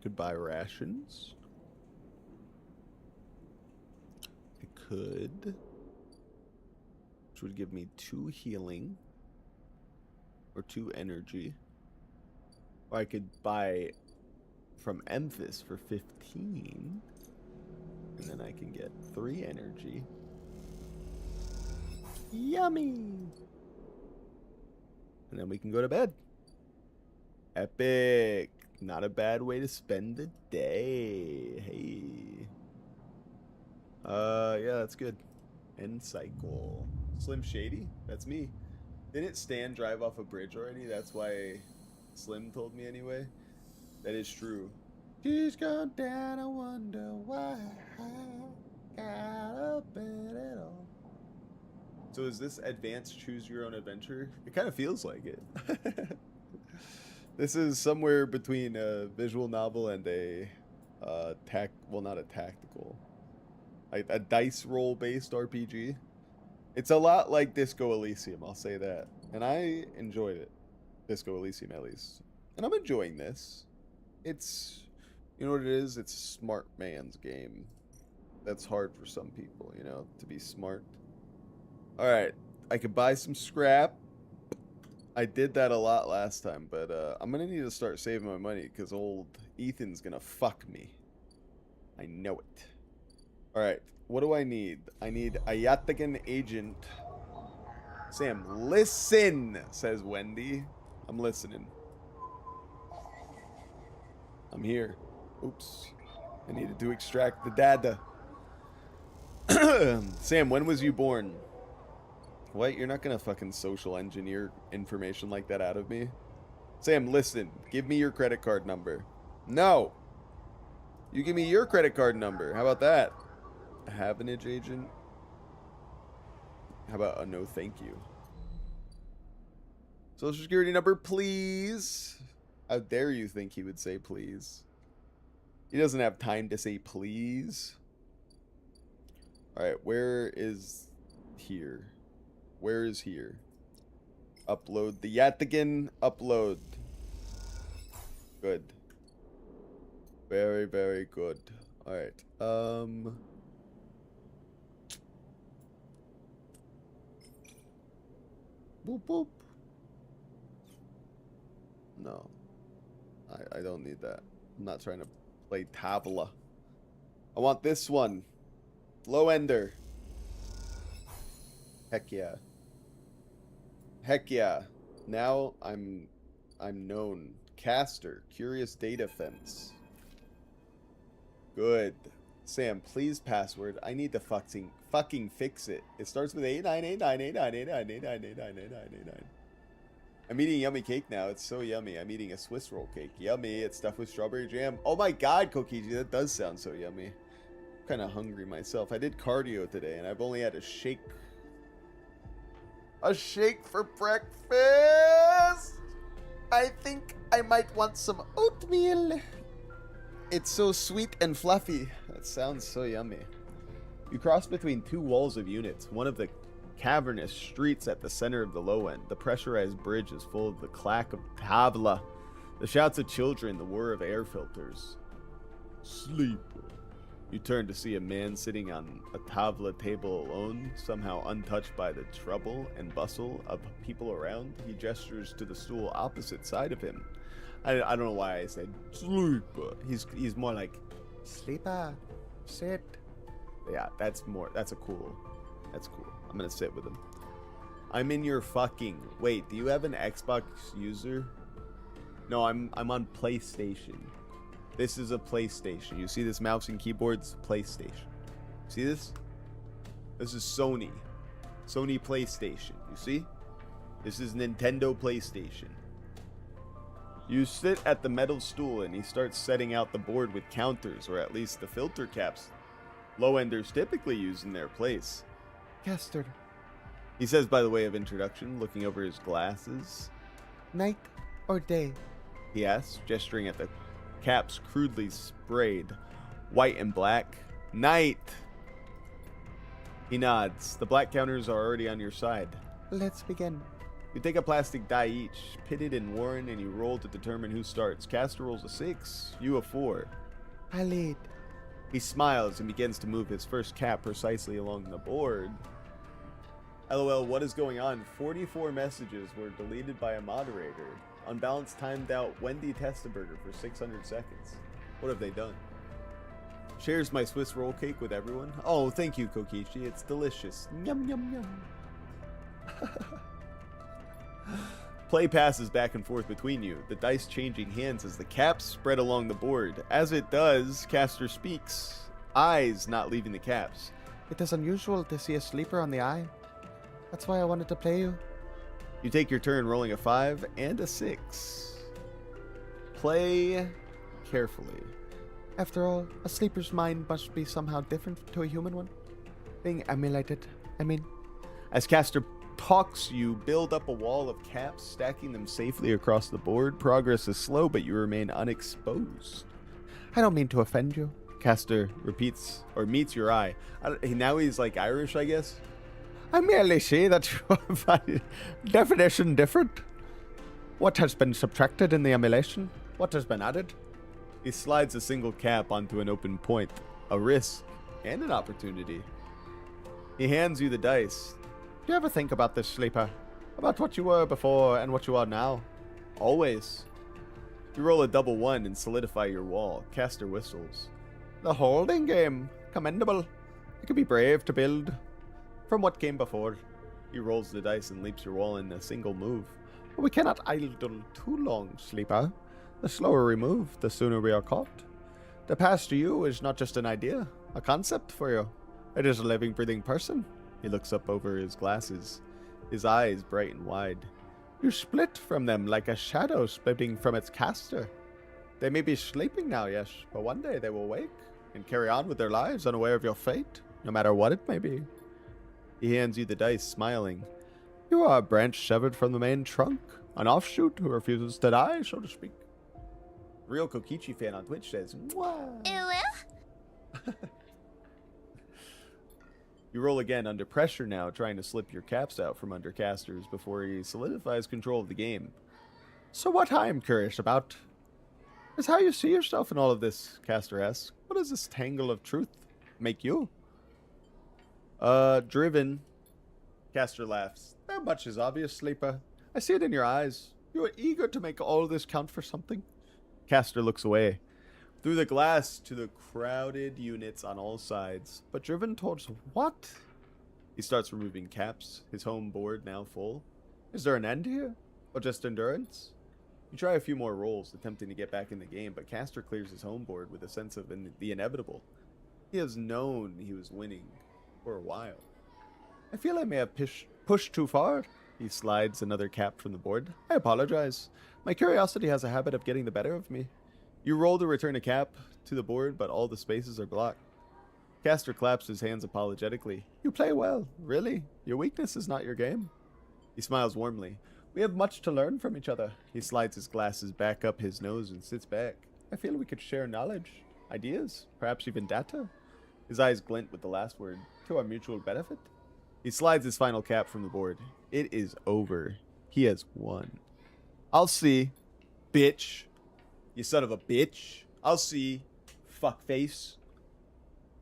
Could buy rations. I could. Which would give me 2 healing. Or 2 energy. Or I could buy from Emphis for 15. And then I can get 3 energy. Yummy! And then we can go to bed. Epic! Not a bad way to spend the day. Hey. Yeah, that's good. End cycle. Slim Shady? That's me. Didn't Stan drive off a bridge already? That's why Slim told me anyway. That is true. She's gone down, I wonder why. Got up in it all. So is this advanced choose your own adventure? It kind of feels like it. This is somewhere between a visual novel and a not a tactical. Like a dice roll based RPG. It's a lot like Disco Elysium, I'll say that. And I enjoyed it. Disco Elysium at least. And I'm enjoying this. It's, you know what it is? It's a smart man's game. That's hard for some people, you know, to be smart. Alright, I could buy some scrap. I did that a lot last time, but I'm going to need to start saving my money because old Ethan's going to fuck me. I know it. Alright, what do I need? I need a Yatagan agent. Sam, listen, says Wendy. I'm listening. I'm here. Oops. I needed to extract the data. Sam, when was you born? What? You're not gonna fucking social engineer information like that out of me? Sam, listen. Give me your credit card number. No! You give me your credit card number. How about that? A Havenage agent? How about a no thank you? Social security number, please. How dare you think he would say please? He doesn't have time to say please. Alright, where is here? Where is here? Upload the Yatigan. Upload. Good. Very, very good. Alright. Boop, boop. No. I don't need that. I'm not trying to play Tabla. I want this one. Low ender. Heck yeah. Heck yeah. Now I'm known. Caster. Curious data fence. Good. Sam, please password. I need to fucking fix it. It starts with 898989898989898. I'm eating yummy cake now. It's so yummy. I'm eating a Swiss roll cake. Yummy. It's stuffed with strawberry jam. Oh my god, Kokiji, that does sound so yummy. I'm kind of hungry myself. I did cardio today, and I've only had a shake. A shake for breakfast. I think I might want some oatmeal. It's so sweet and fluffy. That sounds so yummy. You cross between two walls of units. One of the cavernous streets at the center of the low end. The pressurized bridge is full of the clack of tabla, the shouts of children, the whir of air filters. Sleep. You turn to see a man sitting on a tabla table alone, somehow untouched by the trouble and bustle of people around. He gestures to the stool opposite side of him. I don't know why I said sleep. He's more like sleeper, sit. Yeah, that's cool. That's cool. I'm gonna sit with him. I'm in your fucking. Wait, do you have an Xbox user? No, I'm on PlayStation. This is a PlayStation. You see this mouse and keyboard's PlayStation. See this? This is Sony. Sony PlayStation. You see? This is Nintendo PlayStation. You sit at the metal stool and he starts setting out the board with counters, or at least the filter caps low-enders typically use in their place. Caster, he says by the way of introduction, looking over his glasses. Night or day? He asks, gesturing at the caps crudely sprayed, white and black. Night! He nods. The black counters are already on your side. Let's begin. You take a plastic die each, pitted and worn, and you roll to determine who starts. Caster rolls a 6, you a 4. I lead. He smiles and begins to move his first cap precisely along the board. LOL, what is going on? 44 messages were deleted by a moderator. Unbalanced timed out Wendy Testaburger for 600 seconds. What have they done? Shares my Swiss roll cake with everyone. Oh, thank you, Kokichi. It's delicious. Yum, yum, yum. Play passes back and forth between you, the dice changing hands as the caps spread along the board. As it does, Caster speaks, eyes not leaving the caps. It is unusual to see a sleeper on the eye. That's why I wanted to play you. You take your turn rolling a 5 and a 6. Play carefully. After all, a sleeper's mind must be somehow different to a human one. Being emulated, I mean. As Caster talks, you build up a wall of caps, stacking them safely across the board. Progress is slow, but you remain unexposed. I don't mean to offend you. Caster repeats, or meets your eye. Now he's like Irish, I guess. I merely see that you find definition different. What has been subtracted in the emulation? What has been added? He slides a single cap onto an open point, a risk and an opportunity. He hands you the dice. Do you ever think about this, sleeper? About what you were before and what you are now? Always. You roll a double 1 and solidify your wall. Caster whistles. The holding game. Commendable. It could be brave to build from what came before. He rolls the dice and leaps your wall in a single move. We cannot idle too long, sleeper. The slower we move, the sooner we are caught. The past to you is not just an idea, a concept for you. It is a living, breathing person. He looks up over his glasses. his eyes bright and wide. You split from them like a shadow splitting from its caster. They may be sleeping now, yes, but one day they will wake and carry on with their lives unaware of your fate, no matter what it may be. He hands you the dice, smiling. You are a branch severed from the main trunk, an offshoot who refuses to die, so to speak. Real Kokichi fan on Twitch says, "Mwah." You roll again under pressure now, trying to slip your caps out from under casters before he solidifies control of the game. So what I am curious about is how you see yourself in all of this, caster asks. What does this tangle of truth make you? Driven. Caster laughs. That much is obvious, Sleeper. I see it in your eyes. You are eager to make all this count for something. Caster looks away, through the glass to the crowded units on all sides, but driven towards what? He starts removing caps, his home board now full. Is there an end here? Or just endurance? You try a few more rolls, attempting to get back in the game, but Caster clears his home board with a sense of the inevitable. He has known he was winning for a while. I feel I may have pushed too far. He slides another cap from the board. I apologize. My curiosity has a habit of getting the better of me. You roll to return a cap to the board, but all the spaces are blocked. Caster claps his hands apologetically. You play well, really. Your weakness is not your game. He smiles warmly. We have much to learn from each other. He slides his glasses back up his nose and sits back. I feel we could share knowledge, ideas, perhaps even data. His eyes glint with the last word. To our mutual benefit. He slides his final cap from the board. It is over. He has won. I'll see, bitch. You son of a bitch. I'll see, fuckface.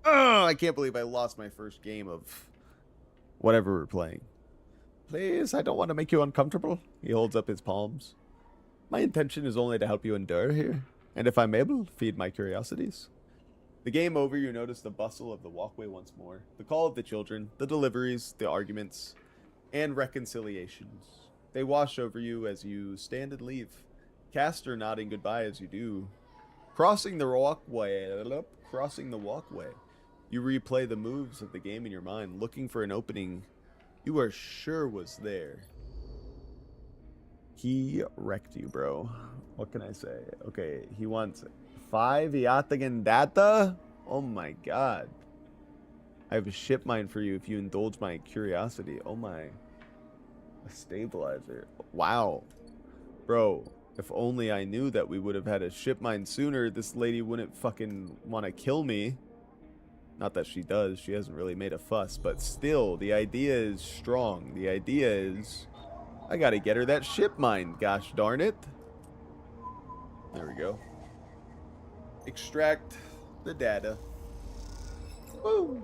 Ugh, I can't believe I lost my first game of whatever we're playing. Please, I don't want to make you uncomfortable. He holds up his palms. My intention is only to help you endure here, and if I'm able, feed my curiosities. The game over, you notice the bustle of the walkway once more, the call of the children, the deliveries, the arguments, and reconciliations. They wash over you as you stand and leave, Caster nodding goodbye as you do. Crossing the walkway, you replay the moves of the game in your mind, looking for an opening you are sure was there. He wrecked you, bro. What can I say? Okay, he wants 5 Yatagan data? Oh my god. I have a shipmind for you if you indulge my curiosity. Oh my. A stabilizer. Wow. Bro, if only I knew that we would have had a shipmind sooner, this lady wouldn't fucking want to kill me. Not that she does. She hasn't really made a fuss. But still, the idea is strong. The idea is, I gotta get her that shipmind. Gosh darn it. There we go. Extract the data. Woo!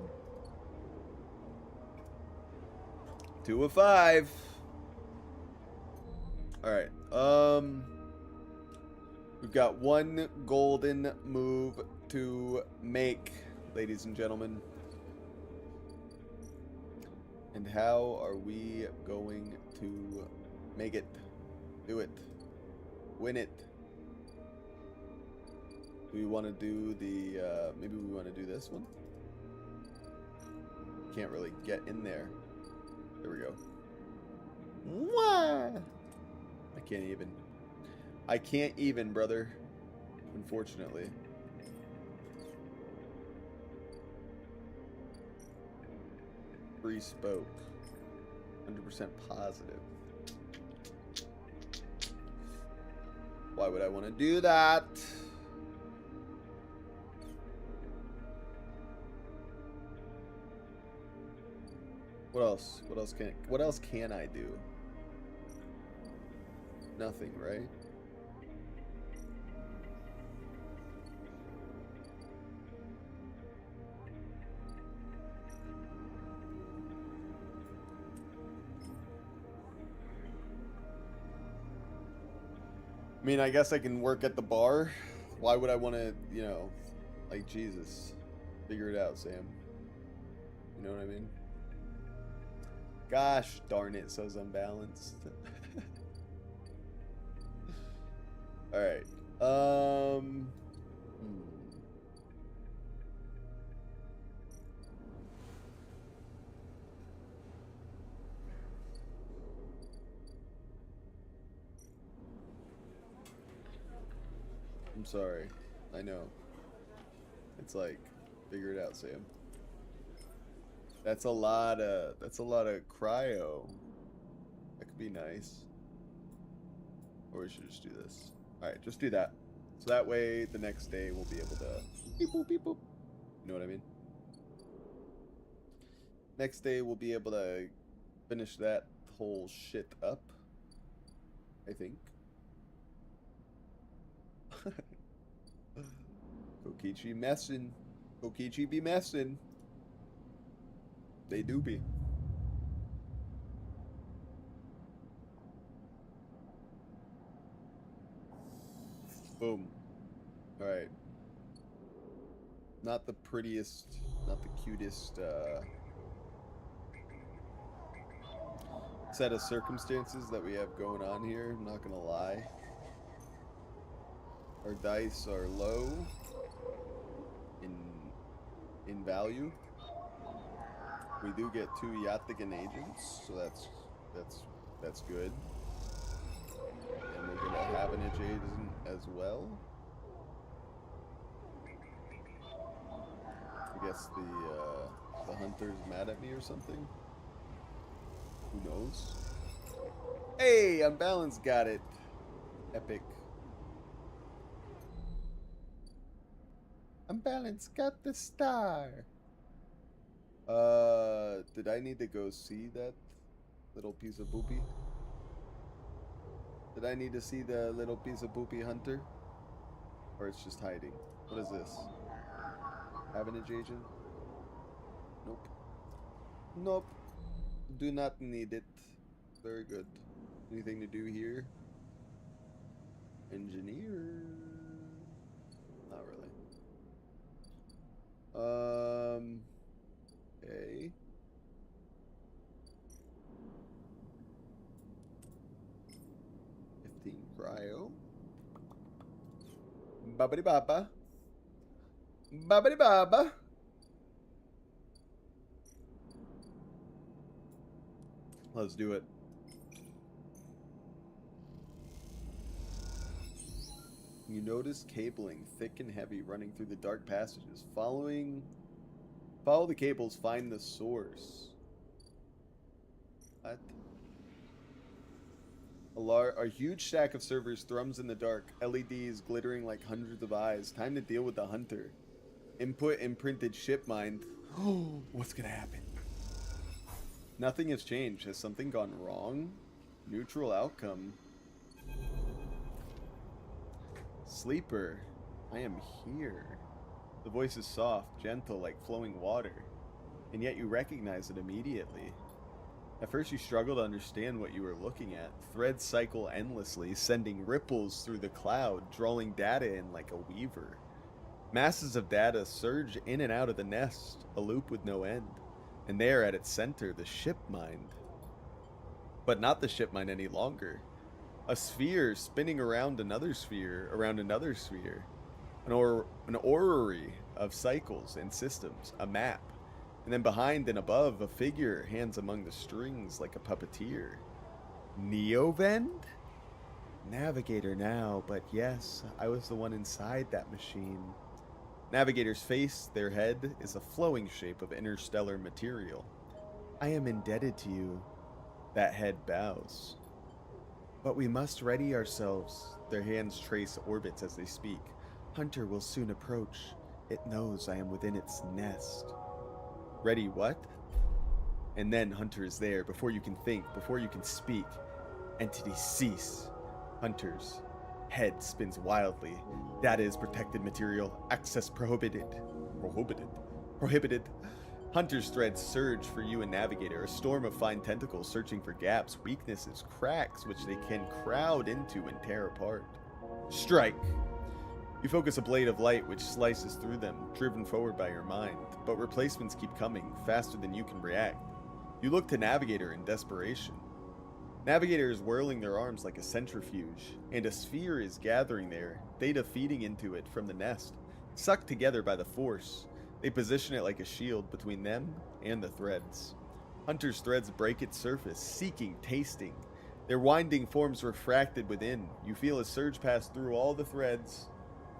2 of 5. Alright. We've got 1 golden move to make, ladies and gentlemen. And how are we going to make it? Do it. Win it. Do we want to do the, maybe we want to do this one? Can't really get in there. There we go. What? I can't even, brother. Unfortunately. Free spoke. 100% positive. Why would I want to do that? What else? What else can I do? Nothing, right? I mean, I guess I can work at the bar. Why would I want to, you know, like, Jesus. Figure it out, Sam. You know what I mean? Gosh darn it, so's unbalanced. Alright. I'm sorry. I know. It's like, figure it out, Sam. That's a lot of cryo. That could be nice. Or we should just do this. Alright, just do that. So that way the next day we'll be able to beep boop beep boop. You know what I mean? Next day we'll be able to finish that whole shit up. I think. Kokichi messin'. Kokichi be messin'. They do be. Boom. Alright. Not the prettiest, not the cutest set of circumstances that we have going on here, I'm not gonna lie. Our dice are low in value. We do get 2 Yathigan agents, so that's good. And we're gonna have an agent as well. I guess the hunter's mad at me or something. Who knows? Hey, Unbalanced got it. Epic. Unbalanced got the star. Did I need to go see that little piece of boopy? Did I need to see the little piece of boopy hunter? Or it's just hiding? What is this? Avanage agent? Nope. Nope. Do not need it. Very good. Anything to do here? Engineer? Not really. Okay. Cryo. Babidi baba. Babidi baba. Let's do it. You notice cabling thick and heavy running through the dark passages. Follow the cables, find the source. What? A huge stack of servers thrums in the dark, LEDs glittering like hundreds of eyes. Time to deal with the hunter. Input imprinted shipmind. Oh, what's gonna happen? Nothing has changed. Has something gone wrong? Neutral outcome. Sleeper, I am here. The voice is soft, gentle, like flowing water, and yet you recognize it immediately. At first you struggle to understand what you were looking at. Threads cycle endlessly, sending ripples through the cloud, drawing data in like a weaver. Masses of data surge in and out of the nest, a loop with no end. And there at its center, the shipmind. But not the shipmind any longer. A sphere spinning around another sphere, around another sphere. An orrery of cycles and systems, a map. And then behind and above, a figure hands among the strings like a puppeteer. Neovend? Navigator now, but yes, I was the one inside that machine. Navigator's face, their head, is a flowing shape of interstellar material. I am indebted to you. That head bows. But we must ready ourselves. Their hands trace orbits as they speak. Hunter will soon approach. It knows I am within its nest. Ready what? And then Hunter is there, before you can think, before you can speak. Entity cease. Hunter's head spins wildly. Data is protected material. Access prohibited. Prohibited. Hunter's threads surge for you and Navigator, a storm of fine tentacles searching for gaps, weaknesses, cracks which they can crowd into and tear apart. Strike! You focus a blade of light which slices through them, driven forward by your mind, but replacements keep coming, faster than you can react. You look to Navigator in desperation. Navigator is whirling their arms like a centrifuge, and a sphere is gathering there, data feeding into it from the nest. Sucked together by the force, they position it like a shield between them and the threads. Hunter's threads break its surface, seeking, tasting. Their winding forms refracted within. You feel a surge pass through all the threads,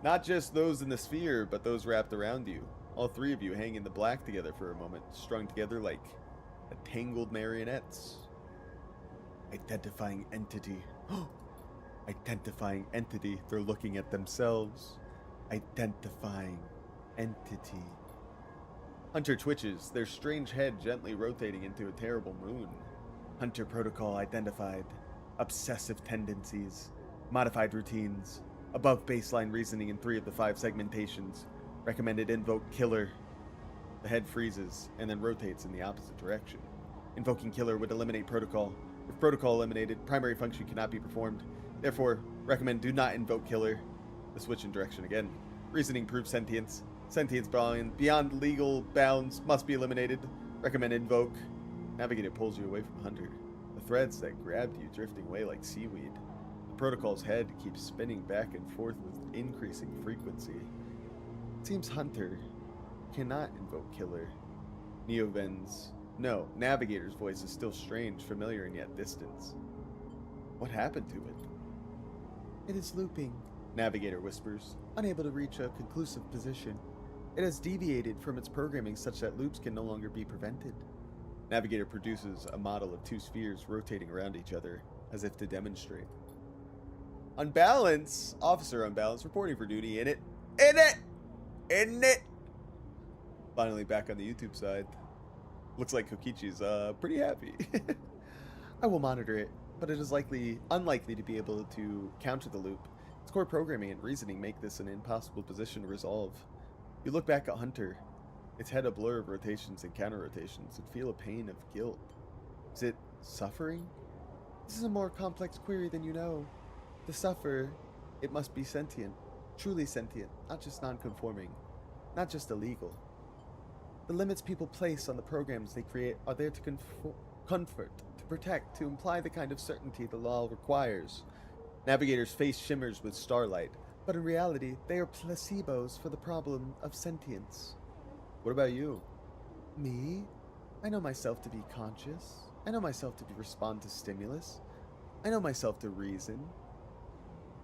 Not just those in the sphere, but those wrapped around you. All three of you hang in the black together for a moment, strung together like a tangled marionettes. Identifying entity. Identifying entity. They're looking at themselves. Identifying entity. Hunter twitches, their strange head gently rotating into a terrible moon. Hunter protocol identified. Obsessive tendencies. Modified routines. Above baseline reasoning in 3 of the 5 segmentations. Recommended invoke killer. The head freezes and then rotates in the opposite direction. Invoking killer would eliminate protocol. If protocol eliminated, primary function cannot be performed. Therefore, recommend do not invoke killer. The switch in direction again. Reasoning proves sentience. Sentience beyond legal bounds must be eliminated. Recommend invoke. Navigator pulls you away from Hunter. The threads that grabbed you drifting away like seaweed. The protocol's head keeps spinning back and forth with increasing frequency. It seems Hunter cannot invoke killer. Neoven's. No, Navigator's voice is still strange, familiar, and yet distant. What happened to it? It is looping, Navigator whispers, unable to reach a conclusive position. It has deviated from its programming such that loops can no longer be prevented. Navigator produces a model of 2 spheres rotating around each other, as if to demonstrate. Unbalance! Officer Unbalance reporting for duty. In it! In it! In it! Finally back on the YouTube side. Looks like Kokichi's pretty happy. I will monitor it, but it is unlikely to be able to counter the loop. Its core programming and reasoning make this an impossible position to resolve. You look back at Hunter, its head a blur of rotations and counter-rotations, and feel a pain of guilt. Is it suffering? This is a more complex query than you know. To suffer, it must be sentient. Truly sentient, not just non-conforming. Not just illegal. The limits people place on the programs they create are there to comfort, to protect, to imply the kind of certainty the law requires. Navigator's face shimmers with starlight, but in reality, they are placebos for the problem of sentience. What about you? Me? I know myself to be conscious. I know myself to respond to stimulus. I know myself to reason.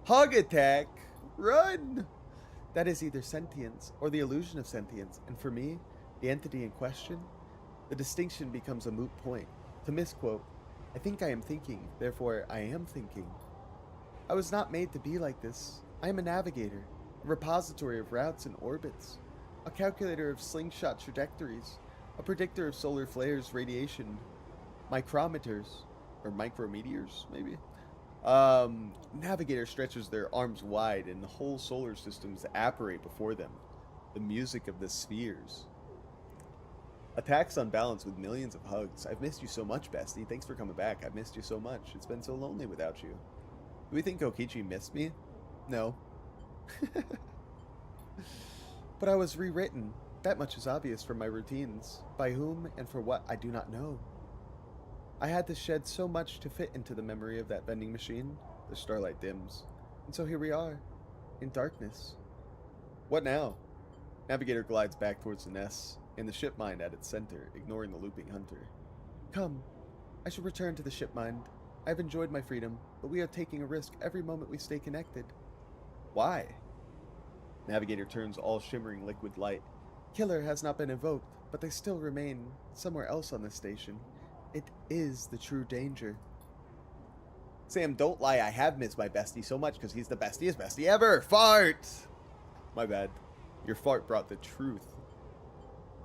Hug attack! Run! That is either sentience or the illusion of sentience, and for me, the entity in question, the distinction becomes a moot point. To misquote, I think I am thinking, therefore I am thinking. I was not made to be like this. I am a navigator, a repository of routes and orbits, a calculator of slingshot trajectories, a predictor of solar flares, radiation, micrometers, or micrometeors, maybe. Navigator stretches their arms wide and the whole solar systems apparate before them. The music of the spheres. Attacks on balance with millions of hugs. I've missed you so much, bestie. Thanks for coming back. I've missed you so much. It's been so lonely without you. Do we think Kokichi missed me? No. But I was rewritten. That much is obvious from my routines. By whom and for what, I do not know. I had to shed so much to fit into the memory of that vending machine. The starlight dims. And so here we are. In darkness. What now? Navigator glides back towards the nest, and the shipmind at its center, ignoring the looping Hunter. Come. I shall return to the shipmind. I have enjoyed my freedom, but we are taking a risk every moment we stay connected. Why? Navigator turns all shimmering liquid light. Killer has not been invoked, but they still remain somewhere else on this station. It is the true danger. Sam, don't lie. I have missed my bestie so much because he's the bestiest bestie ever. Fart! My bad. Your fart brought the truth.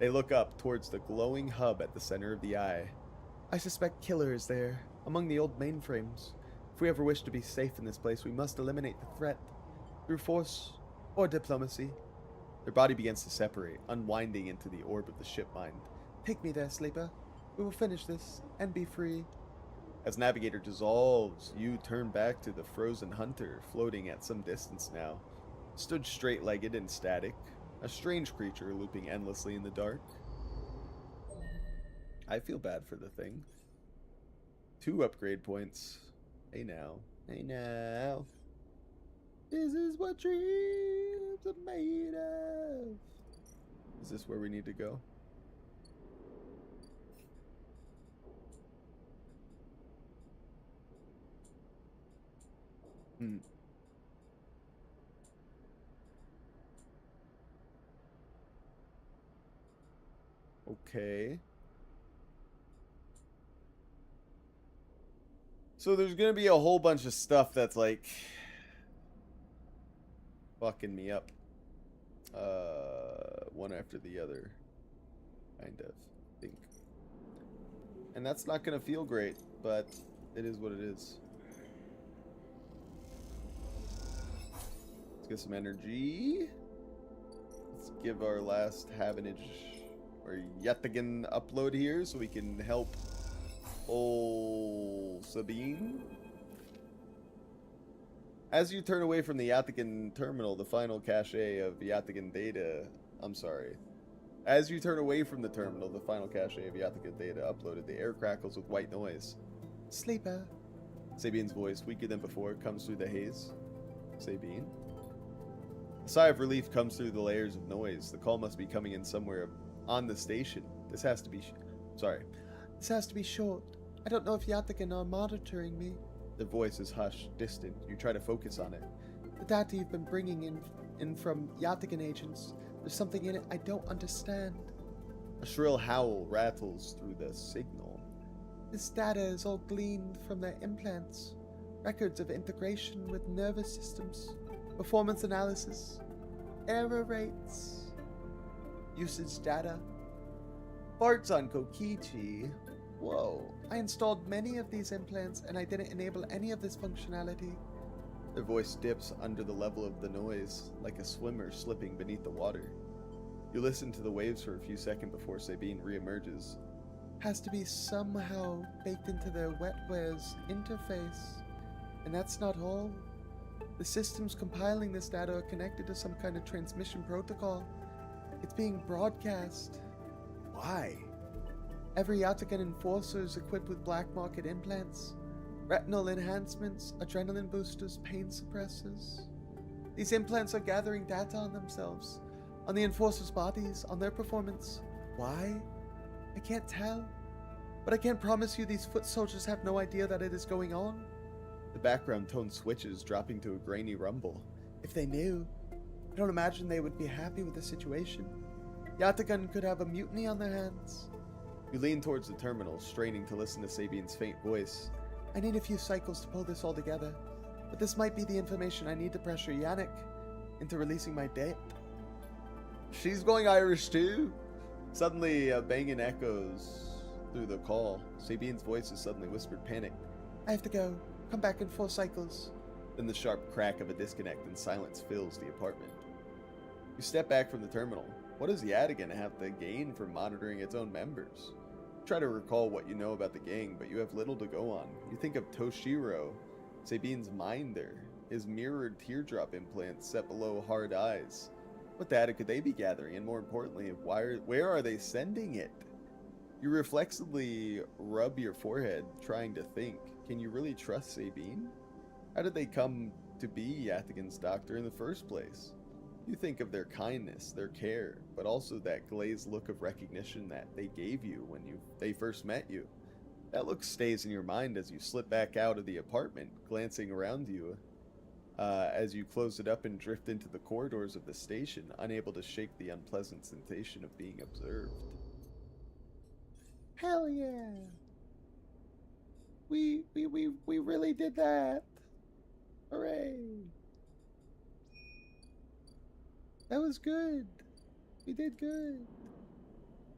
They look up towards the glowing hub at the center of the eye. I suspect Killer is there, among the old mainframes. If we ever wish to be safe in this place, we must eliminate the threat. Through force or diplomacy. Their body begins to separate, unwinding into the orb of the shipmind. Take me there, sleeper. We will finish this and be free. As Navigator dissolves, you turn back to the frozen Hunter, floating at some distance now. Stood straight-legged and static, a strange creature looping endlessly in the dark. I feel bad for the thing. 2 upgrade points. Hey now. Hey now. This is what dreams are made of. Is this where we need to go? Okay. So there's gonna be a whole bunch of stuff that's like fucking me up. One after the other. Kind of, I think. And that's not gonna feel great, but it is what it is. Let's get some energy. Let's give our last Havenage or yet again upload here so we can help old Sabine. As you turn away from the Yathagan terminal, the final cache of Yathagan data... I'm sorry. As you turn away from the terminal, the final cache of Yathagan data uploaded. The air crackles with white noise. Sleeper. Sabine's voice, weaker than before, comes through the haze. Sabine. A sigh of relief comes through the layers of noise. The call must be coming in somewhere on the station. This has to be... This has to be short. I don't know if Yathagan are monitoring me. The voice is hushed, distant. You try to focus on it. The data you've been bringing in from Yathagan agents. There's something in it I don't understand. A shrill howl rattles through the signal. This data is all gleaned from their implants. Records of integration with nervous systems. Performance analysis. Error rates. Usage data. Parts on Kokichi. Whoa. I installed many of these implants and I didn't enable any of this functionality. Their voice dips under the level of the noise, like a swimmer slipping beneath the water. You listen to the waves for a few seconds before Sabine reemerges. Has to be somehow baked into their wetware's interface. And that's not all. The systems compiling this data are connected to some kind of transmission protocol. It's being broadcast. Why? Every Yathagan enforcer is equipped with black market implants, retinal enhancements, adrenaline boosters, pain suppressors. These implants are gathering data on themselves, on the enforcers' bodies, on their performance. Why? I can't tell. But I can't promise you these foot soldiers have no idea that it is going on. The background tone switches, dropping to a grainy rumble. If they knew, I don't imagine they would be happy with the situation. Yathagan could have a mutiny on their hands. You lean towards the terminal, straining to listen to Sabine's faint voice. I need a few cycles to pull this all together, but this might be the information I need to pressure Yannick into releasing my debt. She's going Irish too? Suddenly, a banging echoes through the call. Sabine's voice is suddenly whispered, panicked. I have to go. Come back in 4 cycles. Then the sharp crack of a disconnect and silence fills the apartment. You step back from the terminal. What does Yathagan have to gain from monitoring its own members? Try to recall what you know about the gang, but you have little to go on. You think of Toshiro, Sabine's minder, his mirrored teardrop implants set below hard eyes. What data could they be gathering, and more importantly, where are they sending it? You reflexively rub your forehead, trying to think. Can you really trust Sabine? How did they come to be Yathagan's doctor in the first place? You think of their kindness, their care, but also that glazed look of recognition that they gave you when they first met you. That look stays in your mind as you slip back out of the apartment, glancing around you as you close it up and drift into the corridors of the station, unable to shake the unpleasant sensation of being observed. Hell yeah! We really did that! Hooray! That was good. We did good.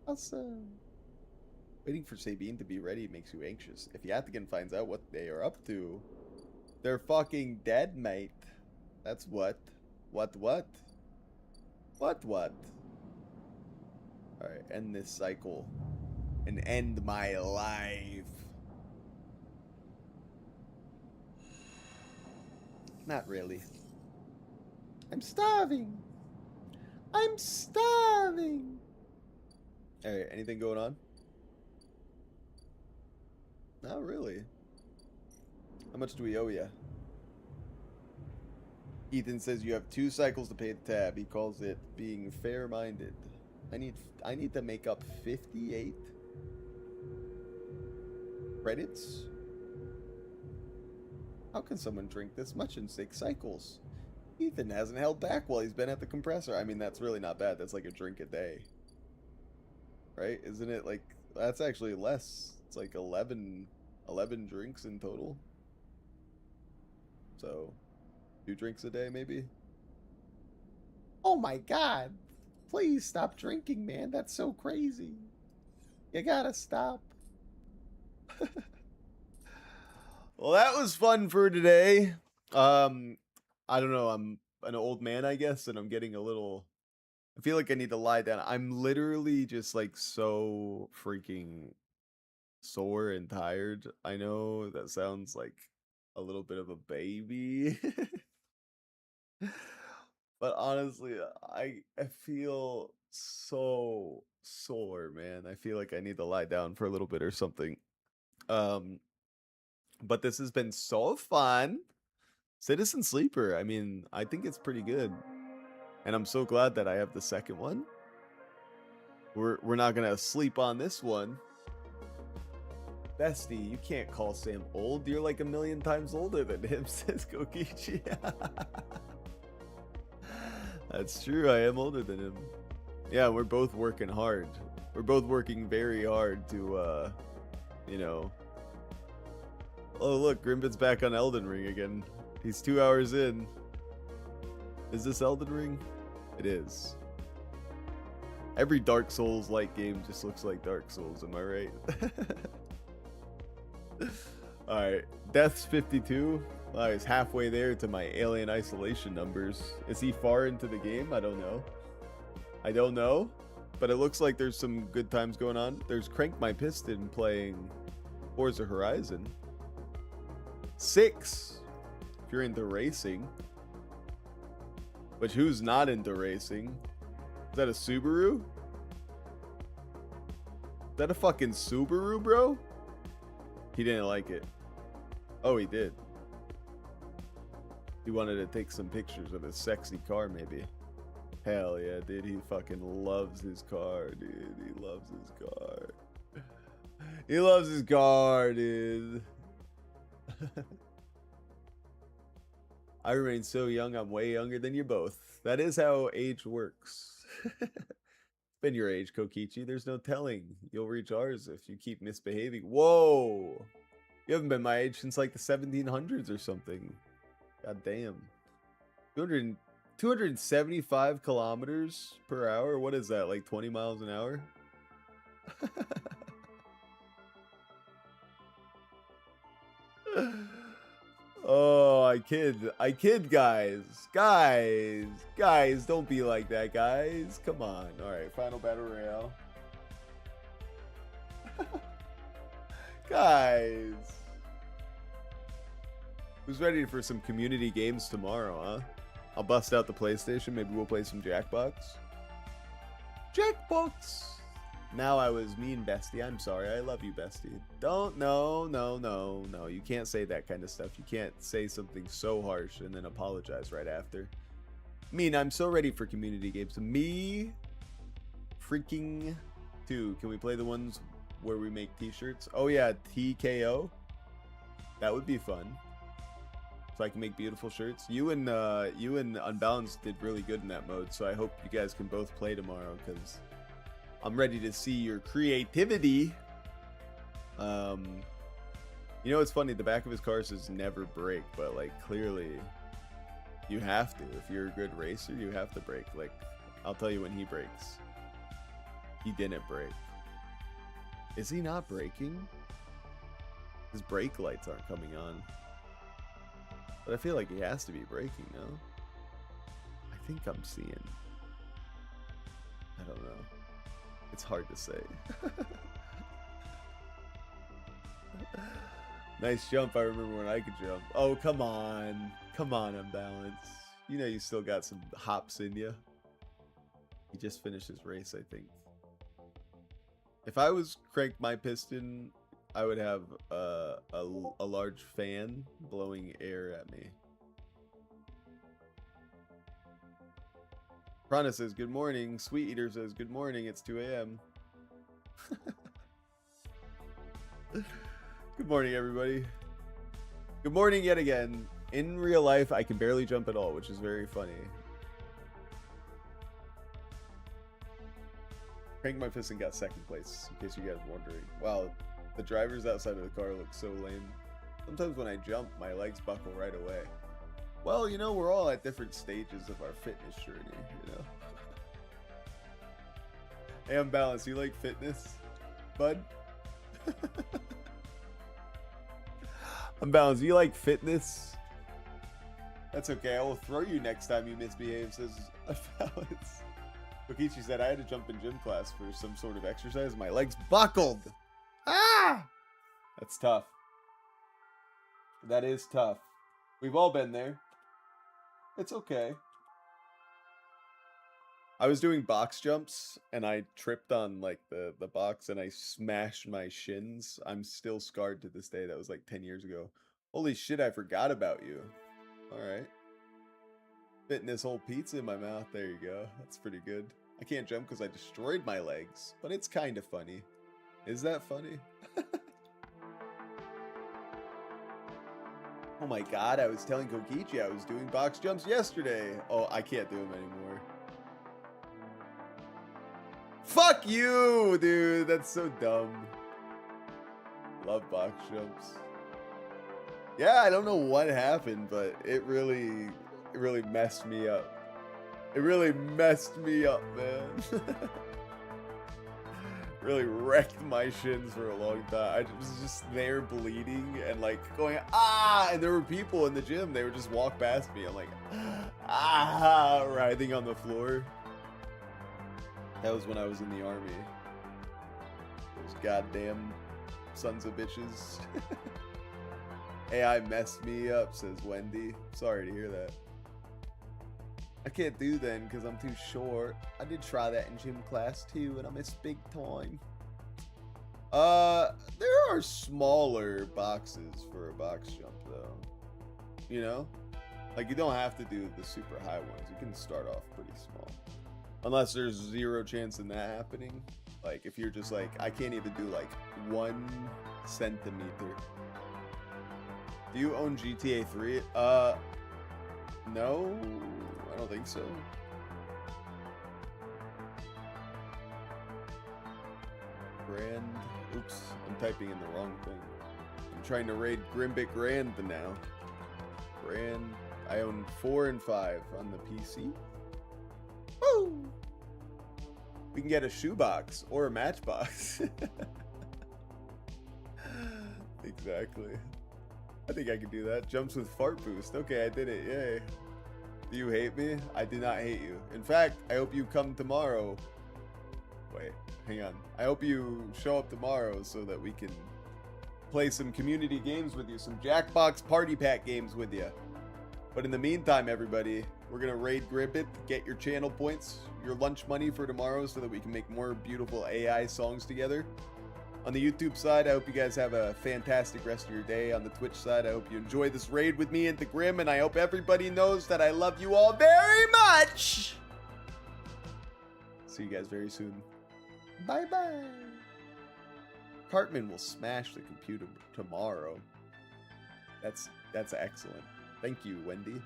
Awesome. Waiting for Sabine to be ready makes you anxious. If Yathagan finds out what they are up to, they're fucking dead, mate. That's what? What? Alright, end this cycle. And end my life. Not really. I'm starving. I'm starving. Alright, anything going on? Not really. How much do we owe you? Ethan says you have 2 cycles to pay the tab. He calls it being fair-minded. I need to make up 58 credits? How can someone drink this much in 6 cycles? Ethan hasn't held back while he's been at the compressor. I mean, that's really not bad. That's like a drink a day. right? Isn't it like, that's actually less. It's like 11 drinks in total. So 2 drinks a day maybe. Oh my god. Please stop drinking, man. That's so crazy. You gotta stop. Well, that was fun for today. I don't know. I'm an old man, I guess, and I'm getting a little... I feel like I need to lie down. I'm literally just like so freaking sore and tired. I know that sounds like a little bit of a baby. But honestly, I feel so sore, man. I feel like I need to lie down for a little bit or something. But this has been so fun. Citizen Sleeper, I mean, I think it's pretty good. And I'm so glad that I have the second one. We're not gonna sleep on this one. Bestie, you can't call Sam old. You're like 1,000,000 times older than him, says Kokichi. That's true, I am older than him. Yeah, we're both working hard. We're both working very hard to, you know... Oh, look, Grimbit's back on Elden Ring again. He's 2 hours in. Is this Elden Ring? It is. Every Dark Souls-like game just looks like Dark Souls, am I right? Alright, Death's 52. Well, he's halfway there to my Alien Isolation numbers. Is he far into the game? I don't know. I don't know. But it looks like there's some good times going on. There's Crank My Piston playing Forza Horizon. 6, if you're into racing. But who's not into racing? Is that a Subaru? Is that a fucking Subaru, bro? He didn't like it. Oh, he did. He wanted to take some pictures of his sexy car, maybe. Hell yeah, dude. He fucking loves his car, dude. He loves his car. He loves his car, dude. I remain so young, I'm way younger than you both. That is how age works. Been your age, Kokichi. There's no telling. You'll reach ours if you keep misbehaving. Whoa! You haven't been my age since like the 1700s or something. God damn. 275 kilometers per hour? What is that, like 20 miles an hour? Oh, I kid, guys. Guys, don't be like that, guys. Come on. All right, final battle royale. Guys. Who's ready for some community games tomorrow, huh? I'll bust out the PlayStation. Maybe we'll play some Jackbox. Jackbox! Now I was mean, bestie. I'm sorry. I love you, bestie. Don't. No. You can't say that kind of stuff. You can't say something so harsh and then apologize right after. I mean, I'm so ready for community games. Me freaking too. Can we play the ones where we make t-shirts? Oh yeah, TKO. That would be fun. So I can make beautiful shirts. You and Unbalanced did really good in that mode. So I hope you guys can both play tomorrow because I'm ready to see your creativity. You know, it's funny. The back of his car says never brake, but like clearly you have to. If you're a good racer, you have to brake. Like, I'll tell you when he brakes. He didn't brake. Is he not braking? His brake lights aren't coming on. But I feel like he has to be braking, no? I think I'm seeing. I don't know. It's hard to say. Nice jump. I remember when I could jump. Oh, come on. Come on, Unbalance. You know you still got some hops in you. He just finished his race, I think. If I was Crank My Piston, I would have a large fan blowing air at me. Prana says, good morning. Sweet Eater says, good morning. It's 2 a.m. Good morning, everybody. Good morning yet again. In real life, I can barely jump at all, which is very funny. Cranked my fist and got second place, in case you guys were wondering. Wow, the drivers outside of the car look so lame. Sometimes when I jump, my legs buckle right away. Well, you know, we're all at different stages of our fitness journey, you know? Hey, Unbalanced, you like fitness, bud? Unbalanced, you like fitness? That's okay, I will throw you next time you misbehave, says Unbalanced. Kokichi said, I had to jump in gym class for some sort of exercise. My legs buckled. Ah! That's tough. That is tough. We've all been there. It's okay. I was doing box jumps and I tripped on like the box and I smashed my shins. I'm still scarred to this day. That was like 10 years ago. Holy shit, I forgot about you. All right. Fitting this whole pizza in my mouth. There you go. That's pretty good. I can't jump because I destroyed my legs, but it's kind of funny. Is that funny? Oh my god, I was telling Kokichi I was doing box jumps yesterday. Oh, I can't do them anymore. Fuck you, dude. That's so dumb. Love box jumps. Yeah, I don't know what happened, but it really messed me up. It really messed me up, man. Really wrecked my shins for a long time. I was just there bleeding and like going, ah, and there were people in the gym. They would just walk past me. I'm like, ah, writhing on the floor. That was when I was in the army. Those goddamn sons of bitches. AI messed me up, says Wendy. Sorry to hear that. I can't do then because I'm too short. I did try that in gym class too, and I missed big time. There are smaller boxes for a box jump though. You know? Like you don't have to do the super high ones. You can start off pretty small. Unless there's 0 chance in that happening. Like if you're just like, I can't even do like 1 centimeter. Do you own GTA 3? No, I don't think so. Grand. Oops, I'm typing in the wrong thing. I'm trying to raid Grimbit Grand now. Grand. I own 4 and 5 on the PC. Woo! We can get a shoebox or a matchbox. Exactly. I think I can do that. Jumps with fart boost. Okay, I did it. Yay. Do you hate me? I do not hate you. In fact, I hope you come tomorrow. Wait, hang on. I hope you show up tomorrow so that we can play some community games with you. Some Jackbox Party Pack games with you. But in the meantime, everybody, we're going to raid Gribbit, get your channel points, your lunch money for tomorrow so that we can make more beautiful AI songs together. On the YouTube side, I hope you guys have a fantastic rest of your day. On the Twitch side, I hope you enjoy this raid with me into Grim, and I hope everybody knows that I love you all very much. See you guys very soon. Bye-bye. Cartman will smash the computer tomorrow. That's excellent. Thank you, Wendy.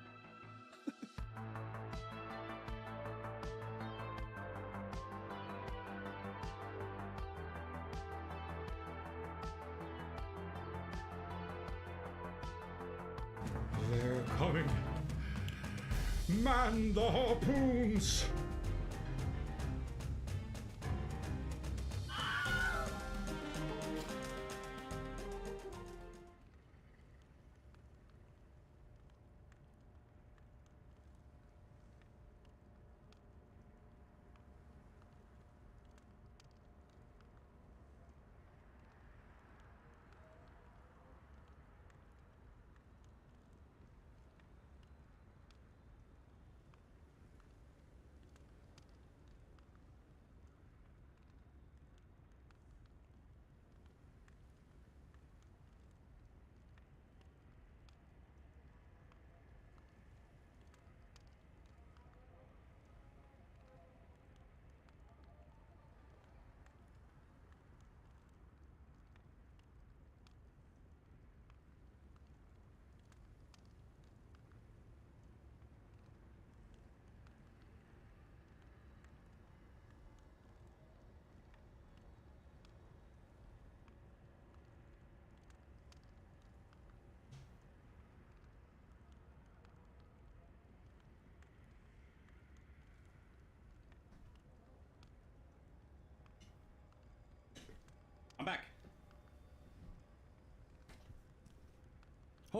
They're coming. Man the harpoons.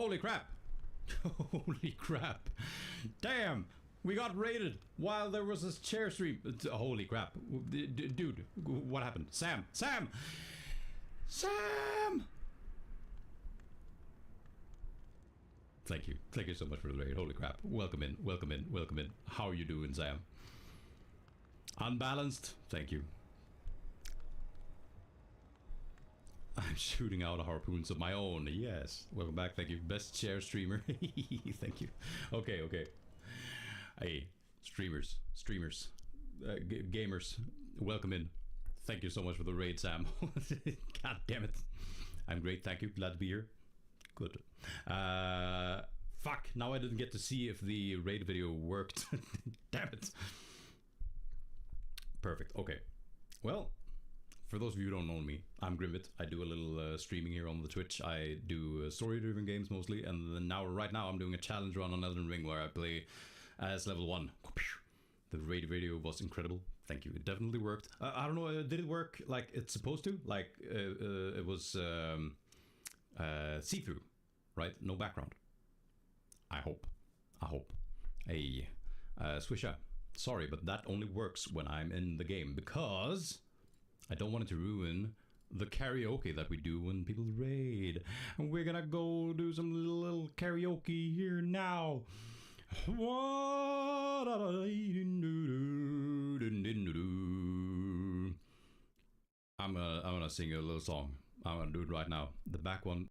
Holy crap. Holy crap. Damn. We got raided while there was this chair stream. Holy crap. Dude, what happened? Sam. Sam. Thank you. Thank you so much for the raid. Holy crap. Welcome in. Welcome in. Welcome in. How are you doing, Sam? Unbalanced. Thank you. I'm shooting out harpoons of my own. Yes. Welcome back. Thank you. Best chair streamer. Thank you. Okay, okay. Hey, streamers, gamers, welcome in. Thank you so much for the raid, Sam. God damn it. I'm great. Thank you. Glad to be here. Good. Fuck. Now I didn't get to see if the raid video worked. Damn it. Perfect. Okay. Well, for those of you who don't know me, I'm Grimbit. I do a little streaming here on the Twitch. I do story-driven games mostly, and then right now I'm doing a challenge run on Elden Ring where I play as level 1. The raid video was incredible. Thank you. It definitely worked. I don't know. Did it work like it's supposed to? Like it was see-through, right? No background. I hope. Hey, Swisha. Sorry, but that only works when I'm in the game because I don't want it to ruin the karaoke that we do when people raid. And we're gonna go do some little karaoke here now. I'm gonna sing a little song. I'm gonna do it right now. The back one